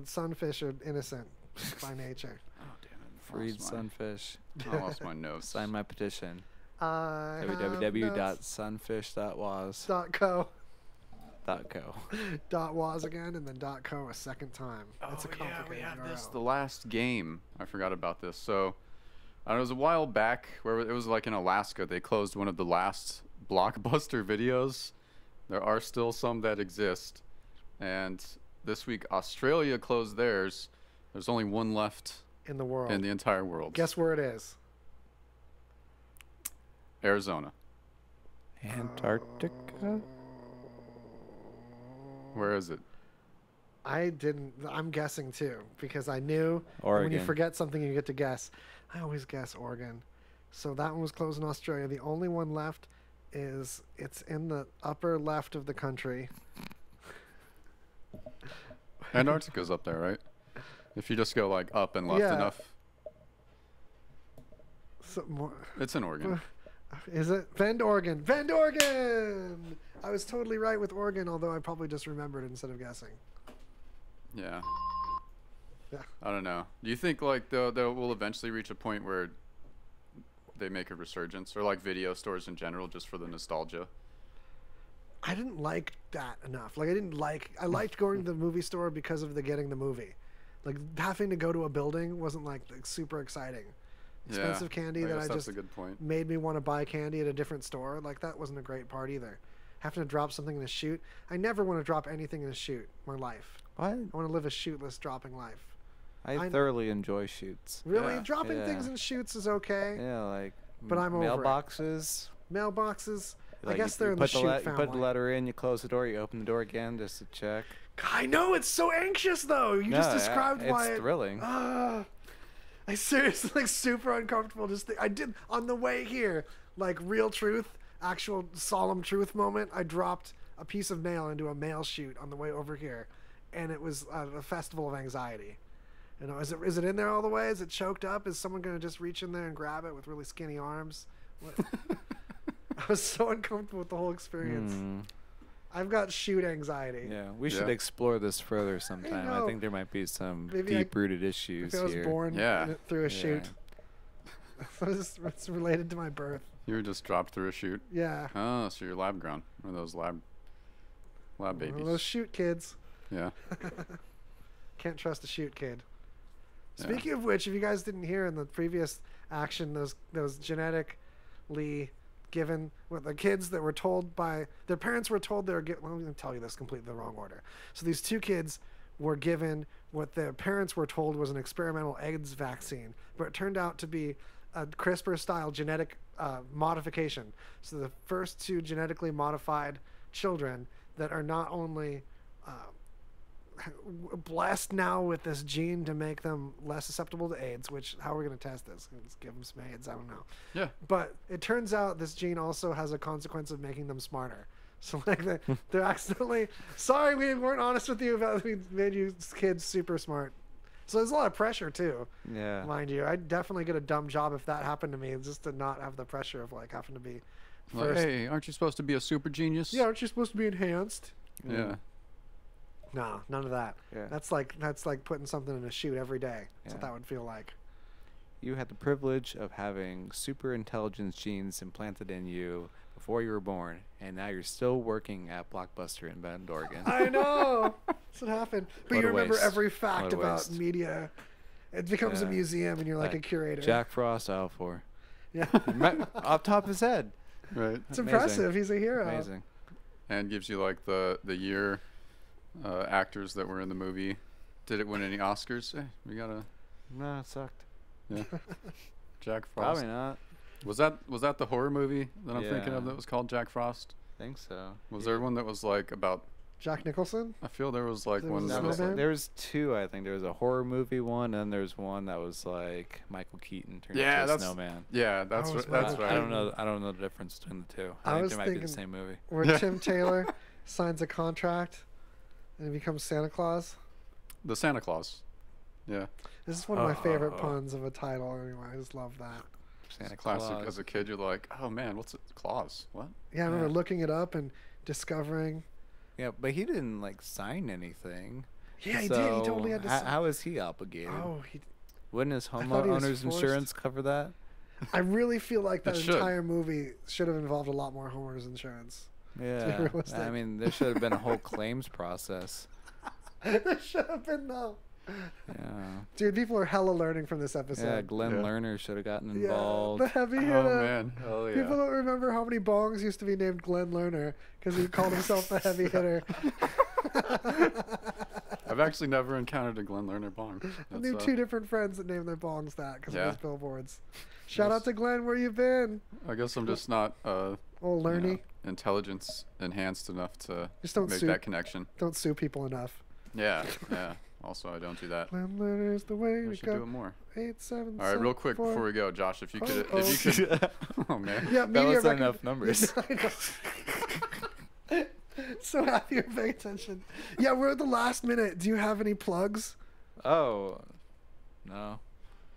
sunfish are innocent by nature. Oh damn it! Freed sunfish. I lost my notes. Sign my petition. www.sunfish.was. www.sunfish.was.co. .was again and then .co a second time. It's a complicated we have this. URL. The last game. I forgot about this. So, it was a while back where it was like in Alaska. They closed one of the last Blockbuster videos. There are still some that exist. And this week, Australia closed theirs. There's only one left in the world. in the entire world. Guess where it is? Arizona. Antarctica? Where is it? I'm guessing too because I knew Oregon. when you forget something you get to guess. I always guess Oregon. So that one was closed in Australia. The only one left it's in the upper left of the country. Antarctica's up there, right? If you just go like up and left Yeah. enough. So more, It's in Oregon. is it? Bend, Oregon. Bend, Oregon! I was totally right with Oregon, although I probably just remembered instead of guessing. Yeah. Yeah. I don't know. Do you think like they will eventually reach a point where they make a resurgence, or like video stores in general, just for the nostalgia? I didn't like that enough. Like I liked going to the movie store because of getting the movie. Like having to go to a building wasn't like super exciting. Expensive candy that I that's just a good point. made me want to buy candy at a different store. Like that wasn't a great part either. Having to drop something in a chute. I never want to drop anything in a chute in my life. What? I want to live a chute-less dropping life. I thoroughly enjoy shoots. Really? Yeah. Dropping things in chutes is okay. Yeah, like But I'm over it. mailboxes. Mailboxes. Like I guess you they're in the chute You family. put the letter in, you close the door, you open the door again just to check. I know, it's so anxious though. You just described why it's thrilling. I seriously like super uncomfortable. I did on the way here, like real truth, actual solemn truth moment. I dropped a piece of mail into a mail chute on the way over here, and it was a festival of anxiety. You know, is it in there all the way? Is it choked up? Is someone gonna just reach in there and grab it with really skinny arms? What? I was so uncomfortable with the whole experience. I've got chute anxiety. Yeah, we should explore this further sometime. I think there might be some deep-rooted issues here. I was born through a chute. It's related to my birth. You were just dropped through a chute? Yeah. Oh, so you're lab grown. One of those lab babies. One of those chute kids. Yeah. Can't trust a chute kid. Speaking of which, if you guys didn't hear in the previous action, those genetically given with the kids that were told by their parents were told they were given. Well, I'm going to tell you this completely the wrong order. So these two kids were given what their parents were told was an experimental AIDS vaccine, but it turned out to be a CRISPR-style genetic modification. So the first two genetically modified children that are not only blessed now with this gene to make them less susceptible to AIDS, which how are we going to test this? Let's give them some AIDS. I don't know. Yeah. But it turns out this gene also has a consequence of making them smarter. So like they're accidentally sorry we weren't honest with you about we made you kids super smart. So there's a lot of pressure too. Yeah. Mind you, I'd definitely get a dumb job if that happened to me, just to not have the pressure of like having to be Like, hey, aren't you supposed to be a super genius? Yeah, aren't you supposed to be enhanced? Yeah. No, none of that. Yeah. That's like putting something in a chute every day. That's what that would feel like. You had the privilege of having super intelligence genes implanted in you before you were born, and now you're still working at Blockbuster in Bend, Oregon. I know. That's what happened. But What you a remember waste. every fact What a about waste. media. It becomes a museum, and you're like a curator. Jack Frost, aisle 4. Yeah. Off top of his head. Right. It's impressive. He's a hero. Amazing. And gives you like the year actors that were in the movie. Did it win any Oscars? We gotta. No, it sucked. Yeah. Jack Frost. Probably not. Was that the horror movie that I'm thinking of that was called Jack Frost? I think so. Was there one that was like about Jack Nicholson? I feel there was like There one was that was Snowman? There was two, I think. There was a horror movie one, and there's one that was like Michael Keaton turned into a that's snowman. Yeah, that's that's right. I don't know the difference between the two. I I think was they might be the thinking same movie. Where Tim Taylor signs a contract and he becomes Santa Claus. The Santa Claus. Yeah. This is one of my favorite puns of a title. Anyway, I just love that. Santa Classic. Claus. As a kid, you're like, oh man, what's it? Claus? What? Yeah, I remember looking it up and discovering. Yeah, but he didn't like sign anything. Yeah, he did. He totally had to sign. How is he obligated? Oh, Wouldn't his thought he was homeowner's forced. insurance cover that? I really feel like that It should. entire movie should have involved a lot more homeowners insurance. Yeah. realistic. I mean, there should have been a whole claims process. There should have been though. Yeah. Dude, people are hella learning from this episode. Yeah, Glenn Lerner should have gotten Yeah, involved. the heavy hitter. Oh man. Oh yeah. People don't remember how many bongs used to be named Glenn Lerner because he called himself the heavy hitter. I've actually never encountered a Glenn Lerner bong. I knew two different friends that named their bongs that because of Yeah. those billboards. Shout out to Glenn, where you been? I guess I'm just not Old Lerny. intelligence enhanced enough to Just don't make sue. that connection. Don't sue people enough. Yeah, yeah. Also, I don't do that. Glenn Lerner's the way I we should go. do it more. 8, 7, All right, real quick before we go, Josh, if you could, if you could, oh man, Yeah, That media was record- enough numbers. I know. So happy you're paying attention. Yeah, we're at the last minute. Do you have any plugs? Oh, no.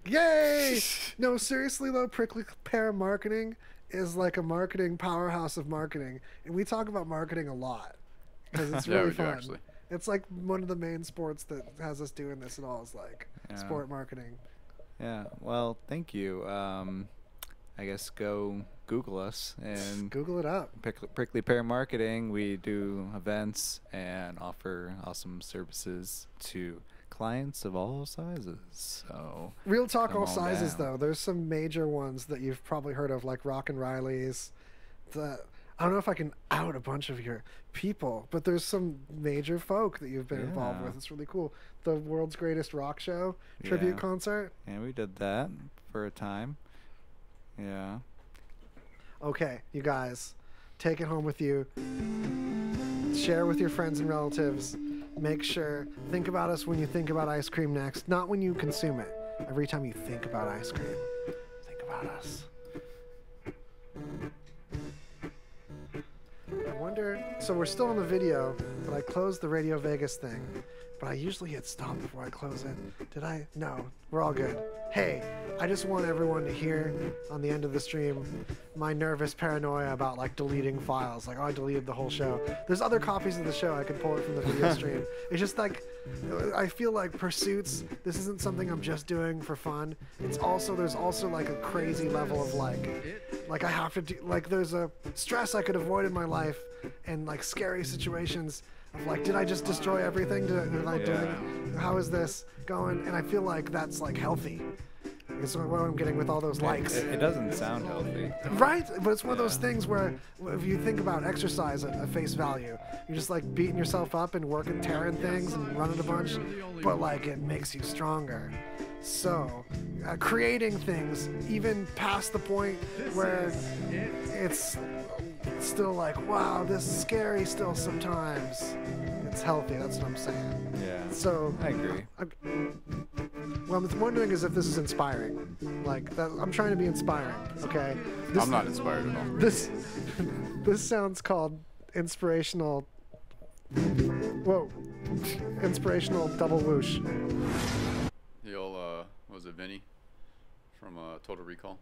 Yay! No, seriously though, Prickly Pear Marketing is like a marketing powerhouse of marketing, and we talk about marketing a lot because it's Yeah, really we do, fun. actually. It's like one of the main sports that has us doing this at all is like sport marketing. Yeah, well, thank you. I guess go Google us and Google it up. Prickly Pear Marketing. We do events and offer awesome services to clients of all sizes. So real talk, come all on sizes down. though. There's some major ones that you've probably heard of, like Rock and Riley's. I don't know if I can out a bunch of your people, but there's some major folk that you've been involved Yeah. with. It's really cool. The World's Greatest Rock Show tribute Yeah. concert. And we did that for a time. Yeah. Okay, you guys, take it home with you. Share with your friends and relatives. Make sure, think about us when you think about ice cream next, not when you consume it. Every time you think about ice cream, think about us. I wonder, so we're still on the video, but I closed the Radio Vegas thing. But I usually hit stop before I close it. Did I? No, we're all good. Hey, I just want everyone to hear on the end of the stream my nervous paranoia about like deleting files. Like, oh, I deleted the whole show. There's other copies of the show. I could pull it from the video stream. It's just like, I feel like Pursuits, this isn't something I'm just doing for fun. It's also, there's also like a crazy level of like I have to do, like there's a stress I could avoid in my life and like scary situations of like, did I just destroy everything? How is this going? And I feel like that's like healthy. It's what I'm getting with all those likes. It doesn't sound healthy. Right? But it's one of those things where if you think about exercise at face value, you're just like beating yourself up and working, tearing things and running a bunch, but like it makes you stronger. So, creating things even past the point where it's still like, wow, this is scary still sometimes. It's healthy, that's what I'm saying. Yeah. So I agree. What I'm wondering is if this is inspiring. Like, that, I'm trying to be inspiring, okay? I'm not inspired at all. This sounds called inspirational. Whoa. Inspirational double whoosh. The old, was it Vinny from Total Recall?